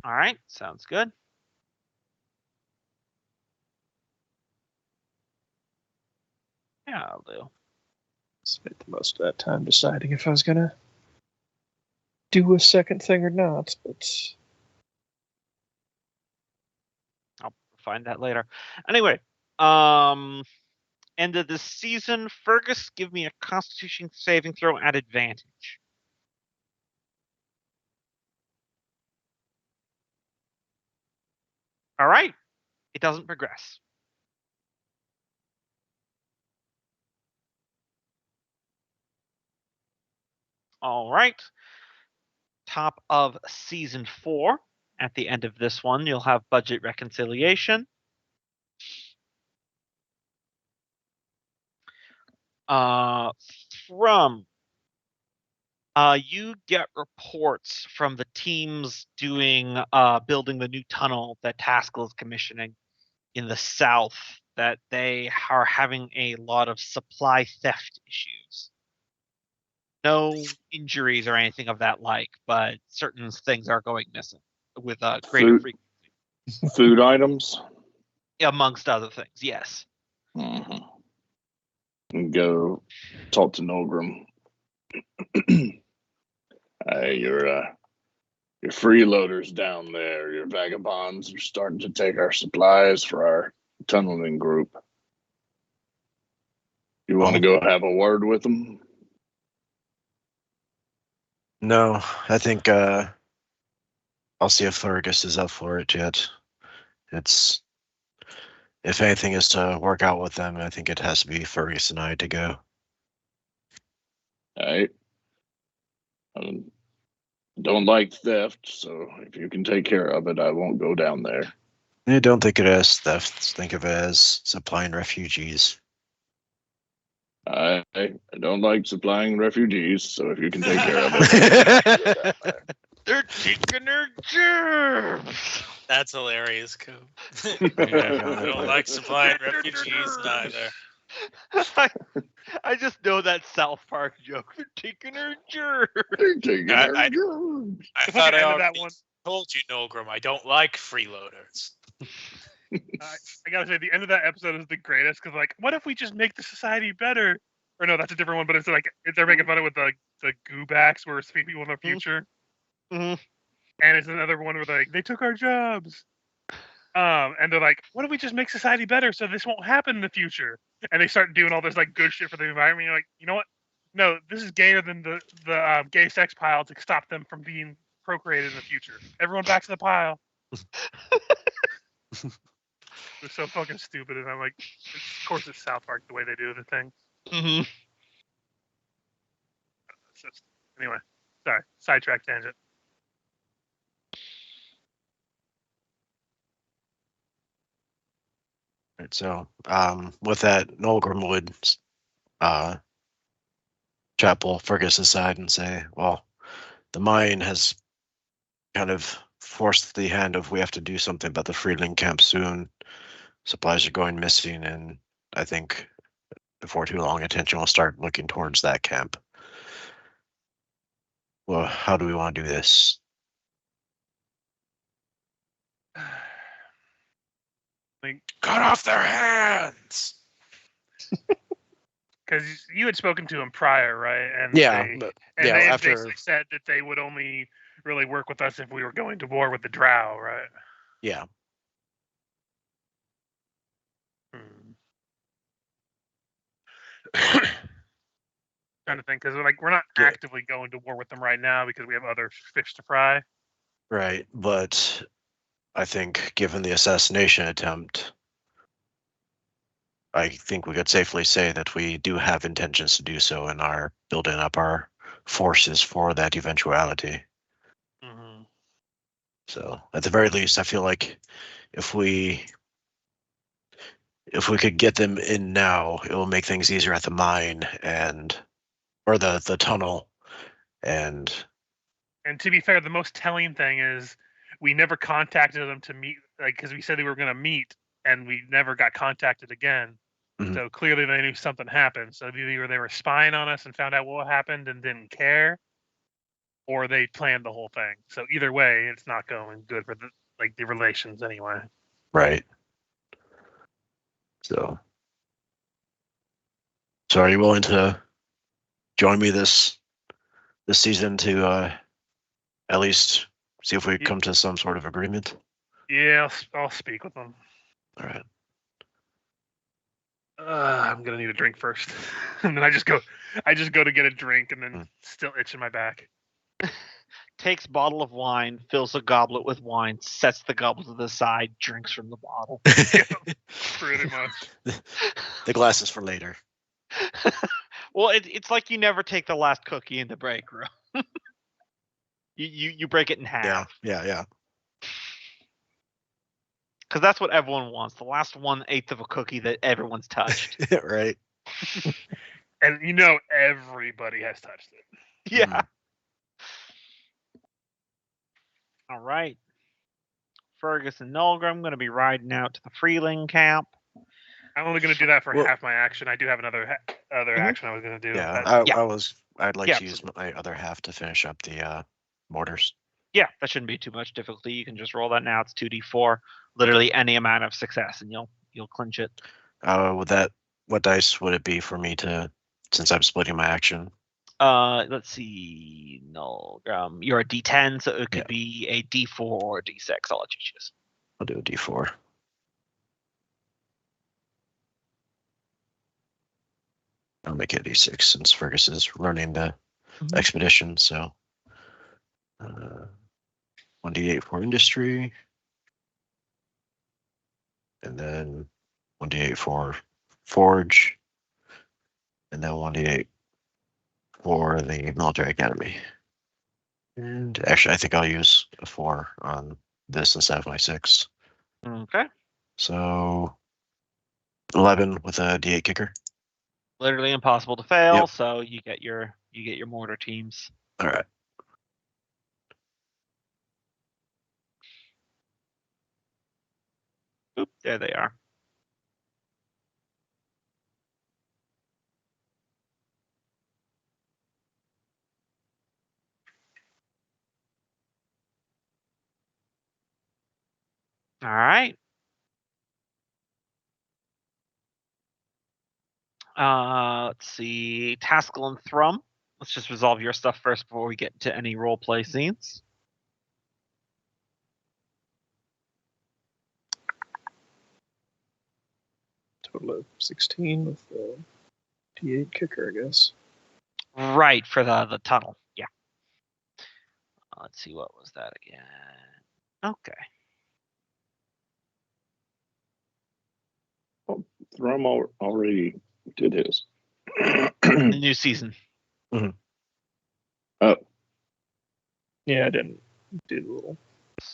All right, sounds good. Yeah, I'll do. Spent the most of that time deciding if I was going to do a second thing or not, but find that later. Anyway, end of this season, Fergus, give me a Constitution saving throw at advantage. All right, it doesn't progress. All right. Top of season 4. At the end of this one, you'll have budget reconciliation. You get reports from the teams doing building the new tunnel that Taskell is commissioning in the south that they are having a lot of supply theft issues. No injuries or anything of that like, but certain things are going missing with greater frequency. Food items, Amongst other things, yes. mm-hmm. And go talk to Nolgrim. Your freeloaders down there, your vagabonds are starting to take our supplies for our tunneling group. You want to go have a word with them? No, I think I'll see if Fergus is up for it yet. It's if anything is to work out with them, I think it has to be Fergus and I to go. All right. Don't like theft, so if you can take care of it, I won't go down there. I don't think it as theft. Think of it as supplying refugees. I don't like supplying refugees, so if you can take care of it. They're taking their jobs. That's hilarious, Coop. I don't like supplying refugees neither. I just know that South Park joke. They're taking their germs. They're taking I- their I- jobs. I The thought fucking I end of that already one. told you, Nolgrim, I don't like freeloaders. I gotta say, the end of that episode is the greatest because, like, what if we just make the society better? Or no, that's a different one. But it's like they're making fun of it with the goobacks, where it's people in the future, Mhm. and it's another one where like they took our jobs. And they're like, what if we just make society better so this won't happen in the future? And they start doing all this like good shit for the environment. You're like, you know what? No, this is gayer than the gay sex pile to stop them from being procreated in the future. Everyone back to the pile. It's so fucking stupid, and I'm like, of course it's South Park the way they do the thing. Mhm. It's just, anyway, sorry, sidetrack tangent. Right, so with that, Nolgrim would chapel Fergus aside and say, well, the mine has kind of forced the hand of we have to do something about the Freeling camp soon. Supplies are going missing, and I think before too long, attention will start looking towards that camp. Well, how do we want to do this? Like, Cut off their hands! because you had spoken to him prior, right? And Yeah, they, but- and yeah, they after- basically said that they would only really work with us if we were going to war with the Drow, right? Yeah. Trying to think, because we're not Yeah. actively going to war with them right now because we have other fish to fry. Right, but I think given the assassination attempt, I think we could safely say that we do have intentions to do so and are building up our forces for that eventuality. Mm-hmm. So at the very least, I feel like if we could get them in now, it will make things easier at the mine or the tunnel. And to be fair, the most telling thing is we never contacted them to meet, like, because we said they were going to meet, and we never got contacted again. Mhm. So clearly they knew something happened. So either they were spying on us and found out what happened and didn't care, or they planned the whole thing. So either way, it's not going good for the relations anyway. right. So are you willing to join me this season to at least see if we come to some sort of agreement? Yeah, I'll speak with them. All right. I'm gonna need a drink first, and then I just go to get a drink, and then still itching my back. Takes bottle of wine, fills a goblet with wine, sets the goblet to the side, drinks from the bottle. Pretty much. The glass is for later. Well, it's like you never take the last cookie in the break room. you break it in half. Yeah. Because that's what everyone wants. The last 1/8 of a cookie that everyone's touched. Right. And everybody has touched it. Yeah. All right. Fergus and Nolgrim going to be riding out to the Freeling camp. I'm only going to do that for half my action. I do have another action I was going to do. Yeah, I'd like to use my other half to finish up the mortars. Yeah, that shouldn't be too much difficulty. You can just roll that now. It's 2d4. Literally any amount of success, and you'll clinch it. What dice would it be for me to, since I'm splitting my action? Let's see. No, you're a D10, so it could be a D4 or a D6. I'll let you choose. I'll do a D4. I'll make it a D6 since Fergus is running the expedition. So 1d8 for industry, and then 1d8 for forge, and then 1d8 for the military academy. And actually, I think I'll use a 4 on this instead of my 6. Okay. So 11 with a D8 kicker. Literally impossible to fail. Yep. So you get your mortar teams. All right. Oop, there they are. All right. Let's see. Taskell and Thrum. Let's just resolve your stuff first before we get to any role play scenes. Total of 16 with the D8 kicker, I guess. Right, for the tunnel. Yeah. Let's see, what was that again? Okay. Thrum already did his. The new season. Oh, Yeah, I didn't do the little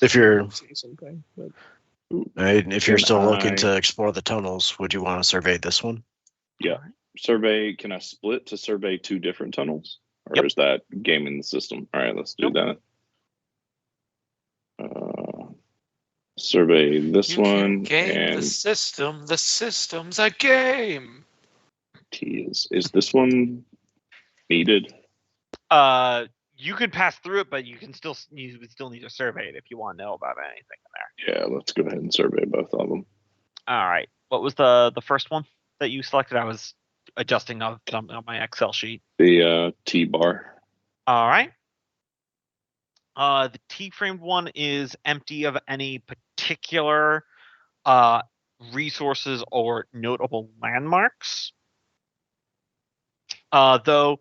If you're season thing, but if you're Can still looking I- to explore the tunnels, would you want to survey this one? yeah. Survey. Can I split to survey 2 different tunnels, or Yep. is that gaming the system? All right, let's do that. Survey this You one, can game and the system. The system's a game. T is this one needed? You could pass through it, but you would still need to survey it if you want to know about anything in there. Yeah, let's go ahead and survey both of them. All right. What was the first one that you selected? I was adjusting on my Excel sheet. The T-bar. All right. The T-framed one is empty of any particular resources or notable landmarks. Though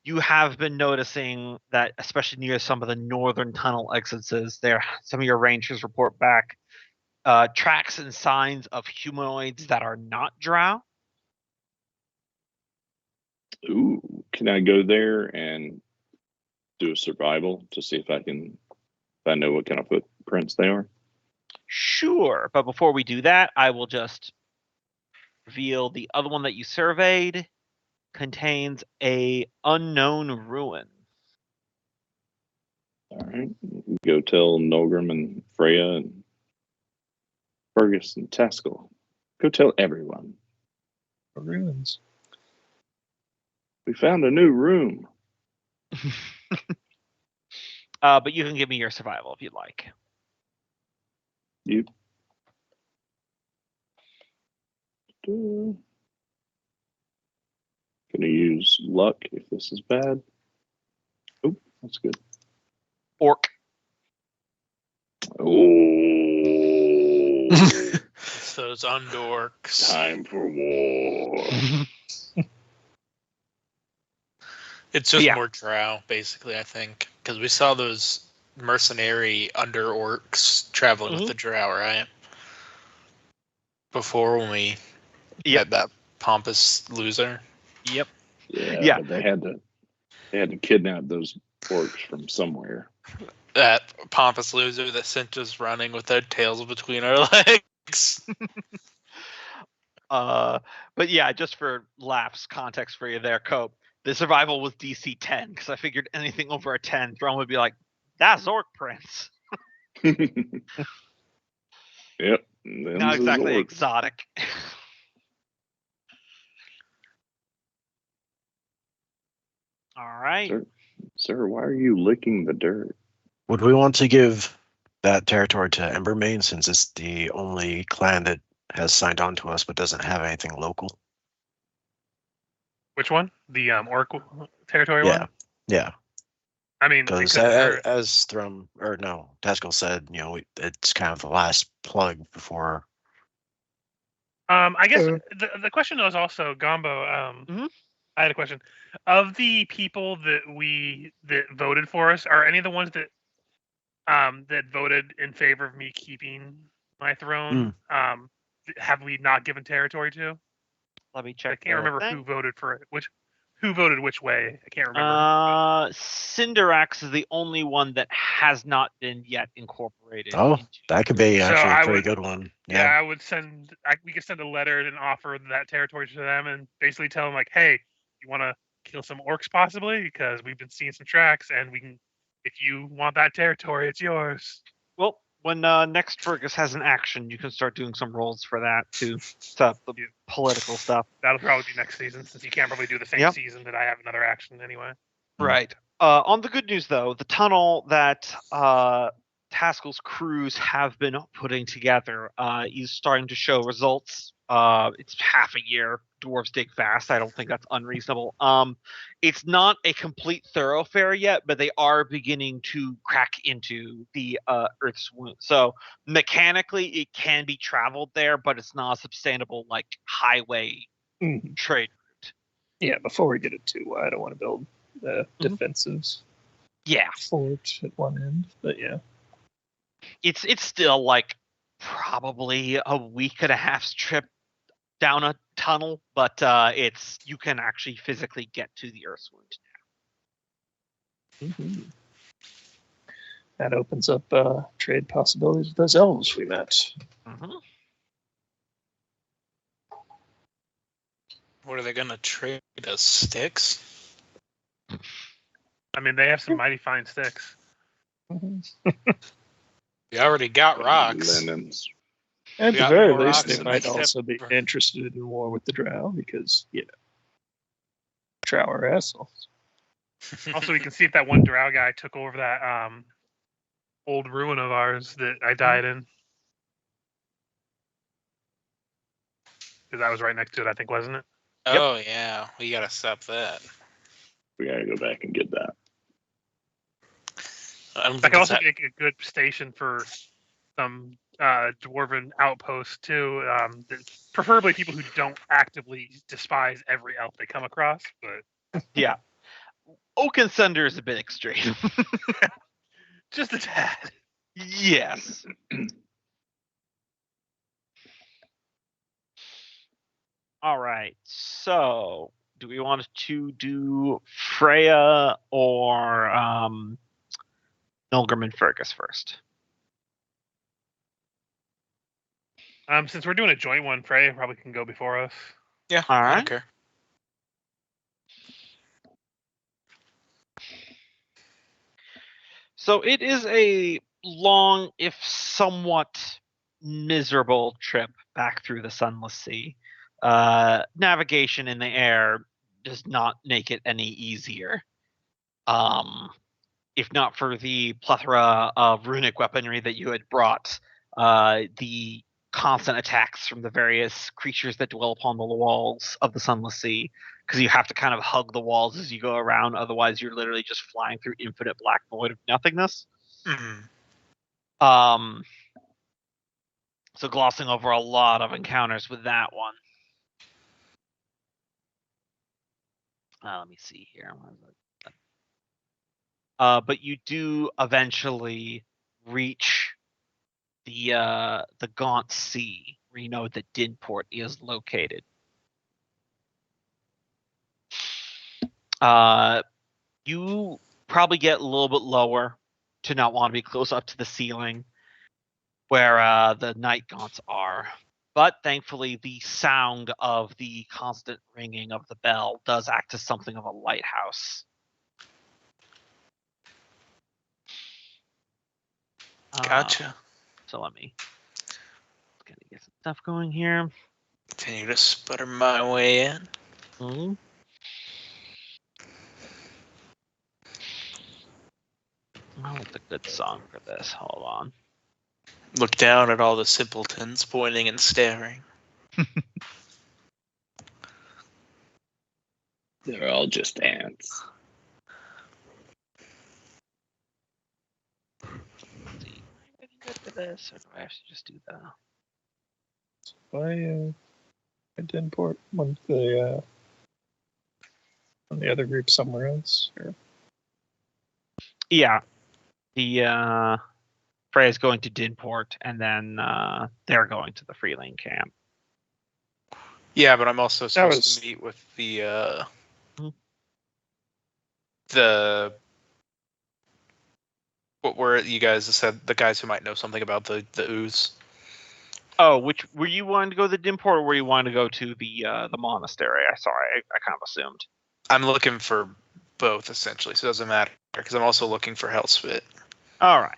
you have been noticing that, especially near some of the northern tunnel exits, some of your rangers report back tracks and signs of humanoids that are not drow. Ooh, can I go there and do a survival to see if I know what kind of footprints they are? Sure, but before we do that, I will just reveal the other one that you surveyed contains a unknown ruin. All right, go tell Nolgrim and Freya and Fergus and Taskell. Go tell everyone. ruins. We found a new room. But you can give me your survival if you'd like. You. Gonna use luck if this is bad. Oh, that's good. Orc. Oh. So those undorks. Time for war. It's just Yeah. more drow, basically, I think. Because we saw those mercenary under orcs traveling with the drow, right? Before, when we Yep. met that pompous loser. Yep. Yeah, but they had to kidnap those orcs from somewhere. That pompous loser that sent us running with their tails between our legs. But yeah, just for laughs, context for you there, Cope. The survival was DC 10 because I figured anything over a 10, Throne would be like, "That's Orc Prince." Yep. Not exactly exotic. All right. Sir, why are you licking the dirt? Would we want to give that territory to Embermane since it's the only clan that has signed on to us but doesn't have anything local? Which one? The orc territory Yeah. one? Yeah. I mean, it Because couldn't hurt. as Taskel said, it's kind of the last plug before. I guess the question was also Gombo. I had a question. Of the people that voted for us, are any of the ones that voted in favor of me keeping my throne? Have we not given territory to? Let me check. I can't remember who voted for it. Who voted which way? I can't remember. Cinderax is the only one that has not been yet incorporated. Oh, that could be So actually I a pretty would- good one. Yeah, I would send. We could send a letter and offer that territory to them, and basically tell them like, "Hey, you want to kill some orcs possibly? Because we've been seeing some tracks, and we can. If you want that territory, it's yours." Well, when next Fergus has an action, you can start doing some rolls for that to set up the political stuff. That'll probably be next season, since you can't probably do the same season that I have another action anyway. Right. On the good news, though, the tunnel that Taskel's crews have been putting together is starting to show results. It's half a year. Dwarves dig fast. I don't think that's unreasonable. It's not a complete thoroughfare yet, but they are beginning to crack into the Earth's wound. So mechanically, it can be traveled there, but it's not a sustainable highway trade route. Yeah, before we get it too wide, I don't want to build the defensives. Yeah, fort at one end, but yeah, it's still probably a week and a half's trip down a tunnel, but it's you can actually physically get to the Earth's wound now. That opens up trade possibilities with those elves we met. What are they gonna trade us? Sticks? I mean, they have some mighty fine sticks. We already got rocks. Linens. At We the got very more least, rocks they than might we could also be ever- interested in war with the drow because, drow are assholes. Also, we can see if that one drow guy took over that old ruin of ours that I died in. Because that was right next to it, I think, wasn't it? Oh yeah, we gotta stop that. We gotta go back and get that. I don't That think could it's also that. make a good station for some dwarven outposts too. Preferably people who don't actively despise every elf they come across. But yeah, Oakensunder is a bit extreme. just a tad. Yes. All right. So, do we want to do Freya or Milgram and Fergus first? Since we're doing a joint one, Freya probably can go before us. Yeah, All I right. don't care. So it is a long, if somewhat miserable trip back through the Sunless Sea. Navigation in the air does not make it any easier. If not for the plethora of runic weaponry that you had brought, the constant attacks from the various creatures that dwell upon the walls of the Sunless Sea, because you have to kind of hug the walls as you go around, otherwise you're literally just flying through infinite black void of nothingness. Mhm. So glossing over a lot of encounters with that one. Let me see here. But you do eventually reach the Gaunt Sea, where you know that Dinport is located. You probably get a little bit lower to not want to be close up to the ceiling where the night gaunts are. But thankfully, the sound of the constant ringing of the bell does act as something of a lighthouse. Gotcha. So let me get some stuff going here. Continue to sputter my way in. Mm-hmm. Oh, what's a good song for this? Hold on. Look down at all the simpletons pointing and staring. They're all just ants. Let's see. Am I good for this, or do I have to just do that? I did import one of the other group somewhere else. Or... Yeah. The Freya's going to Dinport, and then they're going to the Freeling camp. Yeah, but I'm also supposed to meet with the what were you guys said, the guys who might know something about the ooze. Oh, which were you wanting to go to the Dinport, or were you wanting to go to the monastery? I kind of assumed. I'm looking for both essentially, so it doesn't matter because I'm also looking for Hellspit. All right.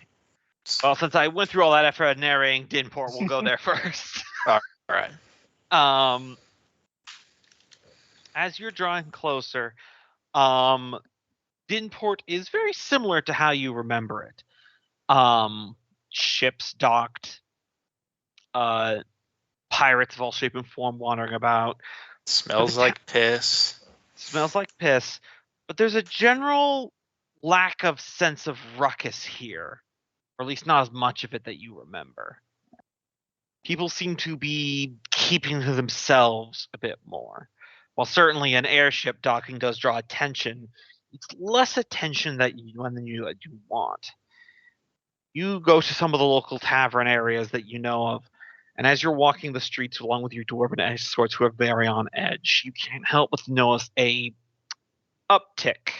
Well, since I went through all that effort of narrating Dinport, we'll go there first. All right. As you're drawing closer, Dinport is very similar to how you remember it. Ships docked, pirates of all shape and form wandering about. Smells like piss. Smells like piss, but there's a general lack of sense of ruckus here, or at least not as much of it that you remember. People seem to be keeping to themselves a bit more. While certainly an airship docking does draw attention, it's less attention than you want. You go to some of the local tavern areas that you know of, and as you're walking the streets along with your dwarven escorts who are very on edge, you can't help but notice a uptick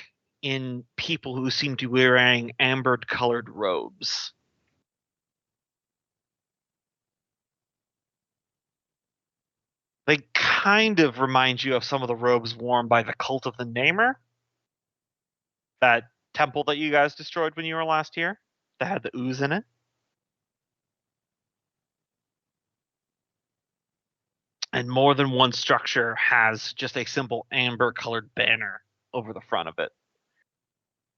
in people who seem to be wearing amber-colored robes. They kind of remind you of some of the robes worn by the Cult of the Namer. That temple that you guys destroyed when you were last here, that had the ooze in it. And more than one structure has just a simple amber-colored banner over the front of it.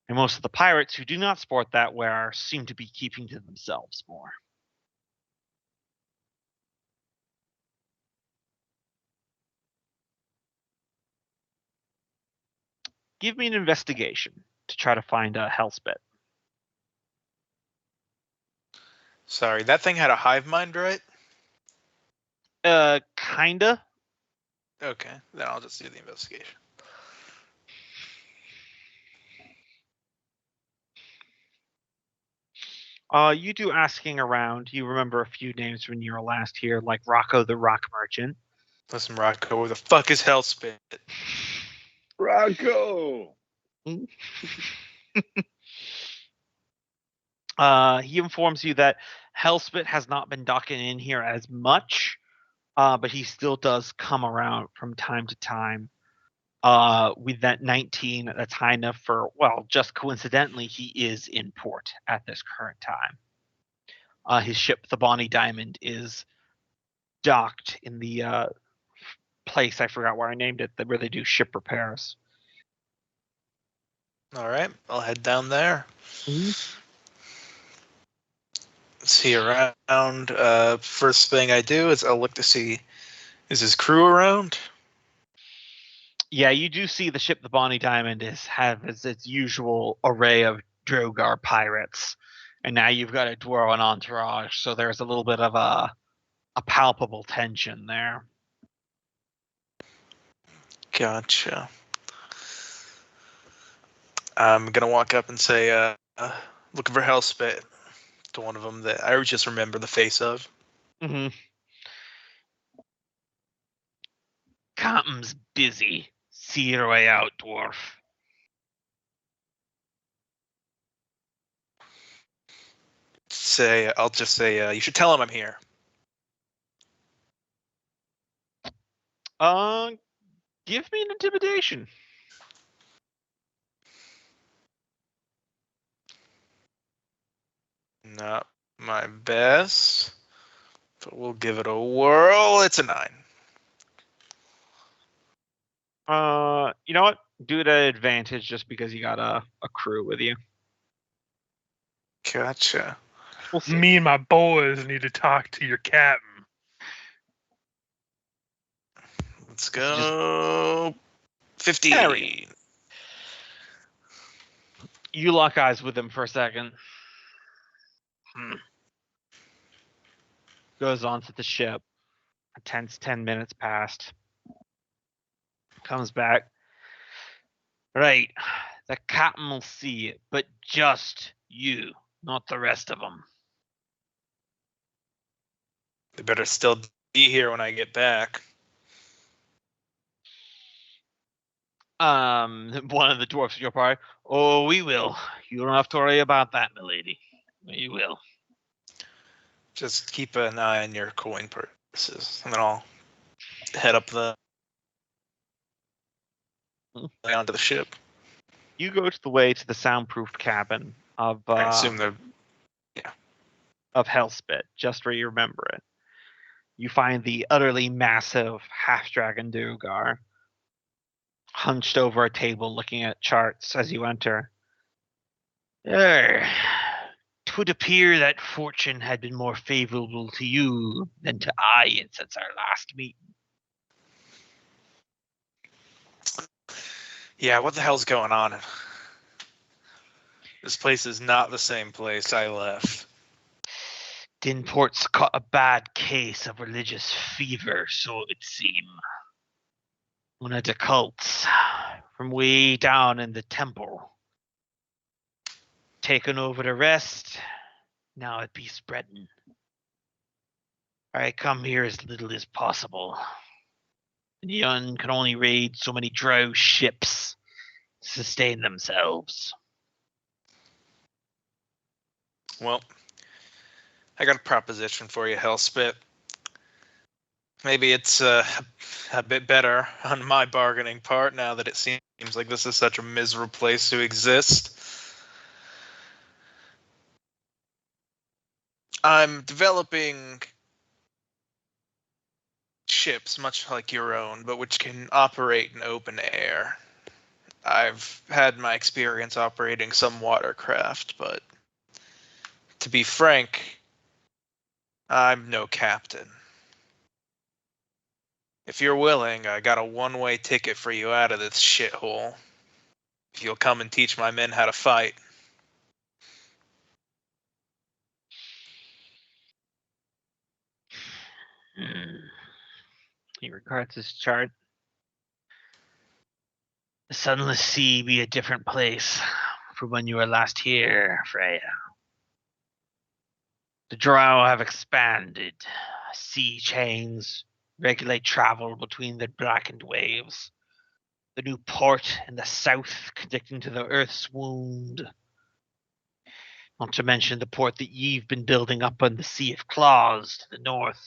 And most of the pirates who do not sport that wear seem to be keeping to themselves more. Give me an investigation to try to find a Hellspit. Sorry, that thing had a hive mind, right? Kinda. Okay, then I'll just do the investigation. You do asking around. You remember a few names when you were last here, like Rocco the Rock Merchant. Listen, Rocco, where the fuck is Hellspit? Rocco! He informs you that Hellspit has not been docking in here as much, but he still does come around from time to time. With that 19, that's high enough for, well, just coincidentally, he is in port at this current time. His ship, the Bonnie Diamond, is docked in the place, I forgot where I named it, where they do ship repairs. All right, I'll head down there. See around. First thing I do is I'll look to see, is his crew around? Yeah, you do see the ship, the Bonnie Diamond, has its usual array of Drogar pirates, and now you've got a Dwarven entourage, so there's a little bit of a a palpable tension there. Gotcha. I'm gonna walk up and say, looking for Hellspit to one of them that I just remember the face of. Mm-hmm. Captain's busy. See your way out, dwarf. I'll just say, you should tell him I'm here. Give me an intimidation. Not my best, but we'll give it a whirl. It's a 9. You know what? Do it at advantage just because you got a crew with you. Gotcha. We'll see. Me and my boys need to talk to your captain. Let's go. 15. Harry. You lock eyes with him for a second. Goes on to the ship. A tense 10 minutes passed. Comes back. Right. The captain will see it, but just you, not the rest of them. They better still be here when I get back. One of the dwarfs in your party. Oh, we will. You don't have to worry about that, milady. We will. Just keep an eye on your coin purses, and then I'll head up onto the ship. You go to the way to the soundproofed cabin of I assume they're of Hellspit, just where you remember it. You find the utterly massive half-dragon Duergar hunched over a table looking at charts as you enter. Twould appear that fortune had been more favorable to you than to I since our last meeting. Yeah, what the hell's going on? This place is not the same place I left. Dinport's caught a bad case of religious fever, so it seems. One of the cults from way down in the temple. Taken over the rest, now it be spreading. I come here as little as possible. The Yun can only raid so many drow ships to sustain themselves. Well, I got a proposition for you, Hellspit. Maybe it's a bit better on my bargaining part now that it seems like this is such a miserable place to exist. I'm developing ships much like your own, but which can operate in open air. I've had my experience operating some watercraft, but to be frank, I'm no captain. If you're willing, I got a one-way ticket for you out of this shithole. If you'll come and teach my men how to fight. He regards his chart. The sunless sea be a different place from when you were last here, Freya. The drow have expanded. Sea chains regulate travel between the blackened waves. The new port in the south connecting to the Earth's wound. Not to mention the port that you've been building up on the Sea of Claws to the north.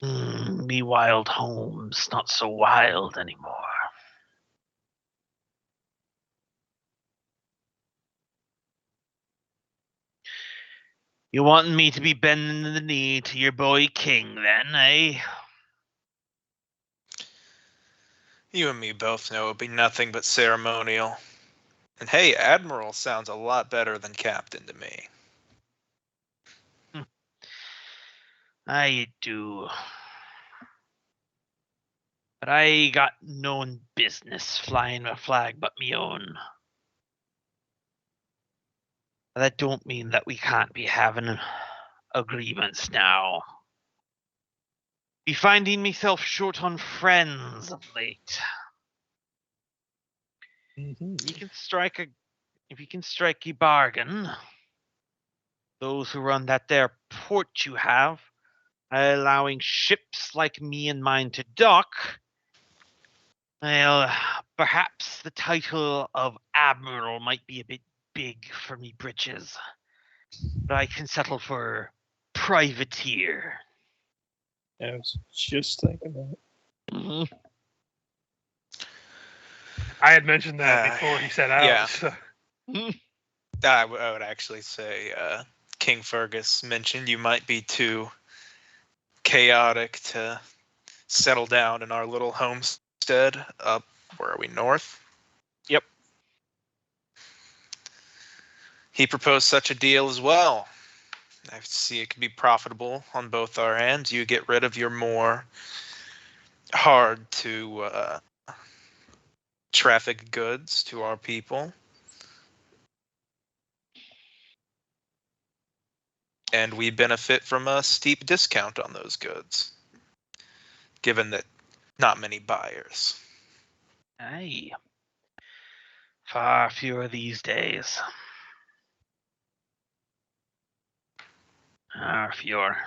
Me wild home's not so wild anymore. You wanting me to be bending the knee to your boy King then, eh? You and me both know it'd be nothing but ceremonial. And hey, Admiral sounds a lot better than Captain to me. I do. But I got no business flying a flag but me own. That don't mean that we can't be having agreements now. Be finding myself short on friends of late. Mhm. If you can strike a bargain, those who run that there port you have, allowing ships like me and mine to dock, well, perhaps the title of admiral might be a bit big for me britches, but I can settle for privateer. I was just thinking that. Mhm. I had mentioned that before he set out. yeah. So. I would actually say King Fergus mentioned you might be too chaotic to settle down in our little homestead up, where are we, north? Yep. He proposed such a deal as well. I see it could be profitable on both our ends. You get rid of your more hard to traffic goods to our people. And we benefit from a steep discount on those goods, given that not many buyers. Aye. Far fewer these days. Far fewer.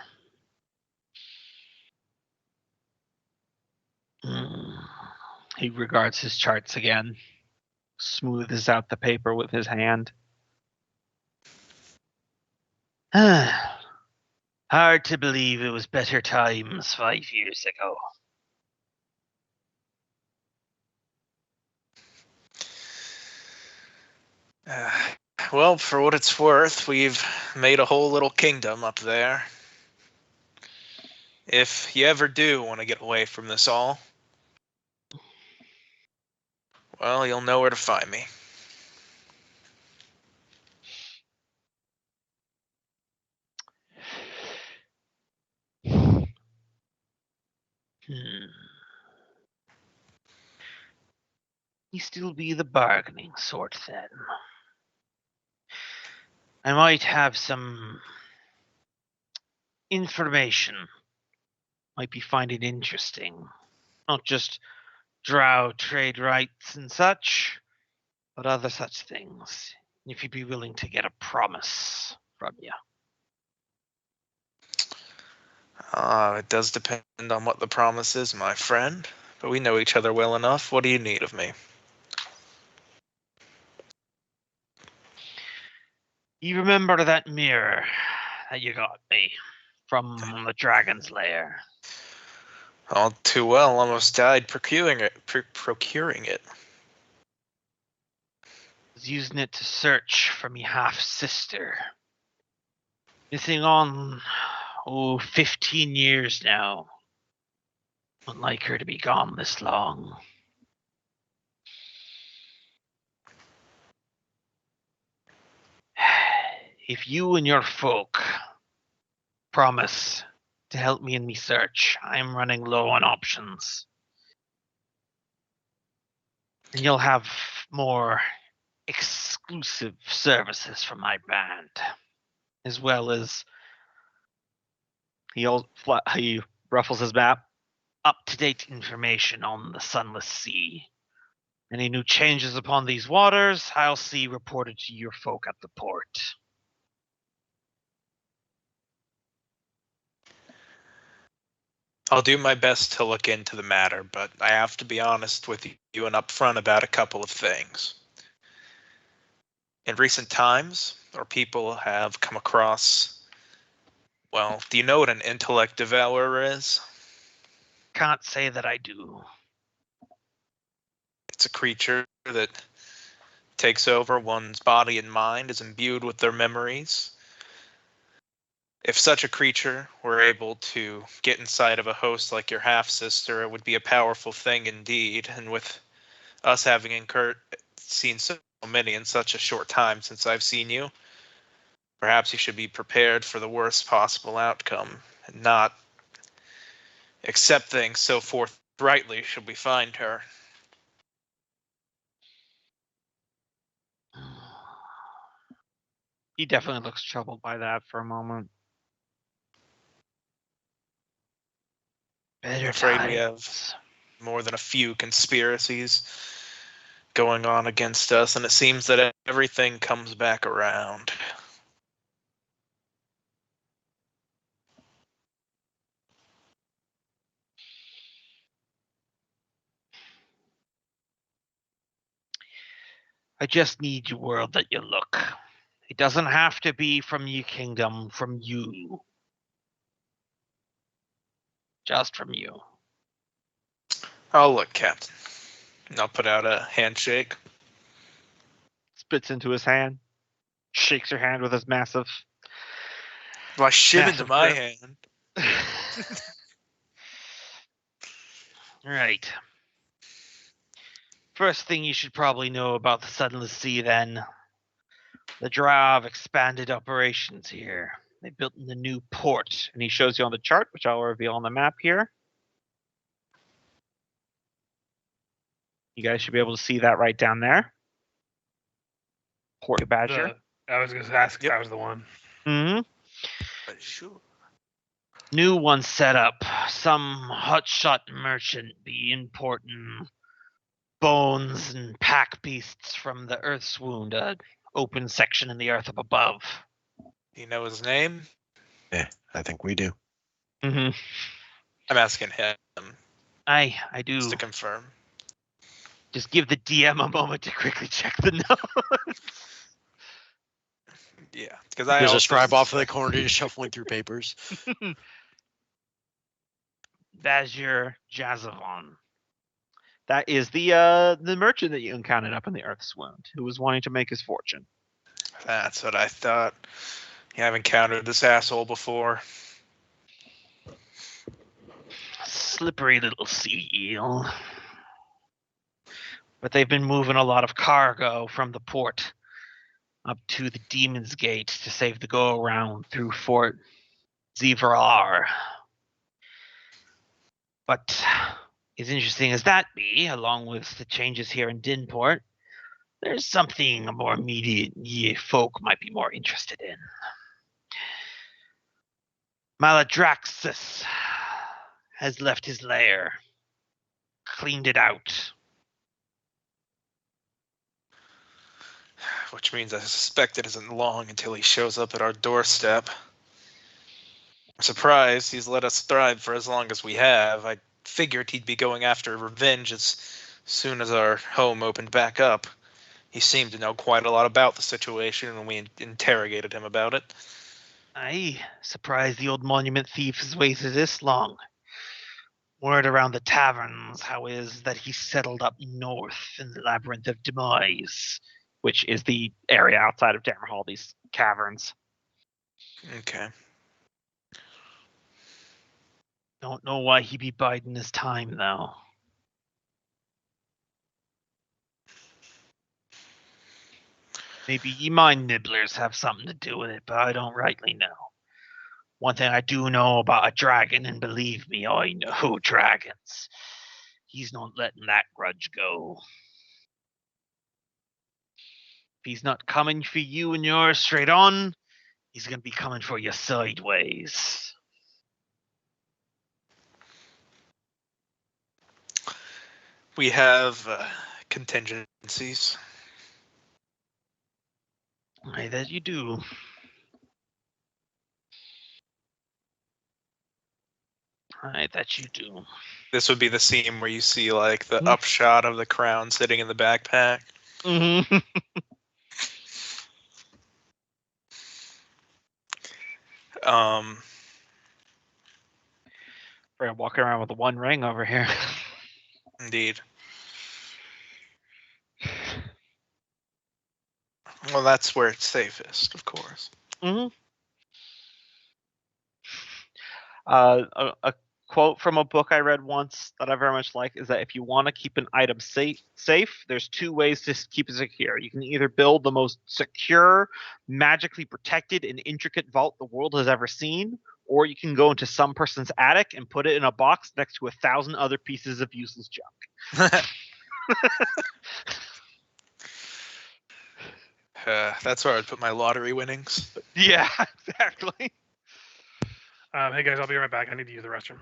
He regards his charts again, smooths out the paper with his hand. Hard to believe it was better times 5 years ago. Well, for what it's worth, we've made a whole little kingdom up there. If you ever do want to get away from this all, well, you'll know where to find me. He still be the bargaining sort then. I might have some information. Might be finding interesting. Not just drow trade rights and such, but other such things. If you'd be willing to get a promise from you. It does depend on what the promise is, my friend. But we know each other well enough. What do you need of me? You remember that mirror that you got me from the dragon's lair? All too well. Almost died procuring it. Procuring it. Was using it to search for me half sister. Missing on 15 years now. Wouldn't like her to be gone this long. If you and your folk promise to help me in me search, I'm running low on options. And you'll have more exclusive services from my band, as well as he ruffles his map, up-to-date information on the Sunless Sea. Any new changes upon these waters, I'll see reported to your folk at the port. I'll do my best to look into the matter, but I have to be honest with you and upfront about a couple of things. In recent times, our people have come across, well, do you know what an intellect devourer is? Can't say that I do. It's a creature that takes over one's body and mind, is imbued with their memories. If such a creature were able to get inside of a host like your half-sister, it would be a powerful thing indeed. And with us having seen so many in such a short time since I've seen you, perhaps you should be prepared for the worst possible outcome and not accept things so forthrightly should we find her. He definitely looks troubled by that for a moment. I'm Better afraid we times. have more than a few conspiracies going on against us, and it seems that everything comes back around. I just need your word that you look. It doesn't have to be from your kingdom, from you. Just from you. I'll look, Captain. And I'll put out a handshake. Spits into his hand. Shakes your hand with his massive. Well, I shim into Massive my grip. hand. Right. First thing you should probably know about the Sunless Sea, then. The Drow have expanded operations here. They built in the new port, and he shows you on the chart, which I'll reveal on the map here. You guys should be able to see that right down there. Port Badger. I was going to ask if Yep. that was the one. Mm-hmm. Sure. New one set up. Some hotshot merchant be importing bones and pack beasts from the Earth's wound, a open section in the earth up above. Do you know his name? Yeah, I think we do. Mm-hmm. I'm asking him I do. just to confirm. Just give the DM a moment to quickly check the notes. Yeah, because I There's a also scribe off in the suspect- corner just shuffling through papers. Vazir Jazavon. That is the merchant that you encountered up in the Earth's wound, who was wanting to make his fortune. That's what I thought. Yeah, I've encountered this asshole before. Slippery little sea eel. But they've been moving a lot of cargo from the port up to the Demon's Gate to save the go-around through Fort Zivrar. But as interesting as that be, along with the changes here in Dinport, there's something more immediate ye folk might be more interested in. Maladraxus has left his lair, cleaned it out. Which means I suspect it isn't long until he shows up at our doorstep. I'm surprised he's let us thrive for as long as we have. I figured he'd be going after revenge as soon as our home opened back up. He seemed to know quite a lot about the situation when we interrogated him about it. Aye, surprised the old monument thief has waited this long. Word around the taverns, how is that he settled up north in the Labyrinth of Demise, which is the area outside of Dammerhall, these caverns. Okay. Don't know why he be biding his time, though. Maybe ye mind nibblers have something to do with it, but I don't rightly know. One thing I do know about a dragon, and believe me, I know dragons. He's not letting that grudge go. If he's not coming for you and yours straight on, he's going to be coming for you sideways. We have contingencies. Aye, that you do. Aye, that you do. This would be the scene where you see like the Hmm. upshot of the crown sitting in the backpack. Mm-hmm. We're walking around with the one ring over here. Indeed. Well, that's where it's safest, of course. Mm-hmm. A quote from a book I read once that I very much like is that if you want to keep an item safe, there's two ways to keep it secure. You can either build the most secure, magically protected, and intricate vault the world has ever seen, or you can go into some person's attic and put it in a box next to 1,000 other pieces of useless junk. That's where I'd put my lottery winnings. Yeah, exactly. Hey guys, I'll be right back. I need to use the restroom.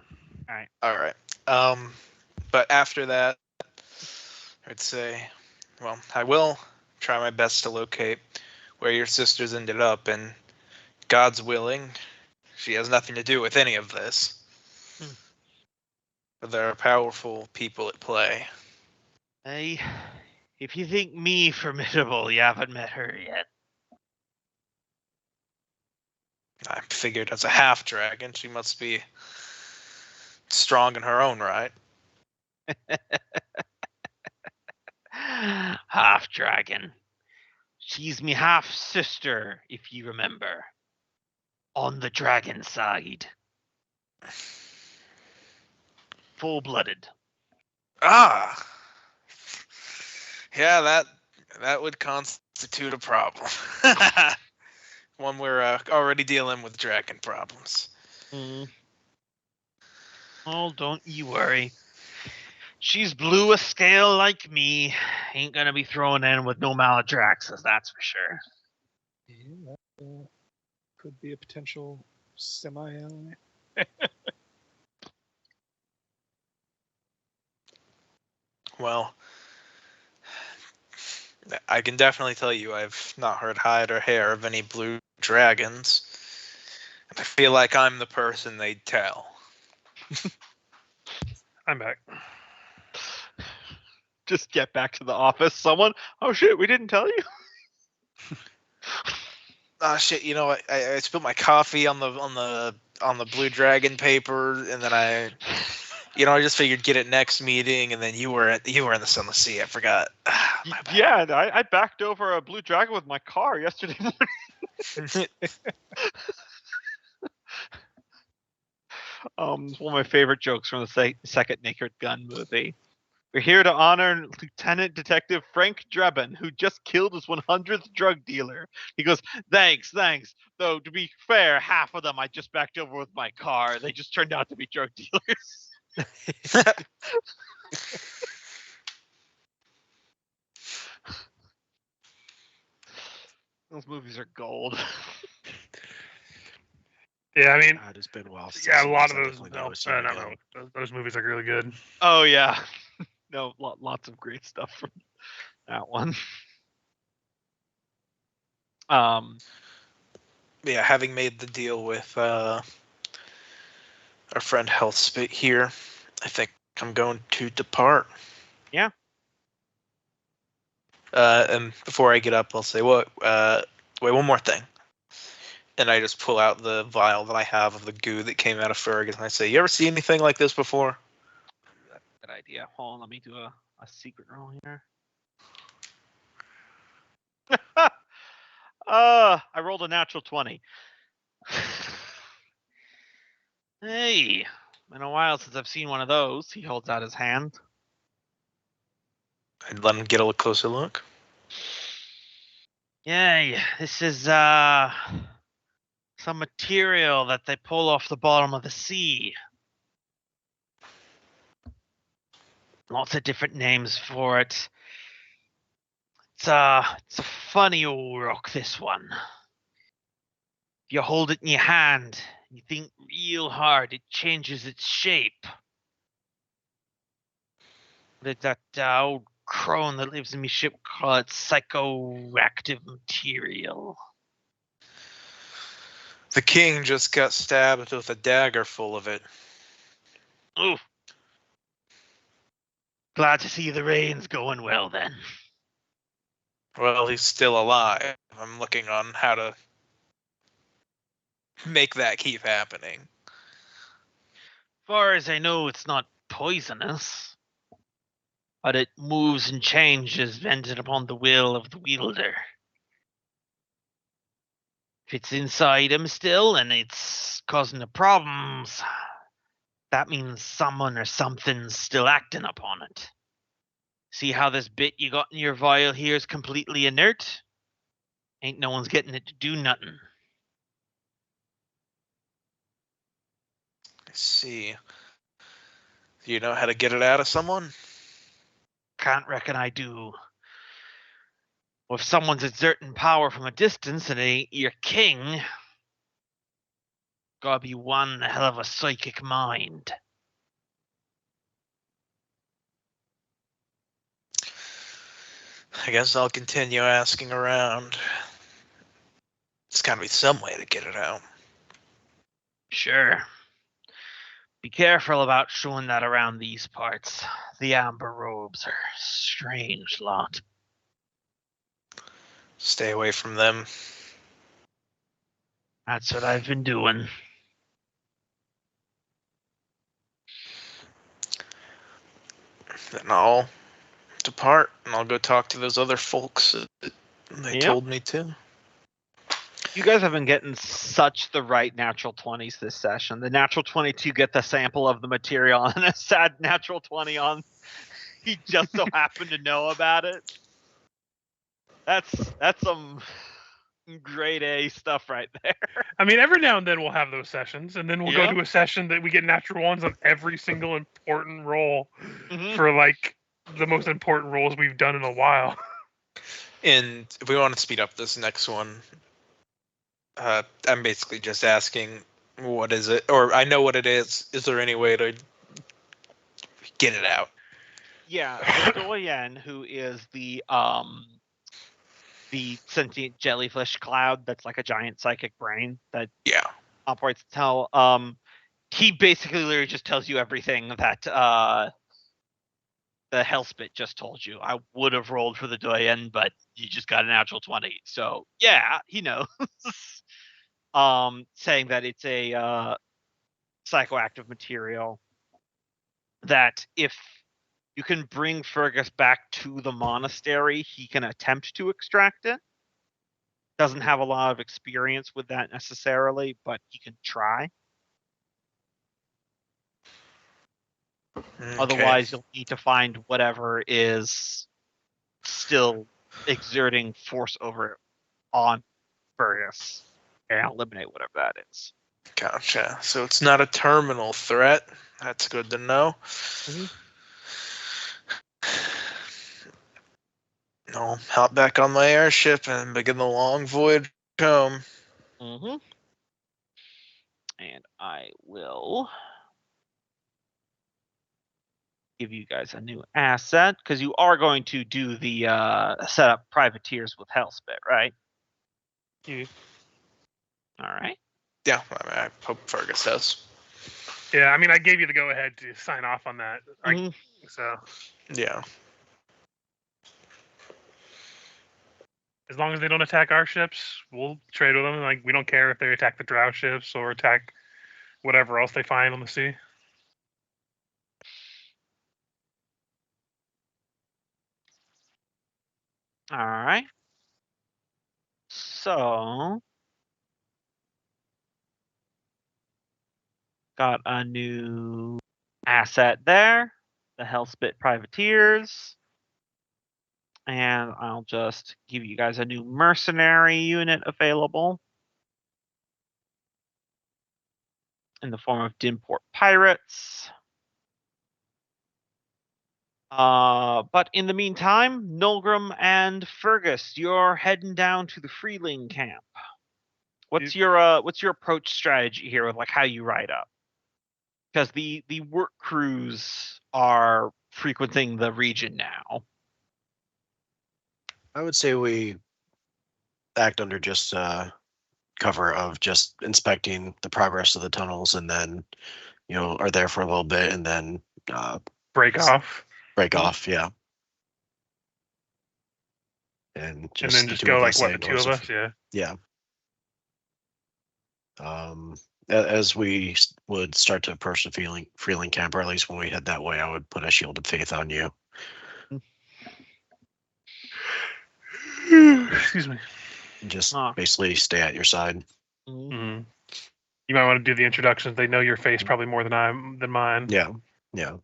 All right. But after that, I'd say, well, I will try my best to locate where your sisters ended up, and God's willing, she has nothing to do with any of this. But there are powerful people at play. Hey, if you think me formidable, you haven't met her yet. I figured as a half dragon, she must be strong in her own right. Half dragon. She's me half sister, if you remember. On the dragon side. Full blooded. Ah, yeah, that would constitute a problem. One we're already dealing with dragon problems. Oh, don't you worry. She's blue a scale like me. Ain't gonna be thrown in with no Maladraxus, that's for sure. Yeah, that could be a potential semi-ally. Well, I can definitely tell you I've not heard hide or hair of any blue dragons. I feel like I'm the person they'd tell. I'm back. Just get back to the office. Someone, oh shit, we didn't tell you. Oh shit! You know, I spilled my coffee on the blue dragon paper, and then I just figured get it next meeting, and then you were in the Sunless Sea. I forgot. My bad. Yeah, I backed over a blue dragon with my car yesterday morning. It's one of my favorite jokes from the second Naked Gun movie. We're here to honor Lieutenant Detective Frank Drebin, who just killed his 100th drug dealer. He goes, thanks. Though, to be fair, half of them I just backed over with my car. They just turned out to be drug dealers. Those movies are gold. Yeah, I mean, God, it's been a while. yeah, a lot of those. Those movies are really good. Oh, yeah. No, lots of great stuff from that one. Yeah, having made the deal with our friend Healthspit here, I think I'm going to depart. Yeah. And before I get up, I'll say, wait, one more thing. And I just pull out the vial that I have of the goo that came out of Fergus, and I say, you ever see anything like this before? That's a good idea. Hold on, let me do a secret roll here. I rolled a natural 20. Hey, been a while since I've seen one of those. He holds out his hand. I'd let him get a closer look. Yay, this is some material that they pull off the bottom of the sea. Lots of different names for it. It's a funny old rock, this one. If you hold it in your hand, you think real hard, it changes its shape. But that old crone that lives in me ship call it psychoactive material. The king just got stabbed with a dagger full of it. Ooh. Glad to see the rain's going well then. Well, he's still alive. I'm looking on how to make that keep happening. Far as I know, it's not poisonous, but it moves and changes depending upon the will of the wielder. If it's inside him still and it's causing the problems, that means someone or something's still acting upon it. See how this bit you got in your vial here is completely inert? Ain't no one's getting it to do nothing. I see. Do you know how to get it out of someone? Can't reckon I do. Well, if someone's exerting power from a distance and it ain't your king, gotta be one hell of a psychic mind. I guess I'll continue asking around. There's gotta be some way to get it out. Sure. Be careful about showing that around these parts. The amber robes are a strange lot. Stay away from them. That's what I've been doing. Then I'll depart and I'll go talk to those other folks that they Yep. told me to. You guys have been getting such the right natural 20s this session. The natural 22 get the sample of the material, and a sad natural 20 on. He just so happened to know about it. That's some grade A stuff right there. I mean, every now and then we'll have those sessions, and then we'll Yeah. go to a session that we get natural ones on every single important roll Mhm. for like the most important rolls we've done in a while. And if we want to speed up this next one, I'm basically just asking, what is it? Or I know what it is. Is there any way to get it out? Yeah, the Doyen, who is the sentient jellyfish cloud that's like a giant psychic brain that Yeah. operates how he basically literally just tells you everything that the Hellspit just told you. I would have rolled for the Doyen, but you just got a natural 20. So yeah, he knows. Saying that it's a psychoactive material that if you can bring Fergus back to the monastery, he can attempt to extract it. Doesn't have a lot of experience with that necessarily, but he can try. Okay. Otherwise, you'll need to find whatever is still exerting force over on Fergus and eliminate whatever that is. Gotcha. So it's not a terminal threat. That's good to know. Mhm. I'll hop back on my airship and begin the long voyage home. Mm-hmm. And I will give you guys a new asset because you are going to do the set up privateers with Hellspit, right? Yeah. All right. Yeah, I hope Fergus does. Yeah, I mean, I gave you the go ahead to sign off on that. Mhm. So Yeah. as long as they don't attack our ships, we'll trade with them. Like, we don't care if they attack the Drow ships or attack whatever else they find on the sea. All right. So, got a new asset there, the Hellspit Privateers. And I'll just give you guys a new mercenary unit available in the form of Dinport Pirates. But in the meantime, Nulgrim and Fergus, you're heading down to the Freeling camp. What's your approach strategy here with like how you ride up? Because the work crews are frequenting the region now. I would say we act under just cover of just inspecting the progress of the tunnels, and then are there for a little bit, and then Break off. break Mhm. off. Yeah, and And then the just two go of like us what, the two anglers of if- us? Yeah. Yeah. As we would start to approach the Freeling camp, or at least when we head that way, I would put a shield of faith on you. Excuse me. And just Ah. basically stay at your side. Mhm. Mm-hmm. You might want to do the introductions. They know your face probably more than mine. Yeah, yeah.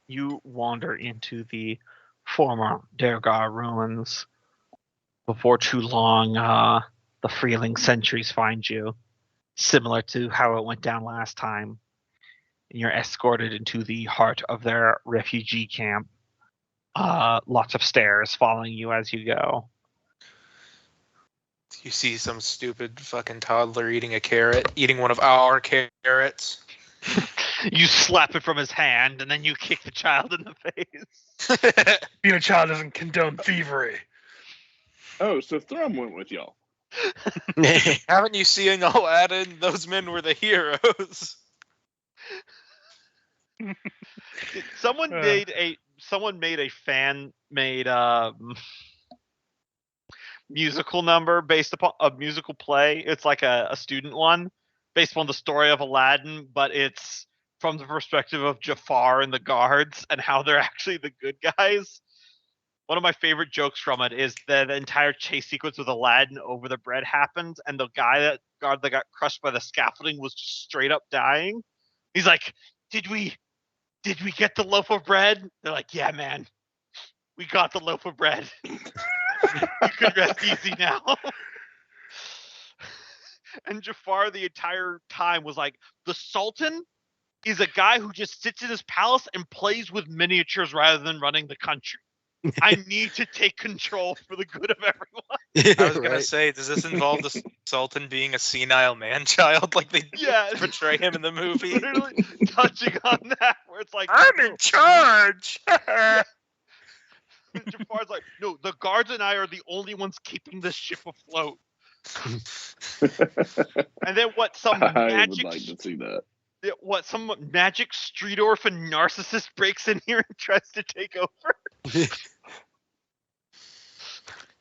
You wander into the former Dergar ruins. Before too long, the Freeling sentries find you, similar to how it went down last time. And you're escorted into the heart of their refugee camp. lots of stairs following you as you go. You see some stupid fucking toddler eating a carrot, eating one of our carrots. You slap it from his hand, and then you kick the child in the face. Being a child doesn't condone thievery. Oh, so Thrum went with y'all. Haven't you seen Aladdin? Those men were the heroes. Someone made a fan-made musical number based upon a musical play. It's like a student one based upon the story of Aladdin, but it's from the perspective of Jafar and the guards and how they're actually the good guys. One of my favorite jokes from it is that the entire chase sequence with Aladdin over the bread happened, and the guard that got crushed by the scaffolding was just straight up dying. He's like, Did we get the loaf of bread? They're like, yeah, man. We got the loaf of bread. You can rest easy now. And Jafar the entire time was like, the Sultan is a guy who just sits in his palace and plays with miniatures rather than running the country. I need to take control for the good of everyone. I was gonna say, does this involve the Sultan being a senile man-child, like they portray him in the movie? Literally touching on that, where it's like, I'm in charge. Jafar's like, no, the guards and I are the only ones keeping this ship afloat. And then what? Some I magic. would like to see that. What? Some magic street orphan narcissist breaks in here and tries to take over.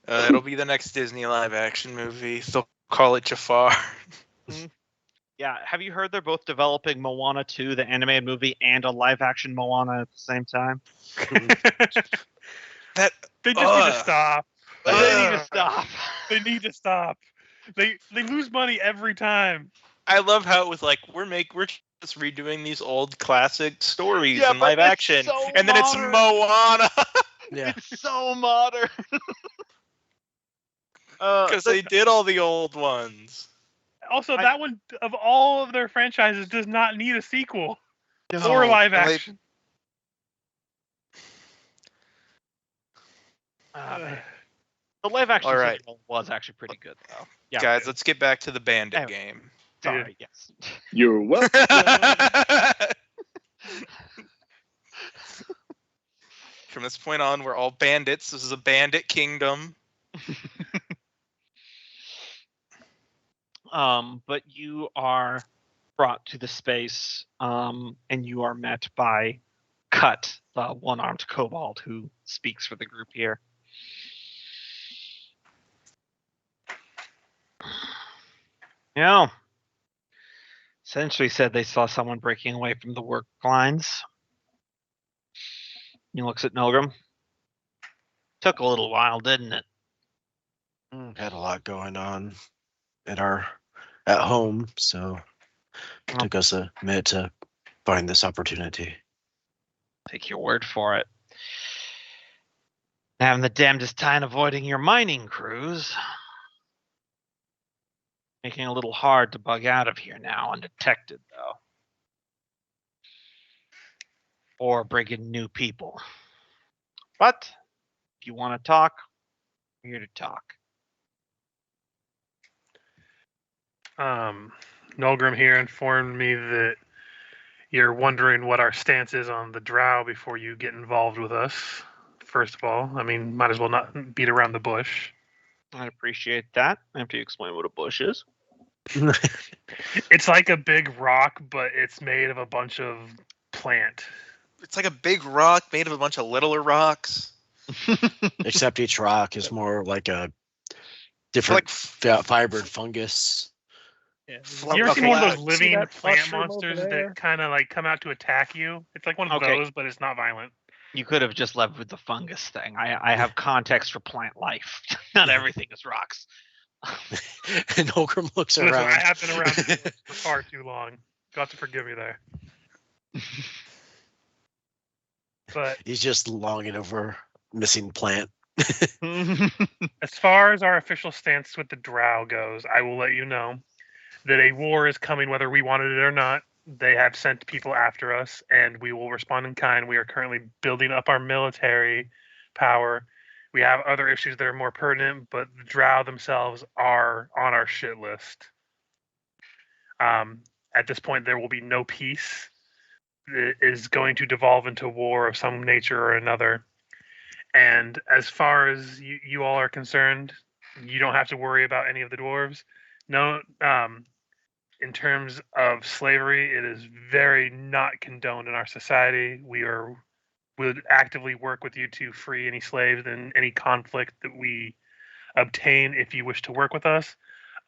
It'll be the next Disney live-action movie. They'll call it Jafar. Yeah, have you heard they're both developing Moana 2, the animated movie, and a live-action Moana at the same time? That They just need to stop. They need to stop. They need to stop. They lose money every time. I love how it was like we're just redoing these old classic stories Yeah, in but live it's action, so and then it's modern. Moana Yeah. It's so modern. because they did all the old ones. Also, that one of all of their franchises does not need a sequel or No, live they- action. Man. The live action All right. sequel was actually pretty good, though. Yeah, Guys, let's get back to the Bandit Anyway. game. sorry, yes. You're welcome. From this point on, we're all bandits. This is a bandit kingdom. But you are brought to the space, and you are met by Cut, the one-armed kobold who speaks for the group here. Yeah. Essentially said they saw someone breaking away from the work lines. He looks at Milgram. Took a little while, didn't it? Had a lot going on at home, so it took us a minute to find this opportunity. Take your word for it. Having the damnedest time avoiding your mining crews. Making it a little hard to bug out of here now undetected, though. Or bring in new people. But if you want to talk, we're here to talk. Nolgrim here informed me that you're wondering what our stance is on the drow before you get involved with us. First of all, I mean, might as well not beat around the bush. I'd appreciate that. After you explain what a bush is. It's like a big rock, but it's made of a bunch of plant. It's like a big rock made of a bunch of littler rocks. Except each rock is more like a different fibered fungus. Yeah, You ever seen one of those See living that plant mushroom over monsters there? that kind of like come out to attack you? It's like one of Okay. those, but it's not violent. You could have just left with the fungus thing. I have context for plant life. Not everything is rocks. And Holgrim looks Listen, around. I have been around for far too long. You'll have to forgive me there. But He's just longing over missing plant. as far as our official stance with the drow goes, I will let you know that a war is coming whether we wanted it or not. They have sent people after us, and we will respond in kind. We are currently building up our military power. We have other issues that are more pertinent, but the Drow themselves are on our shit list. At this point, there will be no peace. It is going to devolve into war of some nature or another. And as far as you all are concerned, you don't have to worry about any of the dwarves. No, in terms of slavery, it is very not condoned in our society. We would actively work with you to free any slaves and any conflict that we obtain if you wish to work with us.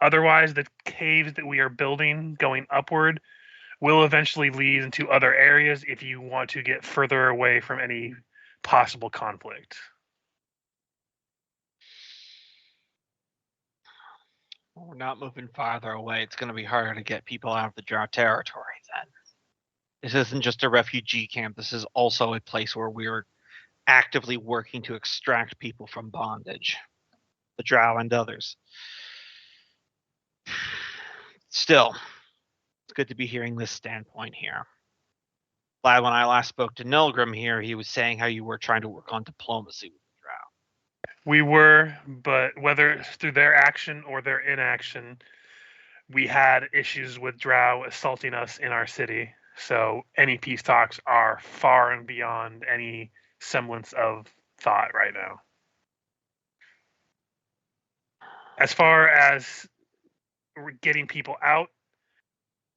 Otherwise, the caves that we are building going upward will eventually lead into other areas if you want to get further away from any possible conflict. Well, we're not moving farther away. It's going to be harder to get people out of the Drow territory then. This isn't just a refugee camp. This is also a place where we're actively working to extract people from bondage. The Drow and others. Still, it's good to be hearing this standpoint here. Glad when I last spoke to Nilgrim here, he was saying how you were trying to work on diplomacy with the Drow. We were, but whether it's through their action or their inaction, we had issues with Drow assaulting us in our city. So any peace talks are far and beyond any semblance of thought right now. As far as getting people out,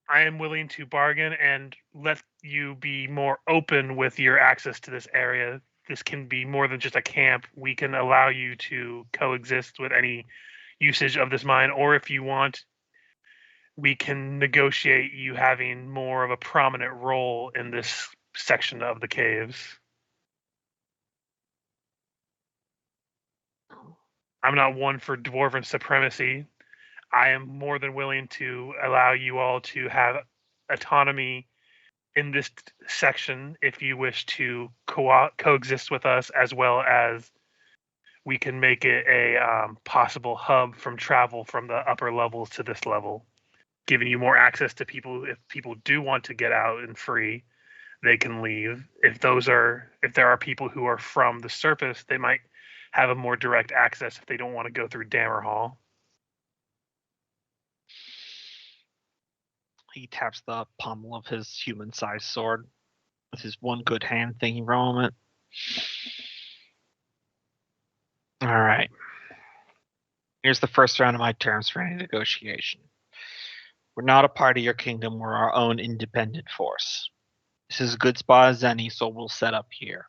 I am willing to bargain and let you be more open with your access to this area. This can be more than just a camp. We can allow you to coexist with any usage of this mine, or if you want, we can negotiate you having more of a prominent role in this section of the caves. I'm not one for dwarven supremacy. I am more than willing to allow you all to have autonomy in this section if you wish to coexist with us, as well as we can make it a possible hub from travel from the upper levels to this level, giving you more access to people. If people do want to get out and free, they can leave. If there are people who are from the surface, they might have a more direct access if they don't want to go through Dammerhall. He taps the pommel of his human-sized sword with his one good hand, thinking for a moment. All right. Here's the first round of my terms for any negotiation. We're not a part of your kingdom. We're our own independent force. This is a good spot as any, so we'll set up here.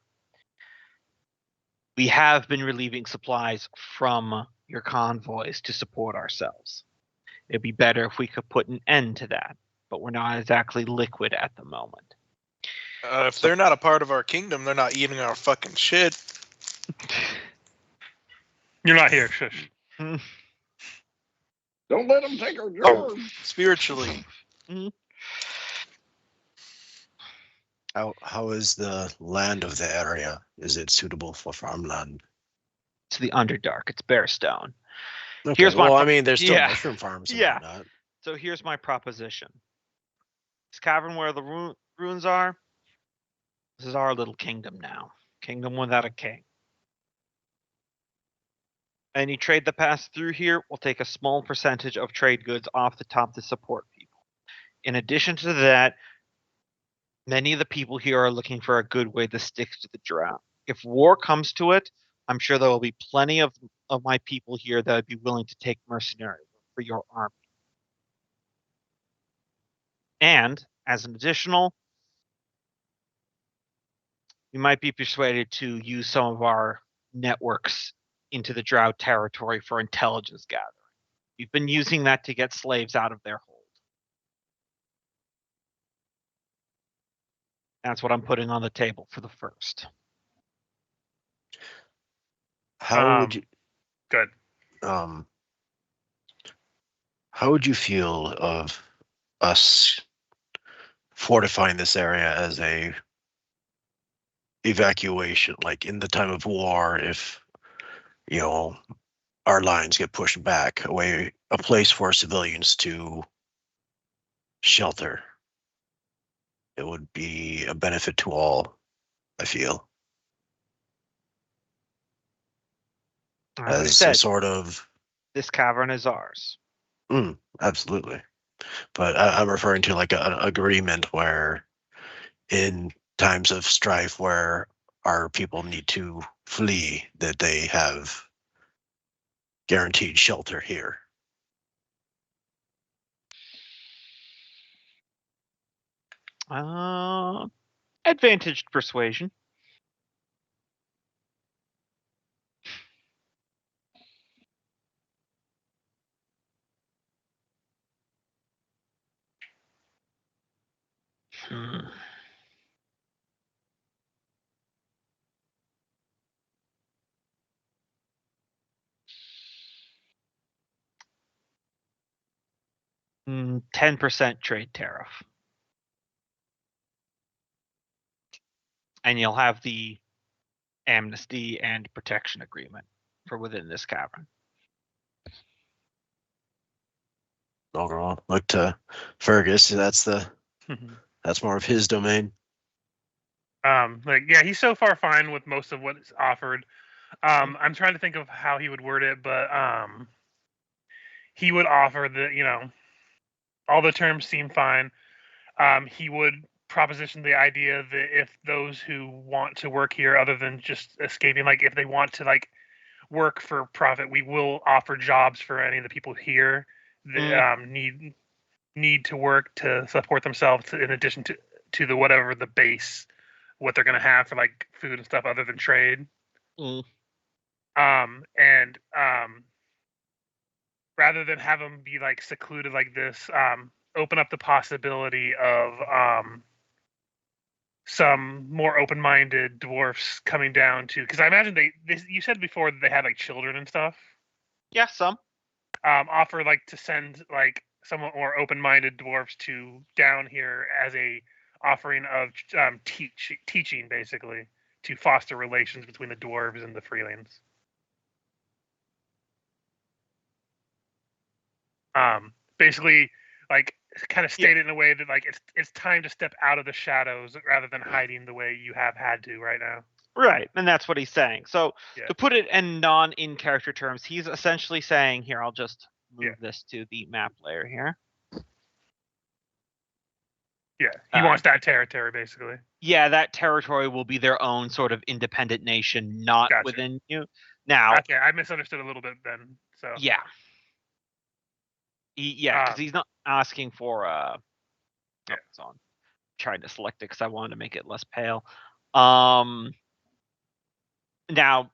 We have been relieving supplies from your convoys to support ourselves. It'd be better if we could put an end to that, but we're not exactly liquid at the moment. If they're not a part of our kingdom, they're not eating our fucking shit. You're not here, shush. Don't let them take our jobs. Spiritually. How is the land of the area? Is it suitable for farmland? It's the Underdark. It's bare stone. Okay. Here's my I mean, there's still yeah. mushroom farms and Yeah. whatnot. So here's my proposition. This cavern where the ruins are, this is our little kingdom now. Kingdom without a king. Any trade that passes through here will take a small percentage of trade goods off the top to support people. In addition to that, many of the people here are looking for a good way to stick to the Drow. If war comes to it, I'm sure there will be plenty of my people here that would be willing to take mercenary for your army. And, as an additional, we might be persuaded to use some of our networks into the Drow territory for intelligence gathering. We've been using that to get slaves out of their hold. That's what I'm putting on the table for the first. How would you? Good. How would you feel of us fortifying this area as a evacuation, like in the time of war, if our lines get pushed back, a place for civilians to shelter? It would be a benefit to all, I feel. As I as said, a sort of this cavern is ours. absolutely. But I'm referring to like an agreement where, in times of strife, where our people need to flee, that they have guaranteed shelter here. Advantaged persuasion. Hmm. Mm, 10% trade tariff. And you'll have the amnesty and protection agreement for within this cavern. Overall, look to Fergus. That's more of his domain. He's so far fine with most of what's offered. I'm trying to think of how he would word it, but he would offer all the terms seem fine. He would proposition the idea that if those who want to work here, other than just escaping, like if they want to work for profit, we will offer jobs for any of the people here that need to work to support themselves, in addition to the whatever the base, what they're going to have for like food and stuff other than trade. Rather than have them be like secluded like this, open up the possibility of some more open-minded dwarfs coming down to, because I imagine you said before that they had like children and stuff. Yeah, some. Offer like to send like somewhat more open-minded dwarfs to down here as a offering of teaching, basically, to foster relations between the dwarves and the freelings. Basically, like kind of state it in a way that like it's time to step out of the shadows rather than hiding the way you have had to right now. Right, and that's what he's saying. So to put it in non-in-character terms, he's essentially saying, here, I'll just move this to the map layer here. Yeah, he wants that territory, basically. Yeah, that territory will be their own sort of independent nation, not within you. Now, okay, I misunderstood a little bit then. So yeah, because he's not asking for it's on. Tried to select it because I wanted to make it less pale. Now,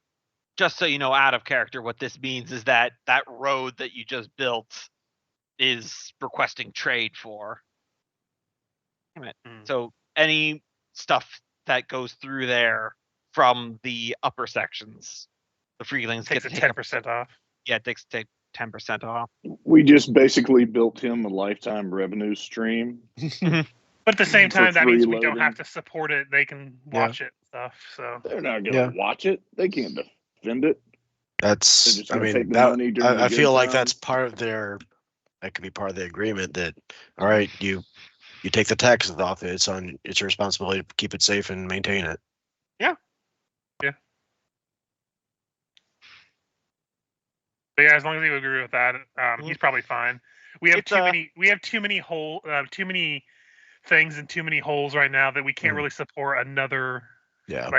just so you know, out of character, what this means is that that road that you just built is requesting trade for. Damn it. So any stuff that goes through there from the upper sections, the freelings get to take 10% off. Yeah, it takes 10% off. We just basically built him a lifetime revenue stream. But at the same time, that means we don't freeloading. have to support it. They can watch it and stuff. So They're not going to watch it. They can't defend it. That's, just I gonna mean, take the that, money during the I good feel like times. that's part of that could be part of the agreement that, all right, you take the taxes off it. It's your responsibility to keep it safe and maintain it. Yeah. But yeah, as long as you agree with that, he's probably fine. We have too many things and too many holes right now that we can't really support another. Yeah.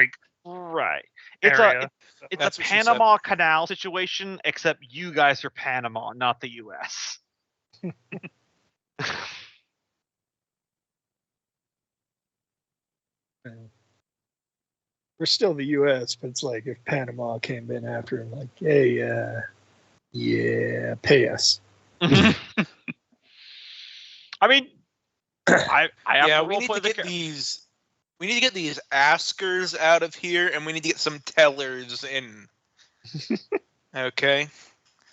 Right. Area. It's a Panama Canal situation, except you guys are Panama, not the U.S. We're still the U.S., but it's like if Panama came in after him, like, hey, yeah, pay us. I mean, I have to we need to get these. We need to get these askers out of here, and we need to get some tellers in. Okay.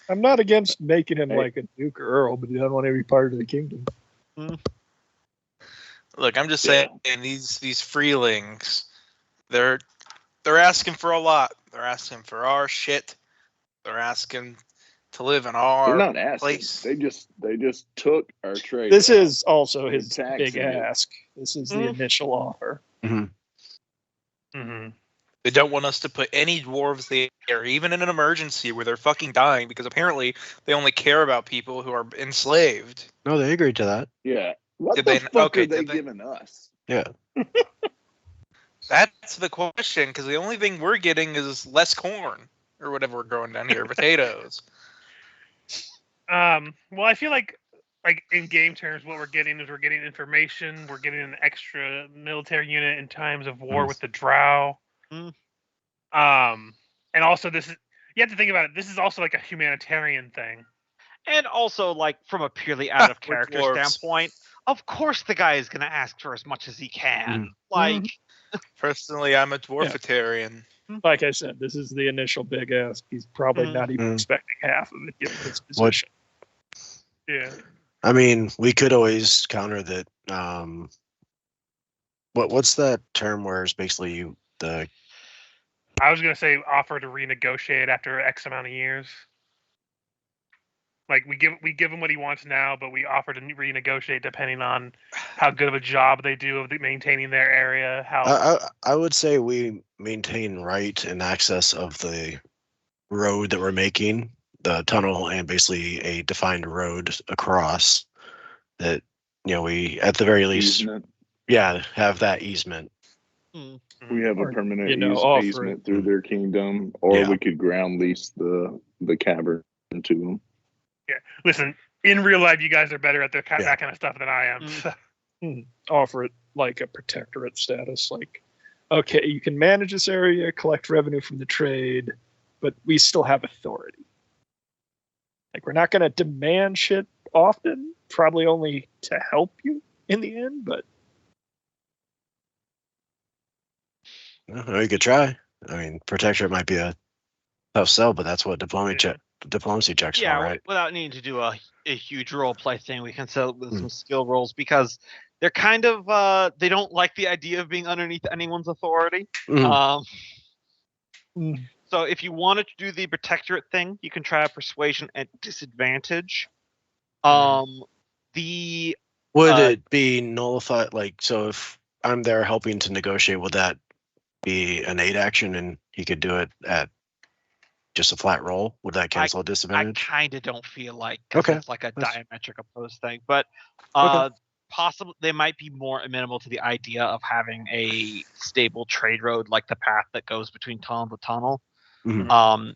I'm not against making him like a duke or earl, but he doesn't want every part of the kingdom. Look, I'm just saying these freelings, they're asking for a lot. They're asking for our shit. They're asking to live in our They're not asking. place. They just took our trade. This is also his taxing big it. ask. This is the initial offer. Mm-hmm. Mm-hmm. They don't want us to put any dwarves there, even in an emergency where they're fucking dying, because apparently they only care about people who are enslaved. No, they agreed to that. Yeah. What Did the they- fuck okay, are they did they- giving us? Yeah. That's the question, because the only thing we're getting is less corn or whatever we're growing down here, potatoes. Well, I feel like in game terms, what we're getting is we're getting information. We're getting an extra military unit in times of war with the Drow. Mm. And also you have to think about it. This is also like a humanitarian thing. And also, like, from a purely out of We're character dwarves. standpoint, of course the guy is going to ask for as much as he can. Like, Personally, I'm a dwarfitarian. Like I said, this is the initial big ask. He's probably not even expecting half of it given his position. Yeah. I mean, we could always counter that. What's that term where it's basically the I was gonna say offer to renegotiate after X amount of years. Like we give him what he wants now, but we offer to renegotiate depending on how good of a job they do of maintaining their area. I would say we maintain right and access of the road that we're making, the tunnel, and basically a defined road across that, we at the very least Easement. have that easement. We have a Or, permanent offer easement through their kingdom, or Yeah. we could ground lease the cavern to them. Yeah. Listen, in real life, you guys are better at that Yeah. kind of stuff than I am. Mm. Offer it like a protectorate status. Like, okay, you can manage this area, collect revenue from the trade, but we still have authority. Like, we're not going to demand shit often, probably only to help you in the end, but We could try. I mean, protectorate might be a tough sell, but that's what diplomacy checks yeah, for, right? without needing to do a huge role play thing, we can set up with some skill rolls because they're kind of they don't like the idea of being underneath anyone's authority. Mhm. So if you wanted to do the protectorate thing, you can try a persuasion at disadvantage. The Would it be nullified? Like, so if I'm there helping to negotiate, would that be an 8 action and he could do it at just a flat roll? Would that cancel a I disadvantage? kind of don't feel like 'cause Okay, it's like a that's- diametric opposed thing, but possibly they might be more amenable to the idea of having a stable trade road like the path that goes between tunnel to tunnel. Mhm.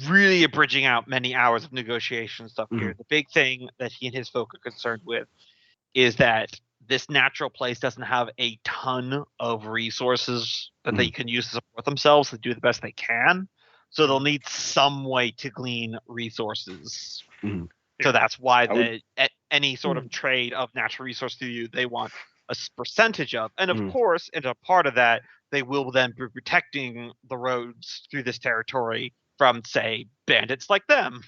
Really abridging out many hours of negotiation stuff here. The big thing that he and his folk are concerned with is that this natural place doesn't have a ton of resources that they can use to support themselves to do the best they can. So they'll need some way to glean resources. So that's why any sort of trade of natural resource to you, they want a percentage of. And of course, and a part of that, they will then be protecting the roads through this territory from, say, bandits like them.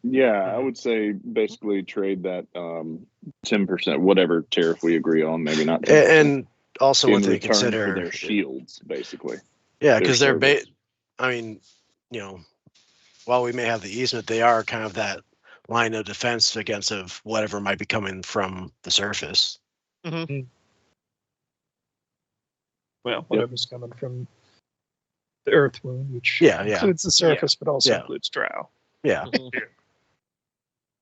Yeah, I would say basically trade that 10%, whatever tariff we agree on, maybe not 10%, And also in what they return consider for their shields, basically. Yeah, because they're service. I mean, while we may have the easement, they are kind of that line of defense against of whatever might be coming from the surface. well, whatever's coming from the Earth Wound, which Yeah. includes the surface, but also includes Drow. Yeah.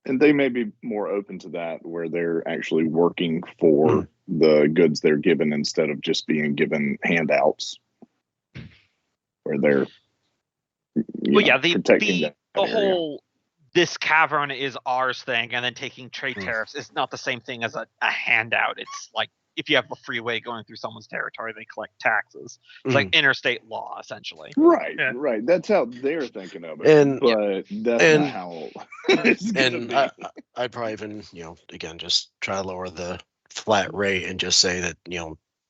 And they may be more open to that, where they're actually working for the goods they're given instead of just being given handouts, where they're protecting the whole this cavern is ours thing, and then taking trade tariffs is not the same thing as a handout. It's like if you have a freeway going through someone's territory, they collect taxes. It's like interstate law, essentially. Right. That's how they're thinking of it. But that's not how it's gonna be. I'd probably even, again, just try to lower the flat rate and just say that,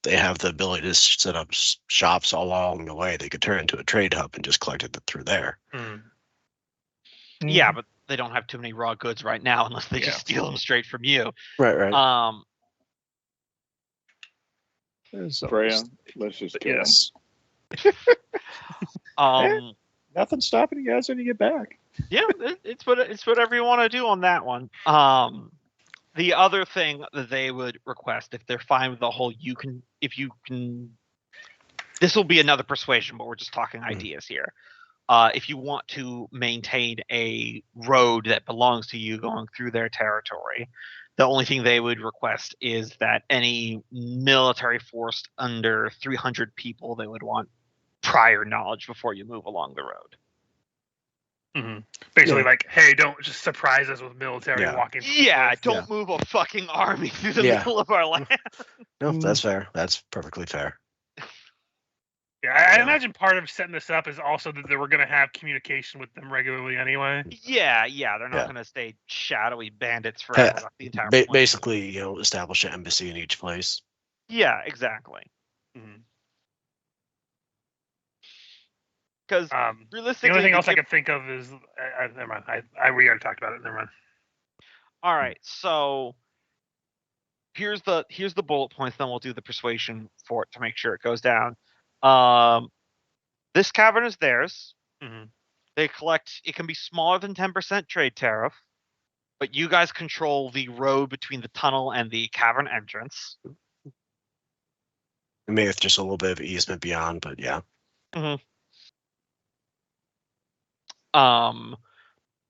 they have the ability to set up shops all along the way. They could turn it into a trade hub and just collect it through there. Yeah, but they don't have too many raw goods right now unless they just steal them straight from you. Right. Freya, let's just kill them. Nothing stopping you guys when you get back. Yeah, it's whatever you want to do on that one. The other thing that they would request, if they're fine with the whole, if you can this will be another persuasion, but we're just talking ideas here. If you want to maintain a road that belongs to you going through their territory, the only thing they would request is that any military force under 300 people, they would want prior knowledge before you move along the road. Basically, like, hey, don't just surprise us with military walking. Yeah, don't move a fucking army through the middle of our land. No, that's fair. That's perfectly fair. Yeah, I imagine part of setting this up is also that we're going to have communication with them regularly anyway. Yeah, they're not going to stay shadowy bandits forever. That's the entire point. Basically, establish an embassy in each place. Yeah, exactly. Because realistically, the only thing else I can think of is never mind. We already talked about it. Never mind. All right, so here's the bullet points. Then we'll do the persuasion for it to make sure it goes down. This cavern is theirs. They collect. It can be smaller than 10% trade tariff, but you guys control the road between the tunnel and the cavern entrance. Maybe with just a little bit of easement beyond, but yeah.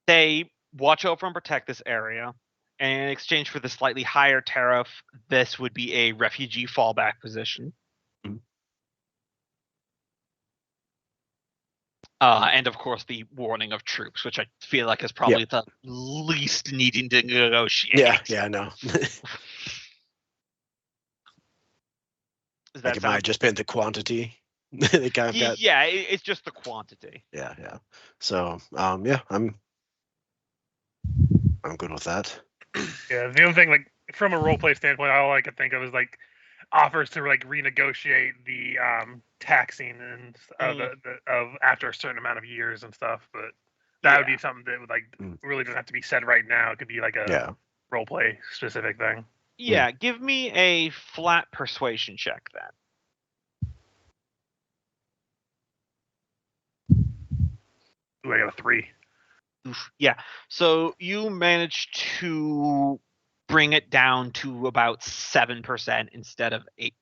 They watch over and protect this area, and in exchange for the slightly higher tariff, this would be a refugee fallback position. And of course, the warning of troops, which I feel like is probably the least needing to negotiate. Yeah, I know. Does that it might just been the quantity. They kind of got. Yeah, it's just the quantity. Yeah. So, I'm good with that. Yeah, the only thing, like, from a roleplay standpoint, all I could think of is like offers to like renegotiate the taxing and of after a certain amount of years and stuff. But that would be something that would like really doesn't have to be said right now. It could be like a roleplay specific thing. Yeah, give me a flat persuasion check then. Ooh, I got a 3. Yeah, so you managed to bring it down to about 7% instead of 10%.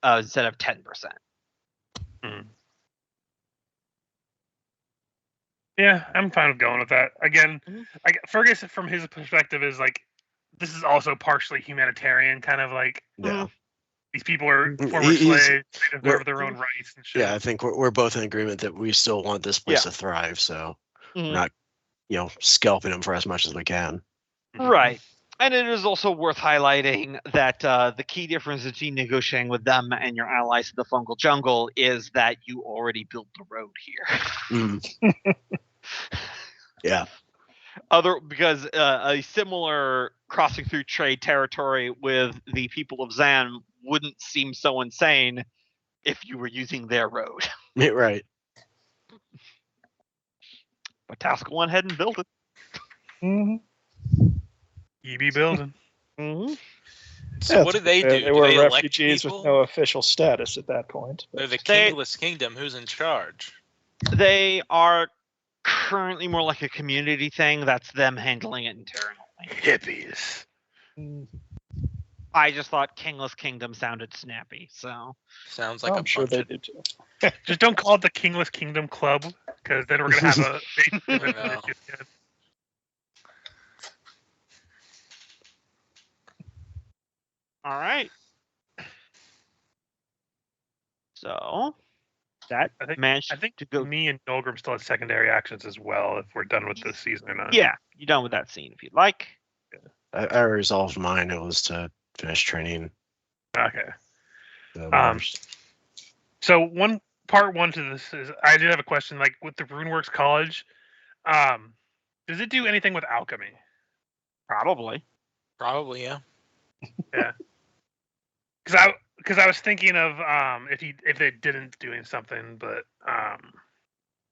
Yeah, I'm fine with going with that. Again, Fergus, from his perspective, is like this is also partially humanitarian, kind of like these people are former slaves, they deserve their own rights and shit. Yeah, I think we're both in agreement that we still want this place to thrive, so we're not, scalping them for as much as we can. Right. And it is also worth highlighting that the key difference between negotiating with them and your allies in the fungal jungle is that you already built the road here. Yeah. Because a similar crossing through trade territory with the people of Zan wouldn't seem so insane if you were using their road. Right. But Task went ahead and built it. You be building. So what do they do? They were do they refugees with no official status at that point. They're the kingless kingdom. Who's in charge? They are currently more like a community thing. That's them handling it internally. Hippies. I just thought Kingless Kingdom sounded snappy, so sounds like I'm sure they do too. Just don't call it the Kingless Kingdom Club, because then we're gonna have a. All right. So that I think to go. Me and Nolgrim still have secondary actions as well. If we're done with this season or not. Yeah, you're done with that scene if you'd like. I resolved mine. It was to finish training. Okay. So part one to this is I did have a question. Like with the RuneWorks College, does it do anything with alchemy? Probably, yeah. Yeah. Because I was thinking of if they didn't doing something, but I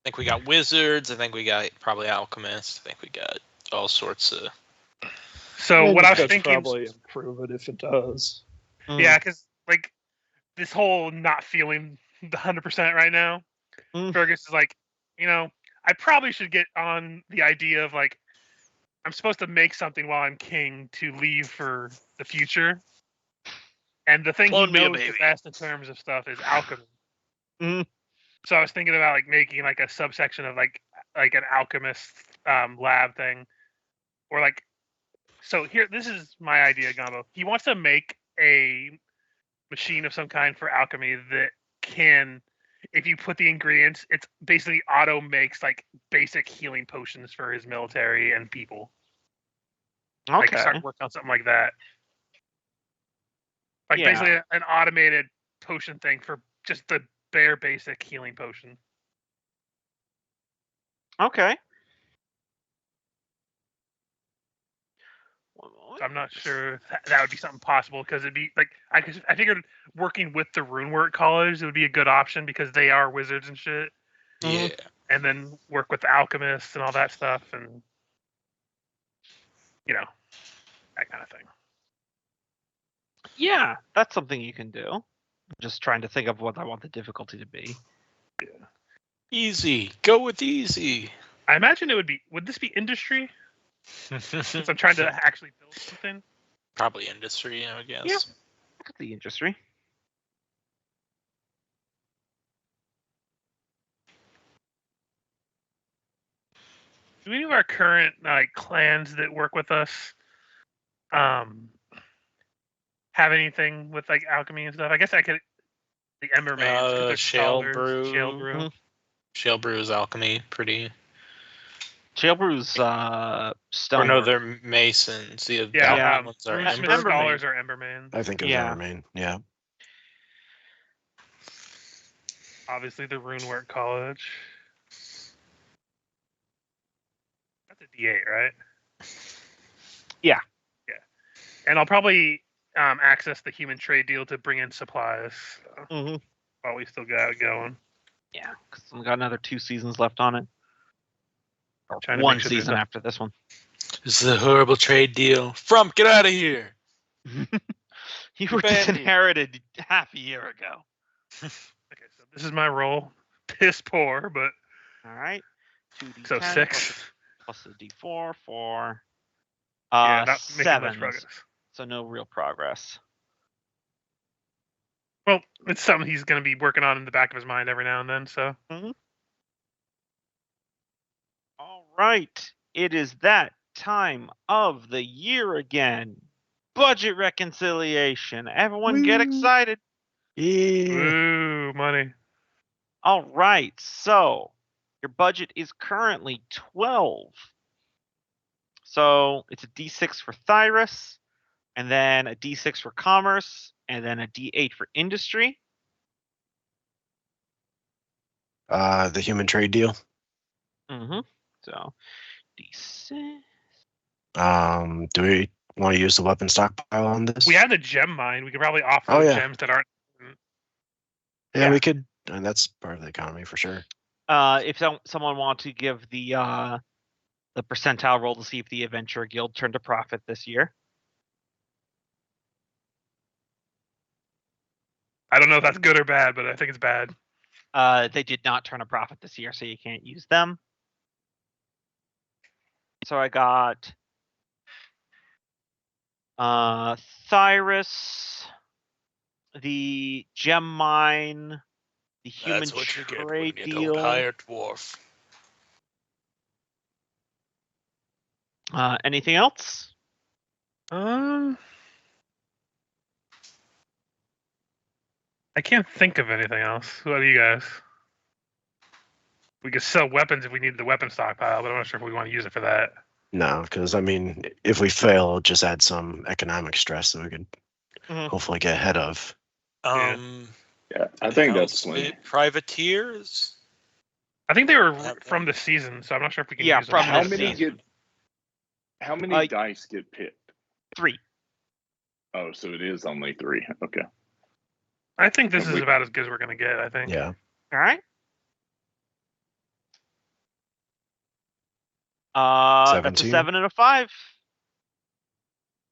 think we got wizards. I think we got probably alchemists. I think we got all sorts of. So what I was thinking, probably improve it if it does. Yeah, because like this whole not feeling the 100% right now, Fergus is like, I probably should get on the idea of like I'm supposed to make something while I'm king to leave for the future. And the thing he knows the best in terms of stuff is alchemy. So I was thinking about like making like a subsection of like an alchemist lab thing, or like. So here, this is my idea, Gumbo. He wants to make a machine of some kind for alchemy that can, if you put the ingredients, it's basically auto makes like basic healing potions for his military and people. Like Okay. start working on something like that. Like Yeah. basically an automated potion thing for just the bare basic healing potion. Okay. I'm not sure if that would be something possible because it'd be like I figured working with the Runework College it would be a good option because they are wizards and shit, Yeah. and then work with the alchemists and all that stuff and that kind of thing. Yeah, that's something you can do. I'm just trying to think of what I want the difficulty to be. Easy. Go with easy. I imagine it would be. Would this be industry? Since I'm trying to actually build something. Probably industry, I would guess. Yeah. Look at the industry. Do any of our current like clans that work with us have anything with like alchemy and stuff? I guess I could. The Embermans, Shale Shale Brew. Brew. Shale Brew is alchemy, pretty. Shalebrew's Or stone. no, they're masons. The Yeah, alchemy ones are Smith Emberman. Scholars are Emberman. I think it was Yeah. Evermain. Yeah. Obviously, the Runework College. That's a D8, right? Yeah. Yeah. And I'll probably access the human trade deal to bring in supplies while we still got it going. Yeah, because we've got another 2 seasons left on it. Or Trying to one make sure there's season no- after this one. This is a horrible trade deal. Frump, get out of here. You were banned me. disinherited half a year ago. Okay, so this is my roll. Piss poor, but All right. 2d10 so 6. plus a d4 for Yeah, not making much 7. progress. So no real progress. Well, it's something he's going to be working on in the back of his mind every now and then. So All right. It is that time of the year again. Budget reconciliation. Everyone get Woo. excited. Yeah. ooh, money. All right. So your budget is currently 12. So it's a d6 for Thyrus, and then a d6 for commerce, and then a d8 for industry. The human trade deal. So d6. Do we want to use the weapon stockpile on this? We have the gem mine. We could probably offer Oh, the yeah. gems that aren't. Yeah, we could. And that's part of the economy for sure. If someone wants to give the percentile roll to see if the Adventurer Guild turned a profit this year. I don't know if that's good or bad, but I think it's bad. They did not turn a profit this year, so you can't use them. So I got Thyrus, the gem mine, the human That's what you get when trade you deal. don't hire dwarf. Anything else? I can't think of anything else. What do you guys? We could sell weapons if we needed the weapon stockpile, but I'm not sure if we want to use it for that. No, because I mean, if we fail, it'll just add some economic stress that we could hopefully get ahead of. Yeah, I think that's Council plenty. privateers. I think they were from the season, so I'm not sure if we can Yeah, use from them. How this many season. get? How many dice get picked? 3. Oh, so it is only 3. Okay. I think this is about as good as we're going to get, I think. Yeah. All right. That's a 17. 7 and a 5.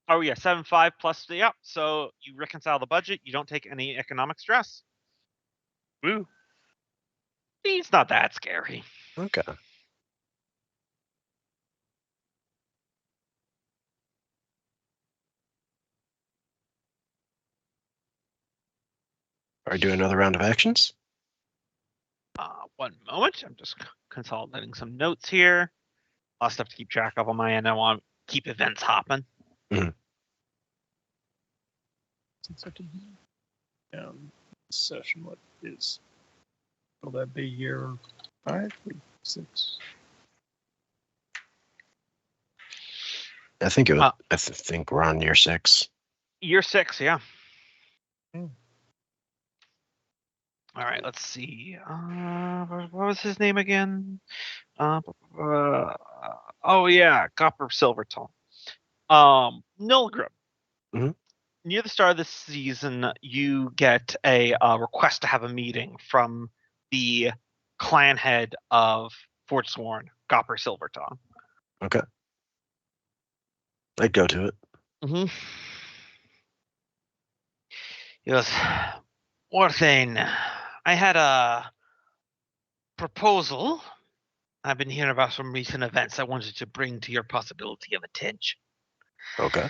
Oh yeah, 7, 5 plus the up. So you reconcile the budget. You don't take any economic stress. Woo. It's not that scary. Okay. Are we doing another round of actions? One moment. I'm just consolidating some notes here. A lot of stuff to keep track of on my end. I want to keep events hopping. Since I didn't session, what is? Will that be year 5 or 6? I think it was. I think we're on year 6. Year 6, yeah. Hmm. All right, let's see. What was his name again? Oh yeah, Copper Silvertone. Nilgrim. Mhm. Near the start of this season, you get a request to have a meeting from the clan head of Forsworn, Copper Silvertone. Okay. I'd go to it. Mm-hmm. He goes, Warthane, I had a proposal. I've been hearing about some recent events I wanted to bring to your possibility of attention. Okay.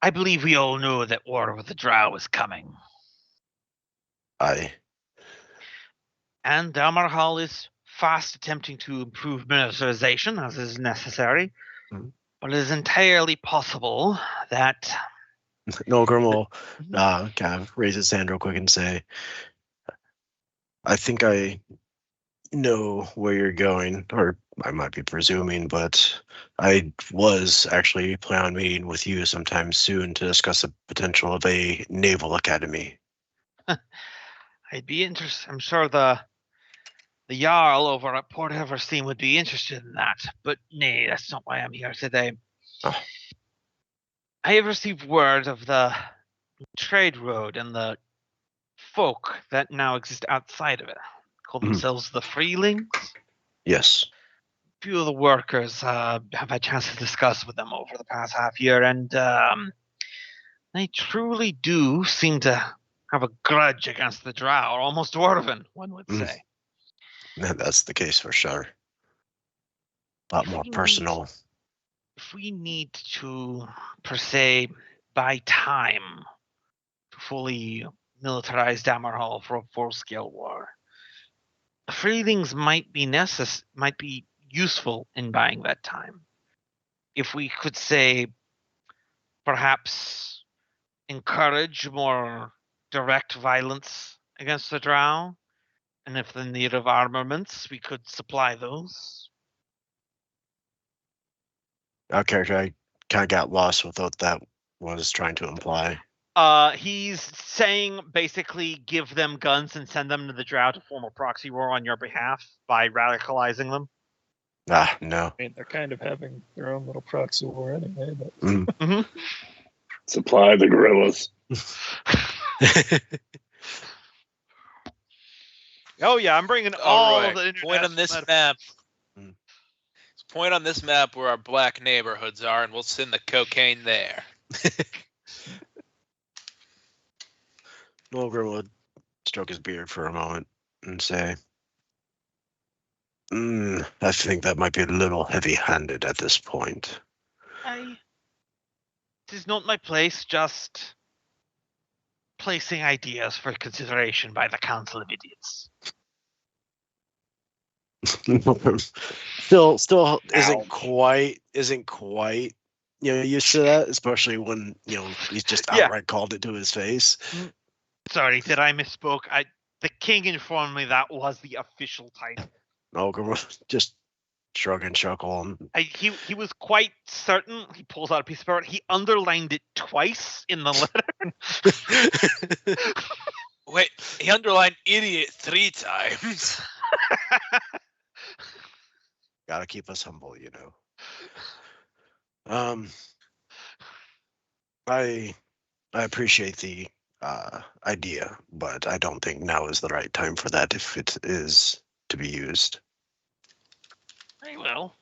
I believe we all know that war with the Drow is coming. Aye. And Dammerhall is fast attempting to improve militarization as is necessary. Mhm. But it is entirely possible that Nolgrim will kind of raise his hand real quick and say, I think I know where you're going, or I might be presuming, but I was actually planning on meeting with you sometime soon to discuss the potential of a naval academy. I'd be interested. I'm sure the Jarl over at Port Everstein would be interested in that. But nay, that's not why I'm here today. Oh. I have received word of the trade road and the folk that now exist outside of it. Call themselves the Freelings. Yes. Few of the workers have had a chance to discuss with them over the past half year, and they truly do seem to have a grudge against the Drow, or almost dwarven, one would say. That's the case for sure. A lot more personal. If we need to, per se, buy time to fully militarize Dammerhall for a full-scale war, the Freelings might be useful in buying that time. If we could say, perhaps encourage more direct violence against the Drow, and if in need of armaments, we could supply those. Our character, I kind of got lost with what that was trying to imply. He's saying basically give them guns and send them to the Drow to form a proxy war on your behalf by radicalizing them. No. I mean, they're kind of having their own little proxy war anyway. But Mm-hmm. Supply the guerrillas. Oh yeah, I'm bringing all of the internet. Point on this map. Point on this map where our black neighborhoods are, and we'll send the cocaine there. Nolgrim would stroke his beard for a moment and say, I think that might be a little heavy-handed at this point. It is not my place, just placing ideas for consideration by the Council of Idiots. still isn't quite used to that, especially when he's just outright called it to his face. Sorry, did I misspoke? The king informed me that was the official title. No, just shrug and chuckle. He was quite certain. He pulls out a piece of paper. He underlined it twice in the letter. Wait, he underlined idiot 3 times. Gotta keep us humble, I appreciate the idea, but I don't think now is the right time for that if it is to be used. Very well.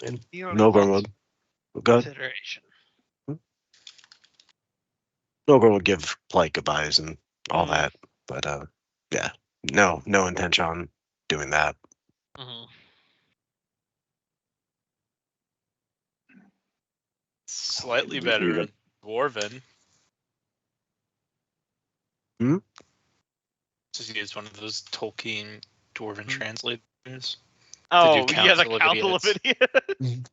And Nolgrim would consideration. Nolgrim would give polite goodbyes and all that, but yeah, no intention on doing that. Slightly better than Dwarven. Just he is one of those Tolkien dwarven translators. Oh, do yeah, the Council of Council of Idiots. Mhm.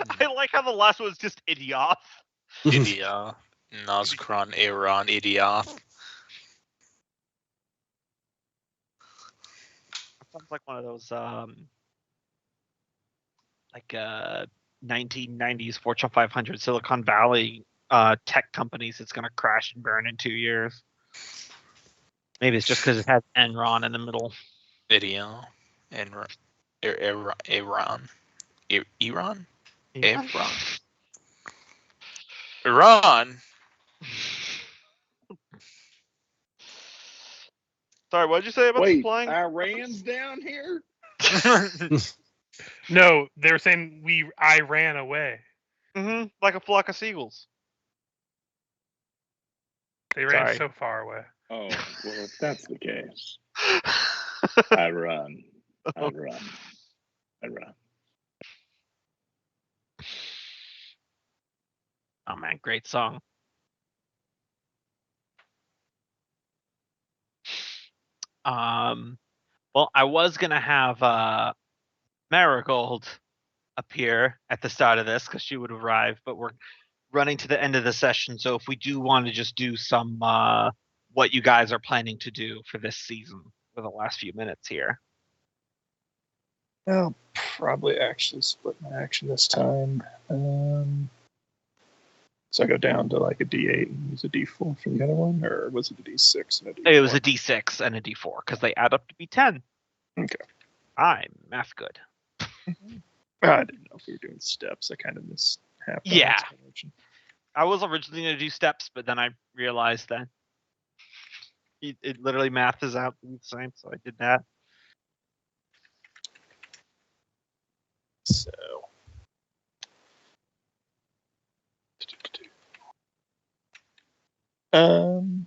I like how the last one was just Idioth. Idia, Nazcron, Aeron, Idioth. Sounds like one of those like 1990s Fortune 500 Silicon Valley tech companies that's going to crash and burn in 2 years. Maybe it's just because it has Enron in the middle. Idia, Aeron, Aeron, Aeron, Iran. Sorry, what did you say about Wait, supplying? Iran's down here? No, they were saying I ran away. Like a flock of seagulls. They ran Sorry. so far away. Oh, well, if that's the case, I run. I run. I run. Oh man, great song. Well, I was gonna have Marigold appear at the start of this because she would arrive, but we're running to the end of the session. So if we do want to just do some what you guys are planning to do for this season for the last few minutes here. I'll probably actually split my action this time. So I go down to like a D8 and use a D4 for the other one, or was it a D6 and a D4? It was a D6 and a D4 because they add up to be 10. Okay. I'm math good. I didn't know if we were doing steps. I kind of missed half. The Yeah. explanation. I was originally going to do steps, but then I realized that it literally math is out to be the same, so I did that. So.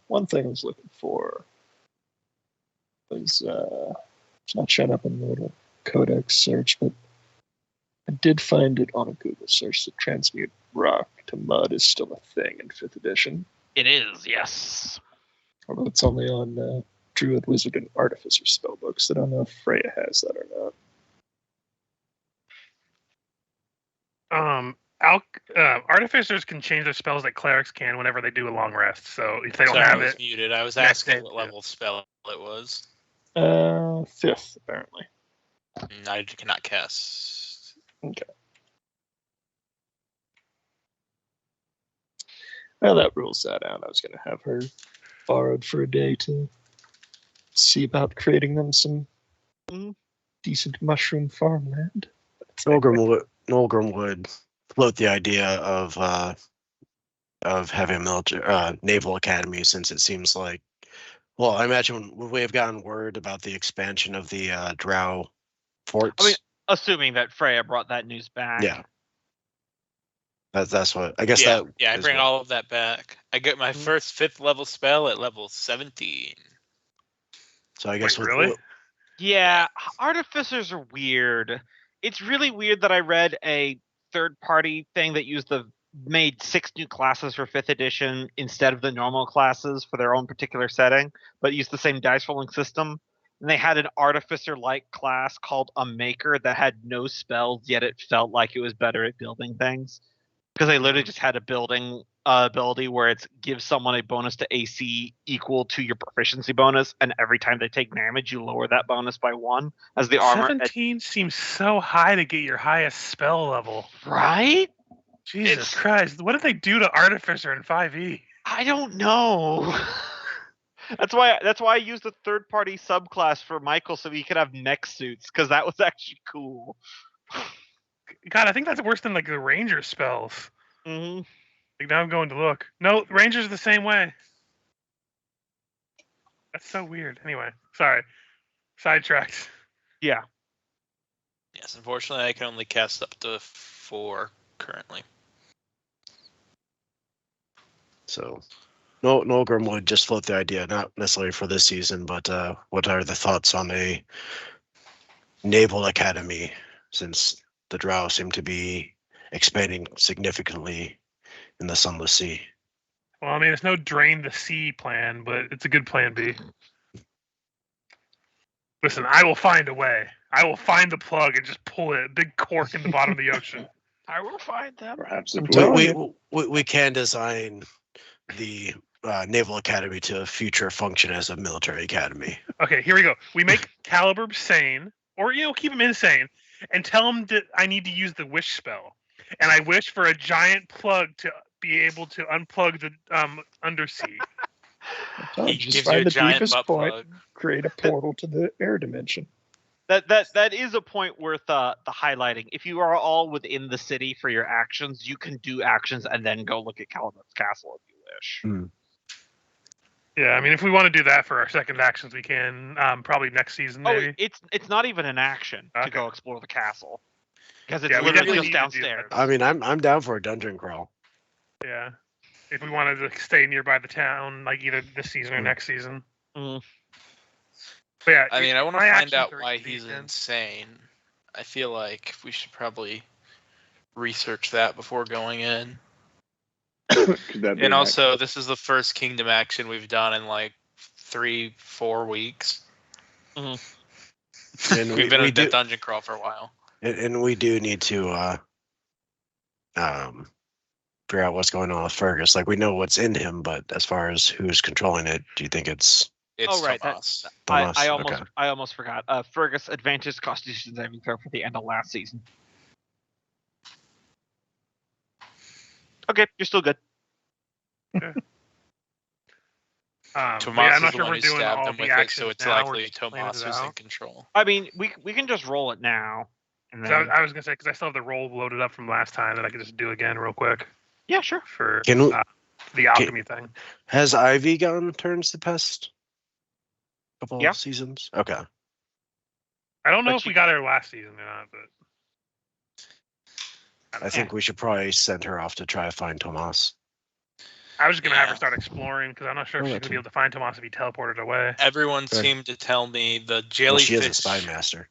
One thing I was looking for was it's not showing up in the little codex search, but I did find it on a Google search that transmute rock to mud is still a thing in 5th edition. It is, yes. Although it's only on Druid, Wizard, and Artificer spellbooks. I don't know if Freya has that or not. Artificers can change their spells like clerics can whenever they do a long rest. So if they don't Sorry, have I was it, muted. I was next asking day, what level spell it was. 5th, apparently. I cannot cast. Okay. Well, that rules that out. I was going to have her borrowed for a day to see about creating them some decent mushroom farmland. Nolgrim would float the idea of having a military naval academy, since it seems like, well, I imagine we have gotten word about the expansion of the Drow forts. I mean, assuming that Freya brought that news back. Yeah. That's what I guess. Yeah, that I is bring what- all of that back. I get my first 5th level spell at level 17. So I guess Wait, really? Yeah, artificers are weird. It's really weird that I read a third-party thing that made 6 new classes for 5th edition instead of the normal classes for their own particular setting, but used the same dice rolling system. And they had an artificer-like class called a maker that had no spells, yet it felt like it was better at building things. Because they literally just had a building ability where it gives someone a bonus to AC equal to your proficiency bonus, and every time they take damage, you lower that bonus by 1 as the armor. 17 seems so high to get your highest spell level. Right? Jesus Christ! What did they do to Artificer in 5e? I don't know. That's why I used a third-party subclass for Michael so he could have mech suits, because that was actually cool. God, I think that's worse than like the Ranger spells. Mm-hmm. Like now I'm going to look. No, Ranger's the same way. That's so weird. Anyway, sorry. Sidetracked. Yeah. Yes, unfortunately, I can only cast up to 4 currently. So, Nolgrim would just float the idea, not necessarily for this season, but what are the thoughts on a naval academy, since the Drow seem to be expanding significantly in the Sunless Sea? Well, I mean, it's no drain the sea plan, but it's a good plan B. Listen, I will find a way. I will find the plug and just pull it. Big cork in the bottom of the ocean. I will find them. Perhaps I'm if telling we, you. We can design the Naval Academy to future function as a military academy. Okay, here we go. We make Caliber sane, or keep him insane, and tell him that I need to use the wish spell, and I wish for a giant plug to be able to unplug the undersea. I'm telling you, He just gives you find a the giant deepest butt point, plug. create a portal to the air dimension. That is a point worth the highlighting. If you are all within the city for your actions, you can do actions and then go look at Caliban's castle if you wish. Yeah, I mean, if we want to do that for our second actions, we can. Probably next season, maybe. Oh, it's not even an action to Okay. go explore the castle because it's Yeah, we literally definitely just need to do that. downstairs. I mean, I'm down for a dungeon crawl. Yeah, if we wanted to stay nearby the town, like either this season or next season. Mm. But yeah, I mean, I want to my find actions out are why easy he's again. insane. I feel like we should probably research that before going in. could that be And an also, this is the first Kingdom action we've done in like 3-4 weeks. And We've been we in the do, dungeon crawl for a while. and we do need to figure out what's going on with Fergus. Like, we know what's in him, but as far as who's controlling it, do you think it's It's Oh, right, Tomas. Tomas? I almost forgot. Fergus advantage Constitution saving throw for the end of last season. Okay, you're still good. But Tomas yeah, I'm is not the sure one we're who doing stabbed all him the with it, actions so it's now. We're likely just planning Tomas it who's in out. control. I mean, we can just roll it now. And 'Cause then, I was gonna say because I still have the roll loaded up from last time that I could just do again real quick yeah, sure. for Can we, the alchemy thing. has Ivy gotten turns the past couple Yeah. of seasons? Okay. I don't know But if she- we got her last season or not, but I think we should probably send her off to try to find Tomas. I was just gonna have her Yeah. start exploring because I'm not sure if Oh, she's that's gonna be able to find Tomas if he teleported away. Everyone Right. seemed to tell me the Well, jellyfish. she is a spy master.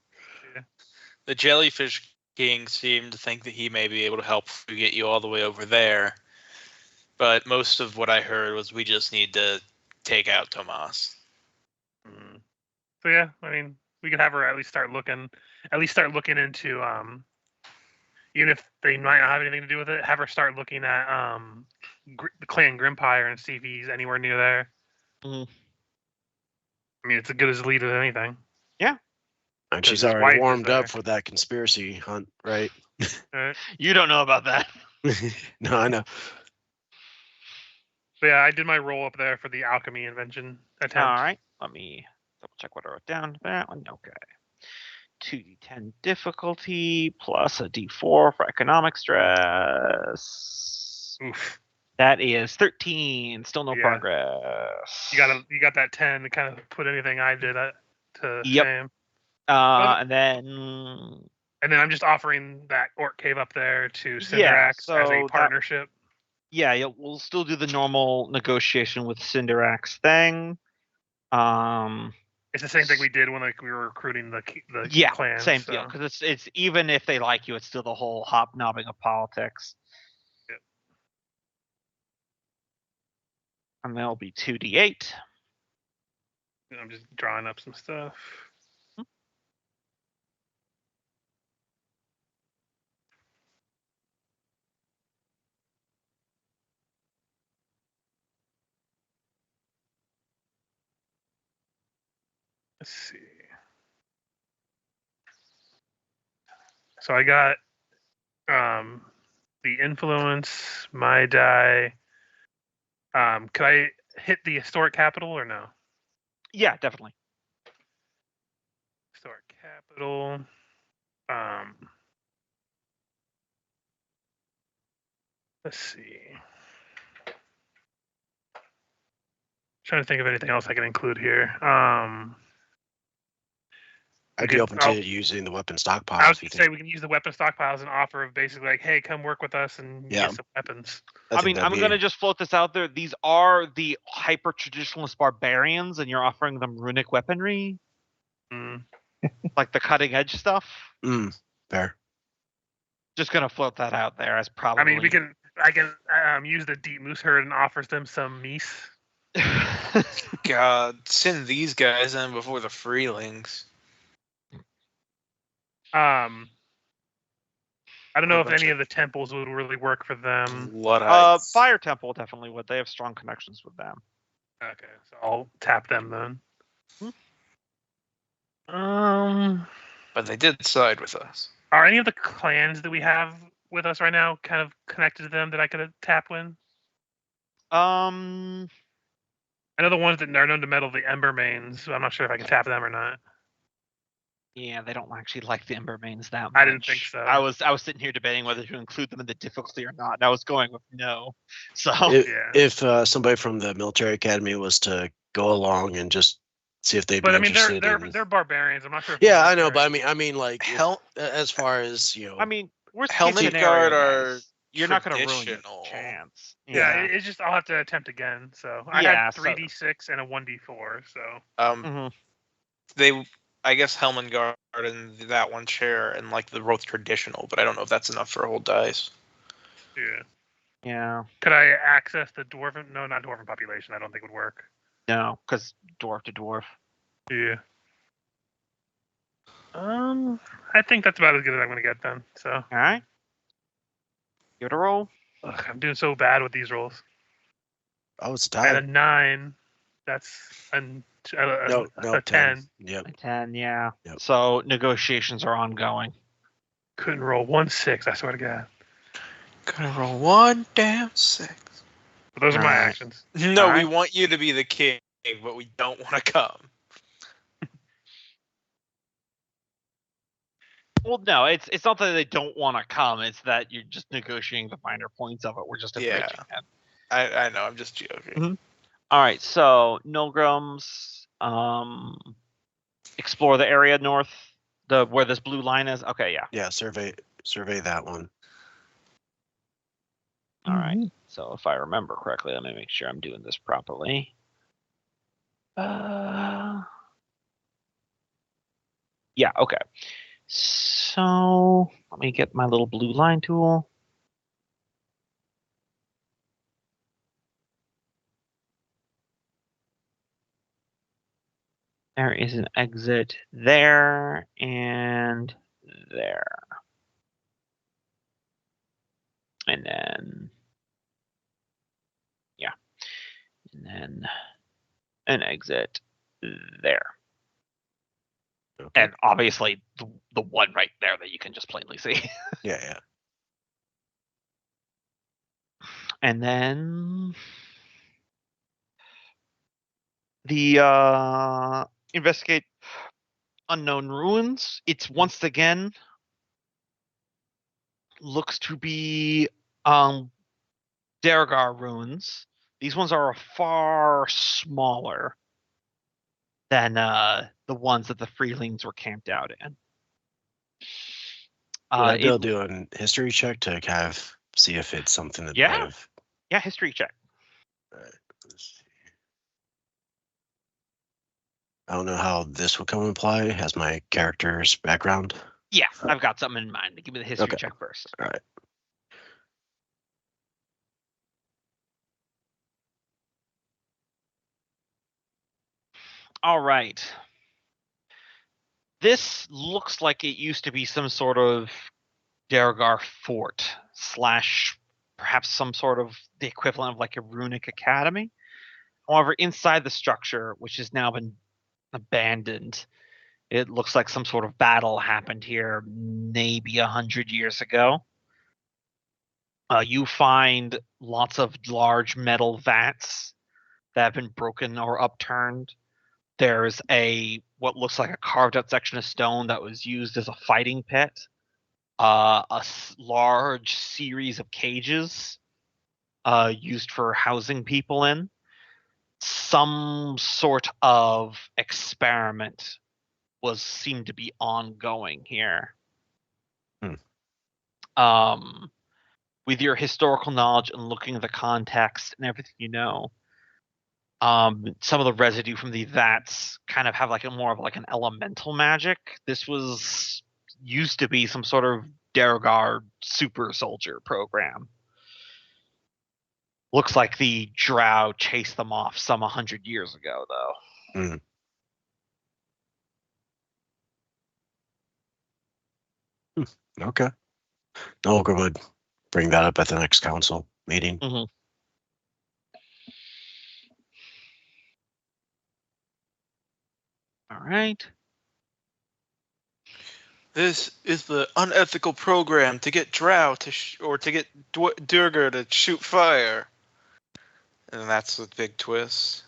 The jellyfish king seemed to think that he may be able to help get you all the way over there. But most of what I heard was we just need to take out Tomas. So yeah, I mean, we could have her at least start looking into even if they might not have anything to do with it, have her start looking at the clan Grimpire and see if he's anywhere near there. Mhm. I mean, it's as good as a lead as anything. And she's his wife already is warmed up there. for that conspiracy hunt, right? Right? You don't know about that. No, I know. But yeah, I did my roll up there for the alchemy invention attempt. All right, let me double check what I wrote down. That one, okay. 2d10 difficulty plus a d4 for economic stress. Oof. That is 13. Still no Yeah. progress. You got that 10 to kind of put anything I did to Yep. shame. And then And then I'm just offering that Orc Cave up there to Cinderax Yeah, as so a that- partnership. yeah, we'll still do the normal negotiation with Cinderax thing. It's the same thing we did when we were recruiting the Yeah, clans. same so. deal. Because it's even if they like you, it's still the whole hobnobbing of politics. Yep. And that'll be 2d8. I'm just drawing up some stuff. Let's see. So I got the influence, my die. Could I hit the historic capital or no? Yeah, definitely. Historic capital. Let's see. Trying to think of anything else I can include here. I'd be open to using the weapon stockpile. I was if you going to say think. we can use the weapon stockpile as an offer of basically like, hey, come work with us and Yeah. get some weapons. I I think mean, that'd I'm be- going to just float this out there. These are the hyper traditionalist barbarians, and you're offering them runic weaponry, Mm. like the cutting edge stuff. Fair. Just going to float that out there as probably. I mean, we can. I can use the deep moose herd and offers them some meese. God, send these guys in before the freelings. I don't Or a know if bunch any of- of the temples would really work for them. Luddites. Fire Temple definitely would. They have strong connections with them. Okay, so I'll tap them then. But they did side with us. Are any of the clans that we have with us right now kind of connected to them that I could tap with? Um, I know the ones that are known to meddle the Embermanes, so I'm not sure if I can tap them or not. yeah, they don't actually like the Embermanes that much. I didn't think so. I was sitting here debating whether to include them in the difficulty or not, and I was going with no. So If somebody from the military academy was to go along and just see if they'd But be I mean, interested they're barbarians. I'm not sure. If Yeah, the I know, military- but I mean, like, as far as I mean, worst Helmet case Guard scenario, are guys, you're not going to ruin your traditional. chance. yeah, it's just I'll have to attempt again. So I Yeah, had so- 3d6 and a 1d4. So Mhm. I guess Helmengard and that one share and like the both traditional, but I don't know if that's enough for a whole dice. yeah. Yeah, Could I access the dwarven? No, not dwarven population. I don't think would work. no, because dwarf to dwarf. Yeah. I think that's about as good as I'm gonna get then. So All right, give it a roll. ugh, I'm doing so bad with these rolls. Oh, it's I had a tied. 9. That's a No, 10. Yep. A 10, yeah. Yep. So negotiations are ongoing. Couldn't roll 1 6. I swear to God. Gonna roll 1 damn 6. But those are my Alright. actions. No, we Alright. want you to be the king, but we don't want to come. Well, no, it's not that they don't want to come. It's that you're just negotiating the finer points of it. We're just Yeah. abridging it. I know, I'm just joking. Mhm. All right, so Nilgrams, explore the area north, where this blue line is. Okay, yeah. Yeah, survey that one. All right. So if I remember correctly, let me make sure I'm doing this properly. Yeah. Okay. So let me get my little blue line tool. There is an exit there and there. And then, yeah. And then an exit there. Okay. And obviously the one right there that you can just plainly see. Yeah. And then the investigate unknown ruins. It's once again looks to be Dergar ruins. These ones are far smaller than the ones that the Freelings were camped out in. Would I be able to do a history check to kind of see if it's something that Yeah. might have... Yeah, history check. Alright, let's see. I don't know how this would come and apply as my character's background. Yeah, I've got something in mind. Give me the history Okay. check first. All right. All right. This looks like it used to be some sort of Dergar fort / perhaps some sort of the equivalent of like a runic academy. However, inside the structure, which has now been abandoned, it looks like some sort of battle happened here maybe 100 years ago. You find lots of large metal vats that have been broken or upturned. There's what looks like a carved out section of stone that was used as a fighting pit. Large series of cages used for housing people in. Some sort of experiment seemed to be ongoing here. With your historical knowledge and looking at the context and everything you know, some of the residue from the vats kind of have like more of like an elemental magic. This used to be some sort of Dergar super soldier program. Looks like the drow chased them off some 100 years ago, though. Okay. Nolga would bring that up at the next council meeting. Mm-hmm. All right. This is the unethical program to get drow to get Durgar to shoot fire. And that's the big twist.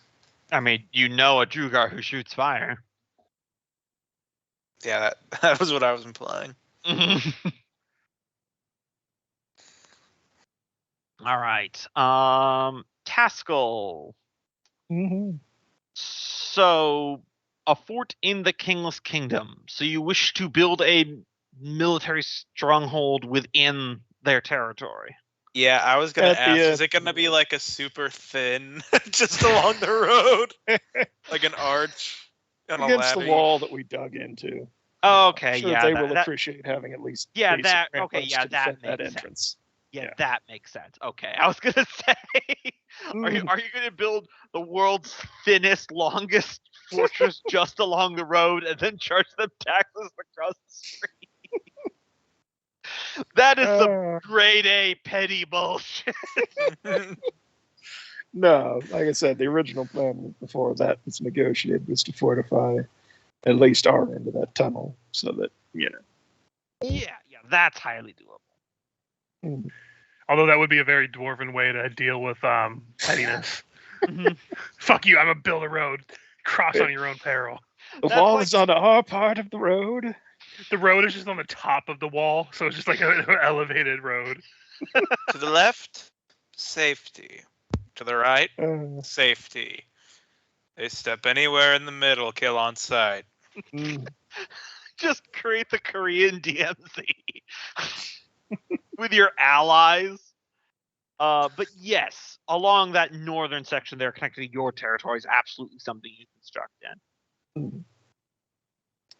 I mean, you know a Drugar who shoots fire. Yeah, that was what I was implying. All right. Taskell. Mm-hmm. So, a fort in the Kingless Kingdom. So you wish to build a military stronghold within their territory. Yeah, I was gonna At the ask, is end. it gonna be like a super thin, just along the road, like an arch on a Against the ladder? wall that we dug into. Okay, I'm sure yeah, they that- will that- appreciate having at least Yeah, basic that- okay, ramparts yeah, to that defend that makes sense. entrance. Yeah, Yeah. that makes sense. Okay, I was gonna say, are you gonna build the world's thinnest, longest fortress just along the road and then charge them taxes across the street? That is some grade A petty bullshit. No, like I said, the original plan before that was negotiated was to fortify at least our end of that tunnel, so that Yeah, that's highly doable. Mm. Although that would be a very dwarven way to deal with pettiness. Mhm. Fuck you! I'm gonna build a road. Cross on your own peril. The That's wall like- is on our part of the road. The road is just on the top of the wall, so it's just like an elevated road. To the left, safety. To the right, safety. They step anywhere in the middle, kill on sight. Just create the Korean DMZ with your allies. But yes, along that northern section there, connected to your territory, is absolutely something you construct in.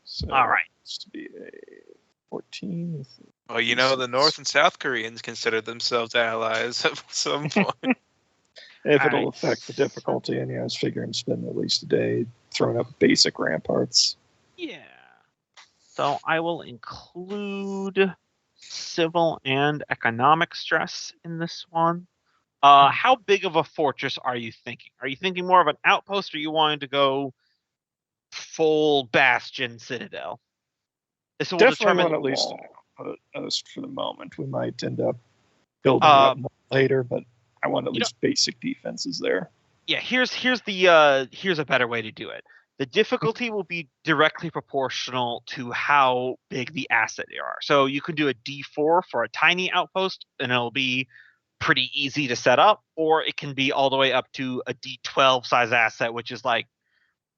So All right. it's to be a 14. With Well, you know, the North and South Koreans consider themselves allies at some point. if All it'll right. affect the difficulty, and I was figuring spend at least a day throwing up basic ramparts. Yeah. So I will include civil and economic stress in this one. How big of a fortress are you thinking? Are you thinking more of an outpost, or are you wanting to go full bastion citadel? This will Definitely determine want at least wall. an outpost for the moment. We might end up building it up more later, but I want at least basic defenses there. Yeah, here's a better way to do it. The difficulty will be directly proportional to how big the asset you are. So you can do a D4 for a tiny outpost, and it'll be pretty easy to set up, or it can be all the way up to a D12 size asset, which is like,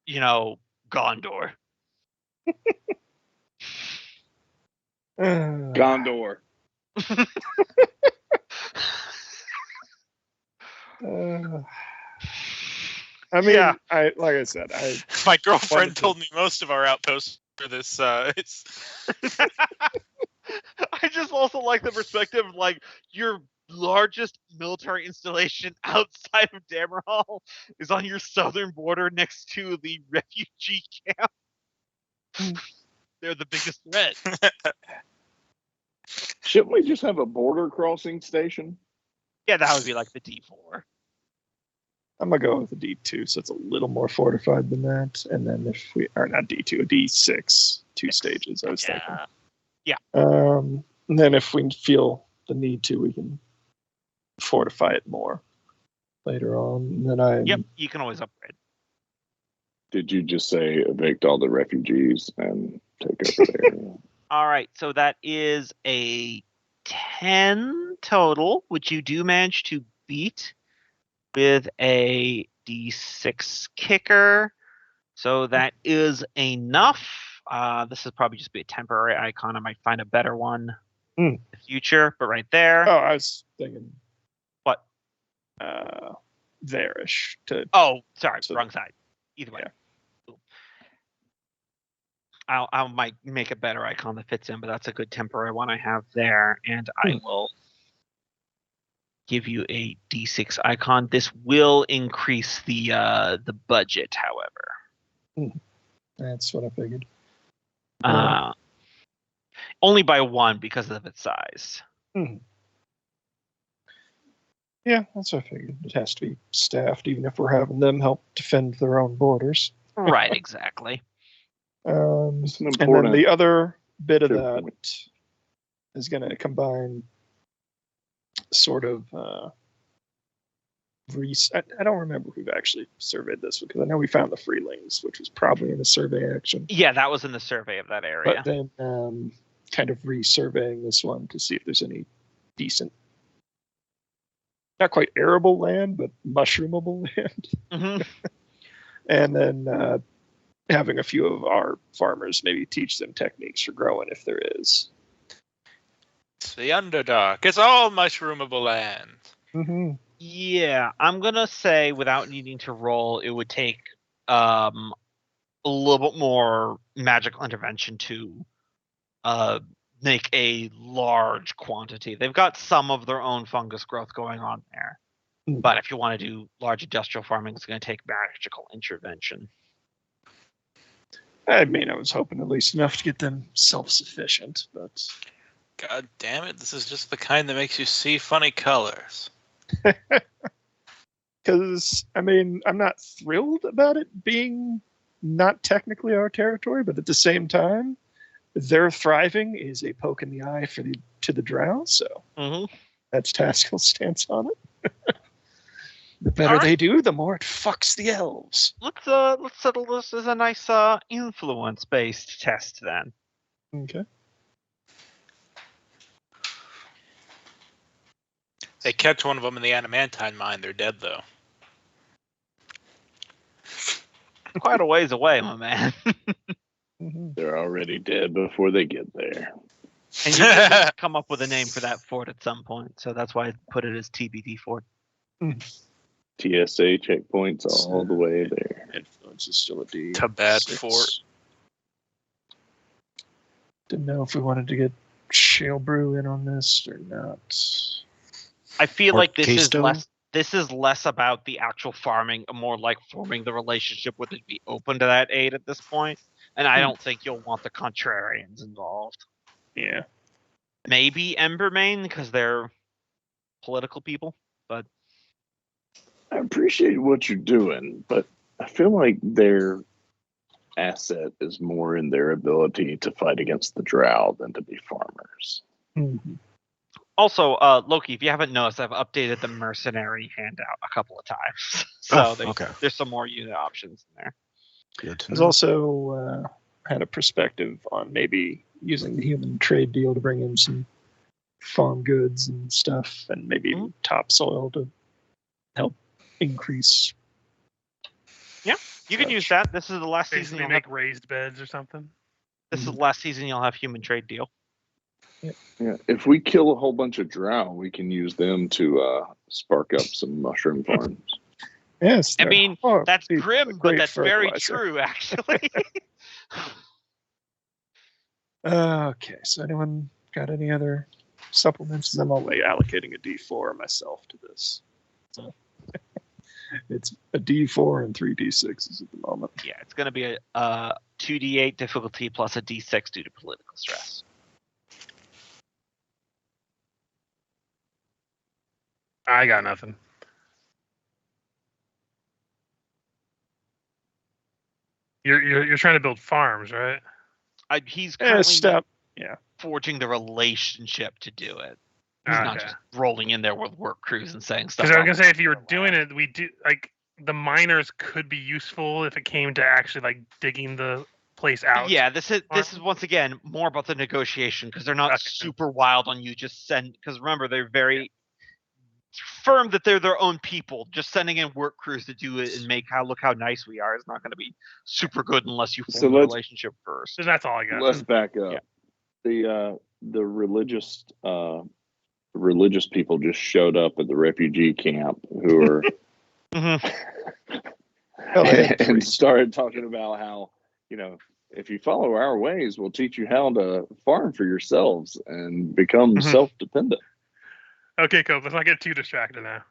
Gondor. Gondor. I mean, Yeah. like I said, My girlfriend Wonderful. told me most of our outposts are this size. I just also like the perspective of like your largest military installation outside of Dammerhall is on your southern border next to the refugee camp. They're the biggest threat. Shouldn't we just have a border crossing station? Yeah, that would be like the D4. I'm gonna go with a D2, so it's a little more fortified than that. And then if we are not D2, a D6, 2 stages. I was thinking. Yeah. And then if we feel the need to, we can fortify it more later on. And then Yep, you can always upgrade. Did you just say evict all the refugees and take over the area? All right, so that is a 10 total, which you do manage to beat with a D6 kicker. So that is enough. This will probably just be a temporary icon. I might find a better one in the future, but right there. Oh, I was thinking What? There-ish. Oh, sorry, So- wrong side. Either way. Yeah. Cool. I might make a better icon that fits in, but that's a good temporary one I have there, and I will give you a D6 icon. This will increase the budget, however. That's what I figured. Only by 1 because of its size. Yeah, that's what I figured. It has to be staffed, even if we're having them help defend their own borders. Right, exactly. It's an And then important the other bit of good that point. is going to combine sort of I don't remember who've actually surveyed this because I know we found the freelings, which was probably in the survey action. Yeah, that was in the survey of that area. But then kind of resurveying this one to see if there's any decent, not quite arable land, but mushroomable land. Mm-hmm. And then having a few of our farmers maybe teach them techniques for growing if there is. It's the Underdark. It's all mushroomable land. Mm-hmm. Yeah, I'm gonna say without needing to roll, it would take a little bit more magical intervention to make a large quantity. They've got some of their own fungus growth going on there, but if you want to do large industrial farming, it's going to take magical intervention. I mean, I was hoping at least enough to get them self-sufficient, but God damn it, this is just the kind that makes you see funny colors. because I mean, I'm not thrilled about it being not technically our territory, but at the same time, their thriving is a poke in the eye to the drow. So that's Taskell's stance on it. The better they do, the more it fucks the elves. Let's settle this as a nice influence-based test then. Okay. They catch one of them in the adamantine mine, they're dead though. Quite a ways away, my man. They're already dead before they get there. And you can come up with a name for that fort at some point, so that's why I put it as TBD fort. TSA checkpoints all the way there. Influence is still a D. Tabad 6. Fort. Didn't know if we wanted to get Shale Brew in on this or not. I feel Or like this Keystone? is less about the actual farming, and more like forming the relationship with it be open to that aid at this point. And I don't think you'll want the contrarians involved. Yeah. Maybe Embermain because they're political people, but I appreciate what you're doing, but I feel like their asset is more in their ability to fight against the drow than to be farmers. Mm-hmm. also, Loki, if you haven't noticed, I've updated the mercenary handout a couple of times. So okay. there's some more unit options in there. Good to There's know. also had a perspective on maybe using the human trade deal to bring in some farm goods and stuff, and maybe even topsoil to help increase. You can use that. This is the last season Basically you'll make have, raised beds or something. this is the last season you'll have human trade deal. Yeah, if we kill a whole bunch of drow, we can use them to spark up some mushroom farms. Yes, I mean, that's be grim, but great that's very fertilizer. true, actually. Okay, so anyone got any other supplements? I'm only allocating a D4 myself to this. So it's a D4 and 3 D6s at the moment. Yeah, it's going to be a 2d8 difficulty plus a d6 due to political stress. I got nothing. You're trying to build farms, right? He's Yeah, currently step. forging the relationship to do it. He's Okay. not just rolling in there with work crews and saying stuff. Because I was off gonna say if you were the doing land. it, we do like the miners could be useful if it came to actually like digging the place out. Yeah, this is farm. once again more about the negotiation because they're not Okay. super wild on you. Just send because remember they're very firm that they're their own people. Just sending in work crews to do it and make look how nice we are is not going to be super good unless you So form the let's- relationship first. So that's all I got. Let's back up. Yeah. The religious people just showed up at the refugee camp who are and started talking about how, if you follow our ways, we'll teach you how to farm for yourselves and become self-dependent. Okay, cool. Let's not get too distracted now.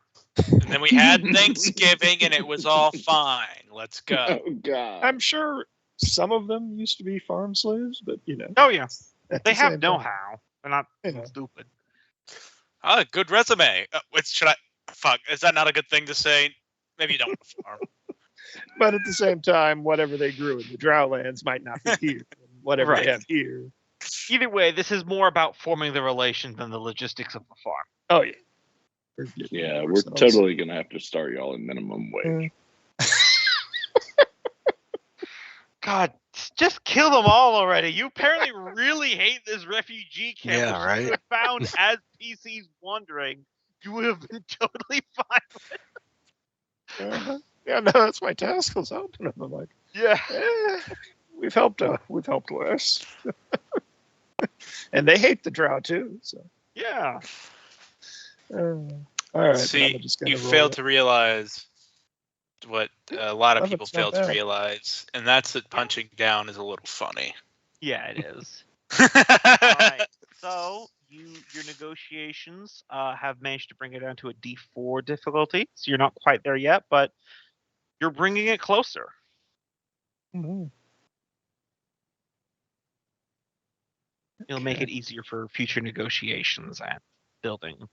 And then we had Thanksgiving, and it was all fine. Let's go. Oh God. I'm sure some of them used to be farm slaves, but Oh yeah, at they the have same time, know-how. They're not Yeah. stupid. Ah, good resume. Should I? Fuck. Is that not a good thing to say? Maybe you don't farm. But at the same time, whatever they grew in the droughlands might not be here. Whatever Right. they have here. Either way, this is more about forming the relation than the logistics of the farm. Oh yeah. Yeah, we're totally gonna have to start y'all at minimum wage. God, just kill them all already. You apparently really hate this refugee camp. Yeah, which right? You have found as PCs wondering, you would have been totally fine. Yeah, no, that's my task. Was helping them. I'm like, Yeah. we've helped worse. And they hate the drought too. So Yeah. all right. See, you failed to realize what a lot of Oh, people it's not fail to bad. realize, and that's that punching down is a little funny. Yeah, it is. All right. So your negotiations have managed to bring it down to a D4 difficulty. So you're not quite there yet, but you're bringing it closer. Mhm. It'll make it easier for future negotiations and building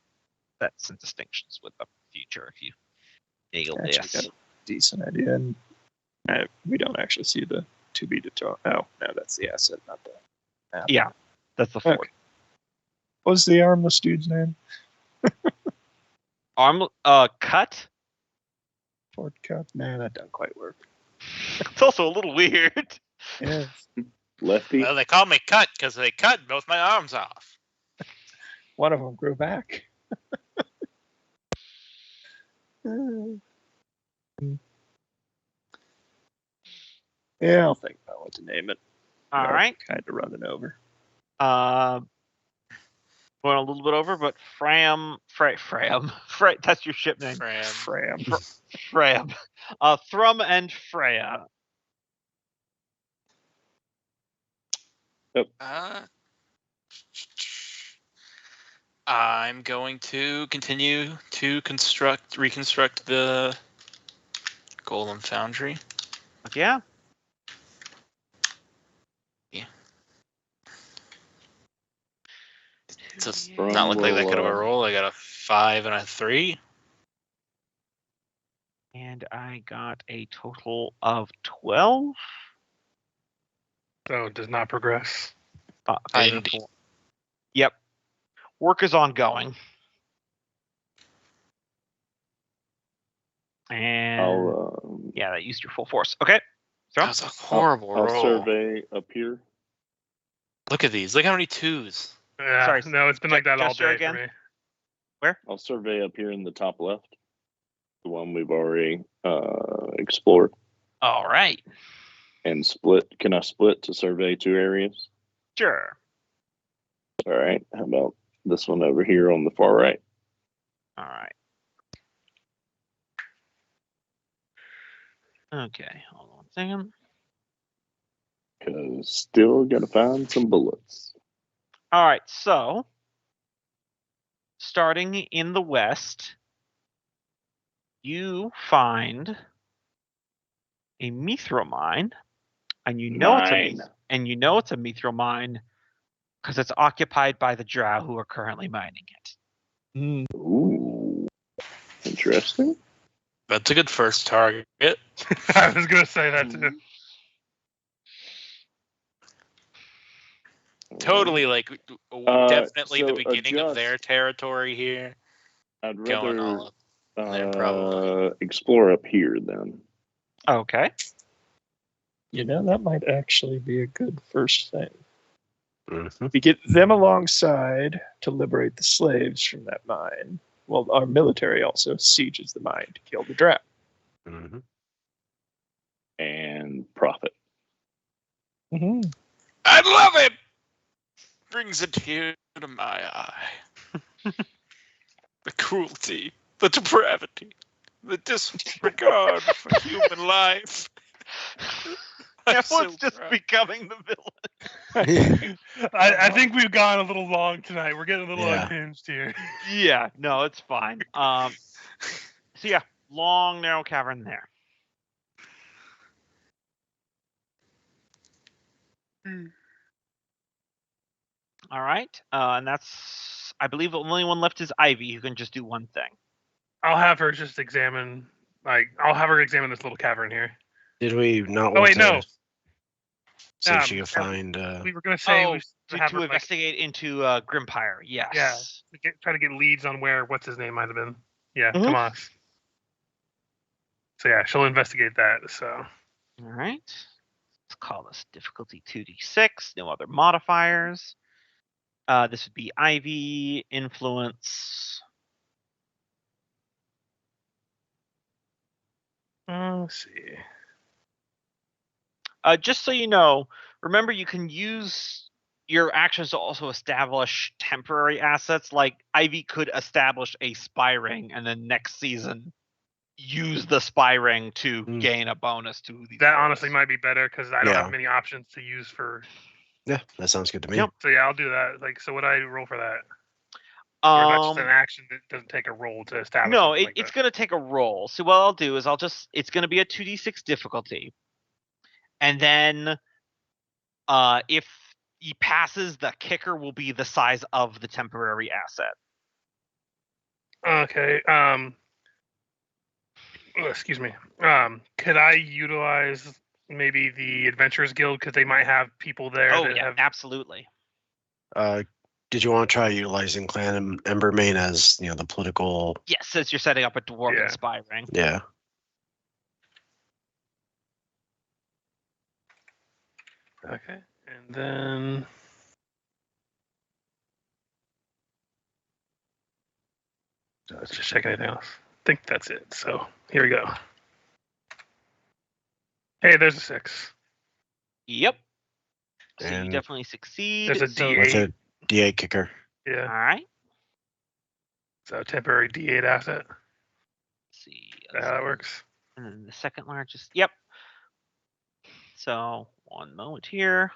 sets and distinctions with the future if you nail Actually this. got a decent idea, and we don't actually see the to be determined. Oh, no, that's the asset, not the map. Yeah, that's the fort. Okay. What was the armless dude's name? Cut. Fort Cut. Nah, that doesn't quite work. It's also a little weird. Yeah. Lefty. Well, they call me Cut because they cut both my arms off. One of them grew back. Yeah, I'll think about what to name it. All right. Kind of running over. Going a little bit over, but Fram. That's your ship name. Fram. Fram. Thrum and Freya. I'm going to continue to reconstruct the Golem Foundry. Yeah. It does not look like that good of a roll. I got a 5 and a 3. And I got a total of 12. So it does not progress. Indeed. Yep. Work is ongoing. And yeah, that used your full force. Okay. So That was a horrible I'll roll. survey up here. Look at these. Look how many 2s. Yeah, Sorry, no, it's been like that all gesture day again? for me. I'll survey up here in the top left. The one we've already explored. all right. And split. Can I split to survey 2 areas? Sure. All right. How about this one over here on the far right? All right. Okay, hold on a second. Because still got to find some bullets. All right, so starting in the west, you find a mithril mine, and you know it's a mithril mine because it's occupied by the drow who are currently mining it. Ooh. Interesting. That's a good first target. I was gonna say that too. Totally, like, definitely the so beginning of adjust. their territory here. I'd Going rather all up there, probably. explore up here then. Okay. You know, that might actually be a good first thing. Mm-hmm. We get them alongside to liberate the slaves from that mine. Well, our military also sieges the mine to kill the drow. Mm-hmm. And profit. Mm-hmm. I love it! Brings a tear to my eye. The cruelty, the depravity, the disregard for human life. I'm Everyone's so just proud. becoming the villain. I think we've gone a little long tonight. We're getting a little Yeah. unhinged here. Yeah, no, it's fine. So yeah, long, narrow cavern there. All right, and that's, I believe, the only one left is Ivy, who can just do one thing. I'll have her just examine. I'll have her examine this little cavern here. Did we not Oh want wait, to no. see if she could yeah, find? We were gonna say Oh, we should have to her, investigate into Grimpire. Yes. Yeah. Try to get leads on where what's his name might have been. Yeah, Mhm. Tomas. So yeah, she'll investigate that. So All right. Let's call this difficulty 2d6. No other modifiers. This would be Ivy, influence. let's see. Just so you know, remember you can use your actions to also establish temporary assets. Like Ivy could establish a spy ring, and then next season use the spy ring to gain a bonus to these. That rolls. honestly might be better because I don't Yeah. have many options to use for. Yeah, that sounds good to me. Yep. So yeah, I'll do that. So would I roll for that? Or is that just an action that doesn't take a roll to establish? No, something like it's that? going to take a roll. So what I'll do is it's going to be a 2d6 difficulty. And then if he passes, the kicker will be the size of the temporary asset. Okay. Excuse me. Could I utilize maybe the Adventurers Guild because they might have people there Oh, that yeah, have. absolutely. Did you want to try utilizing Clan Embermane as the political? Yes, since you're setting up a dwarven spy ring. Yeah. Okay, and then. Let's just check anything else. I think that's it. So here we go. Hey, there's a 6. Yep. So you And definitely succeed. There's a So- D8. with a D8 kicker. All Yeah. right. So temporary D8 asset. Let's see. Is that how that works? And then the second largest. Yep. So one moment here.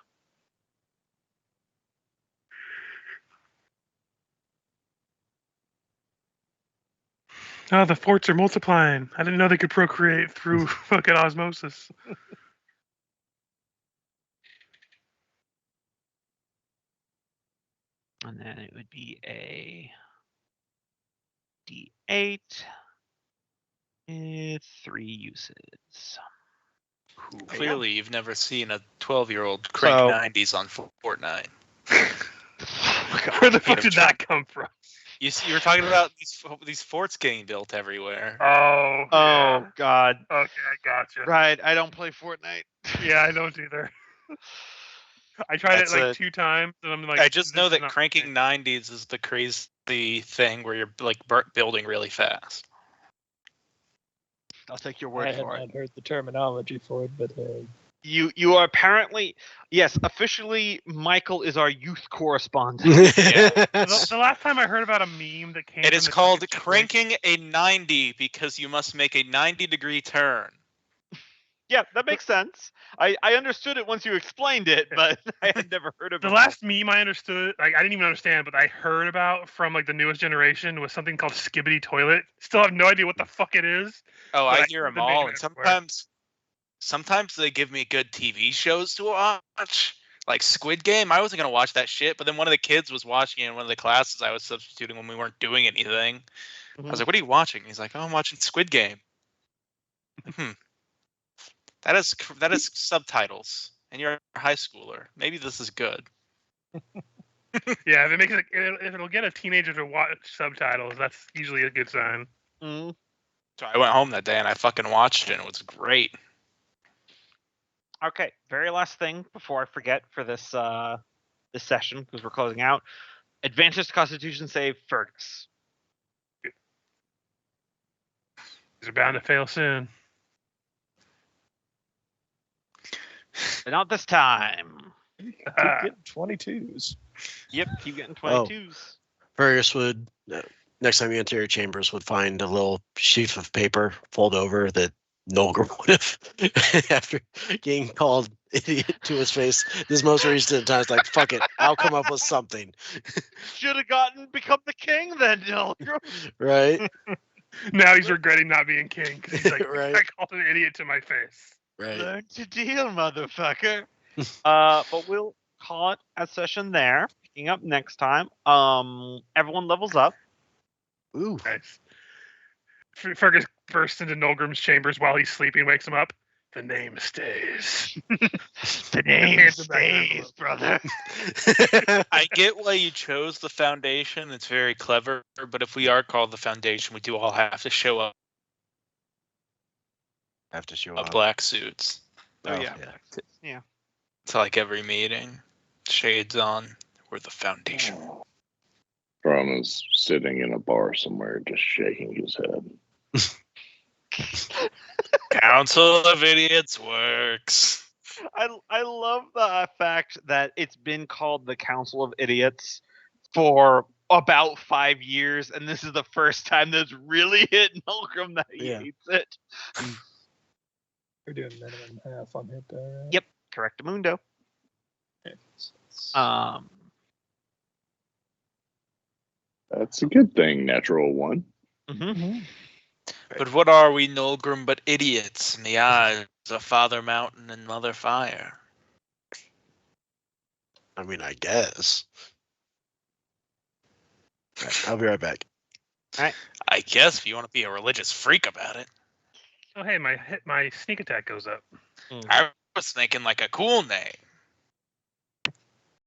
Oh, the forts are multiplying. I didn't know they could procreate through fucking osmosis. And then it would be a D8 with 3 uses. Clearly, you've never seen a 12-year-old crank So- 90s on Fortnite. Where the fuck did that come from? You were talking about these forts getting built everywhere. Oh. Oh yeah. God. Okay, I gotcha. Right. I don't play Fortnite. Yeah, I don't either. I tried That's it 2 times, and I'm like. I just know this is that not cranking right. 90s is the crazy thing where you're building really fast. I'll take your I word had for it. not heard the terminology for it, but You are apparently, yes, officially Michael is our youth correspondent. The last time I heard about a meme that came. It from is the called Chicken Chip cranking a 90 because you must make a 90-degree turn. Yeah, that makes sense. I understood it once you explained it, but I had never heard of it. The last meme I understood, I didn't even understand, but I heard about from the newest generation was something called Skibbity Toilet. Still have no idea what the fuck it is. Oh, But I I hear heard them the name all, and everywhere. sometimes they give me good TV shows to watch, like Squid Game. I wasn't gonna watch that shit, but then one of the kids was watching it in one of the classes I was substituting when we weren't doing anything. I was like, "What are you watching?" He's like, "Oh, I'm watching Squid Game." That is subtitles, and you're a high schooler. Maybe this is good. Yeah, if it makes if it'll get a teenager to watch subtitles, that's usually a good sign. Mm. So I went home that day and I fucking watched it, and it was great. Okay, very last thing before I forget for this this session, because we're closing out. Advantage Constitution save, Fergus. These are bound to fail soon. But not this time. keep getting 22s. Yep, keep getting Oh. 22s. Fergus would, next time you enter your chambers, would find a little sheaf of paper, fold over that Nolgrim would have, after getting called idiot to his face. This most recent time, it's like, fuck it, I'll come up with something. Should have become the king then, Nilgrim. Right? Now he's regretting not being king because he's like, Right. I called an idiot to my face. Right. Learn to deal, motherfucker. But we'll call it a session there. Picking up next time. Everyone levels up. Ooh. Nice. Fergus bursts into Nolgrim's chambers while he's sleeping, wakes him up. The name stays. The name hands him back the stays, brother. I get why you chose the Foundation. It's very clever. But if we are called the Foundation, we do all have to show up Have to show in up. black suits Oh, yeah. yeah. to like every meeting. Shades on. We're the Foundation. Ron is sitting in a bar somewhere, just shaking his head. Council of Idiots works. I love the fact that it's been called the Council of Idiots for about 5 years, and this is the first time that's really hit Nilgrim that he Yeah. hates it. We're doing minimum half on hit die, right? Yep. Correctamundo. Okay, so it's- That's a good thing, natural one. Mm-hmm. But what are we, Nolgrim, but idiots in the eyes of Father Mountain and Mother Fire? I mean, I guess. Right, I'll be right back. I guess if you want to be a religious freak about it. Oh, hey, my sneak attack goes up. I was thinking like a cool name.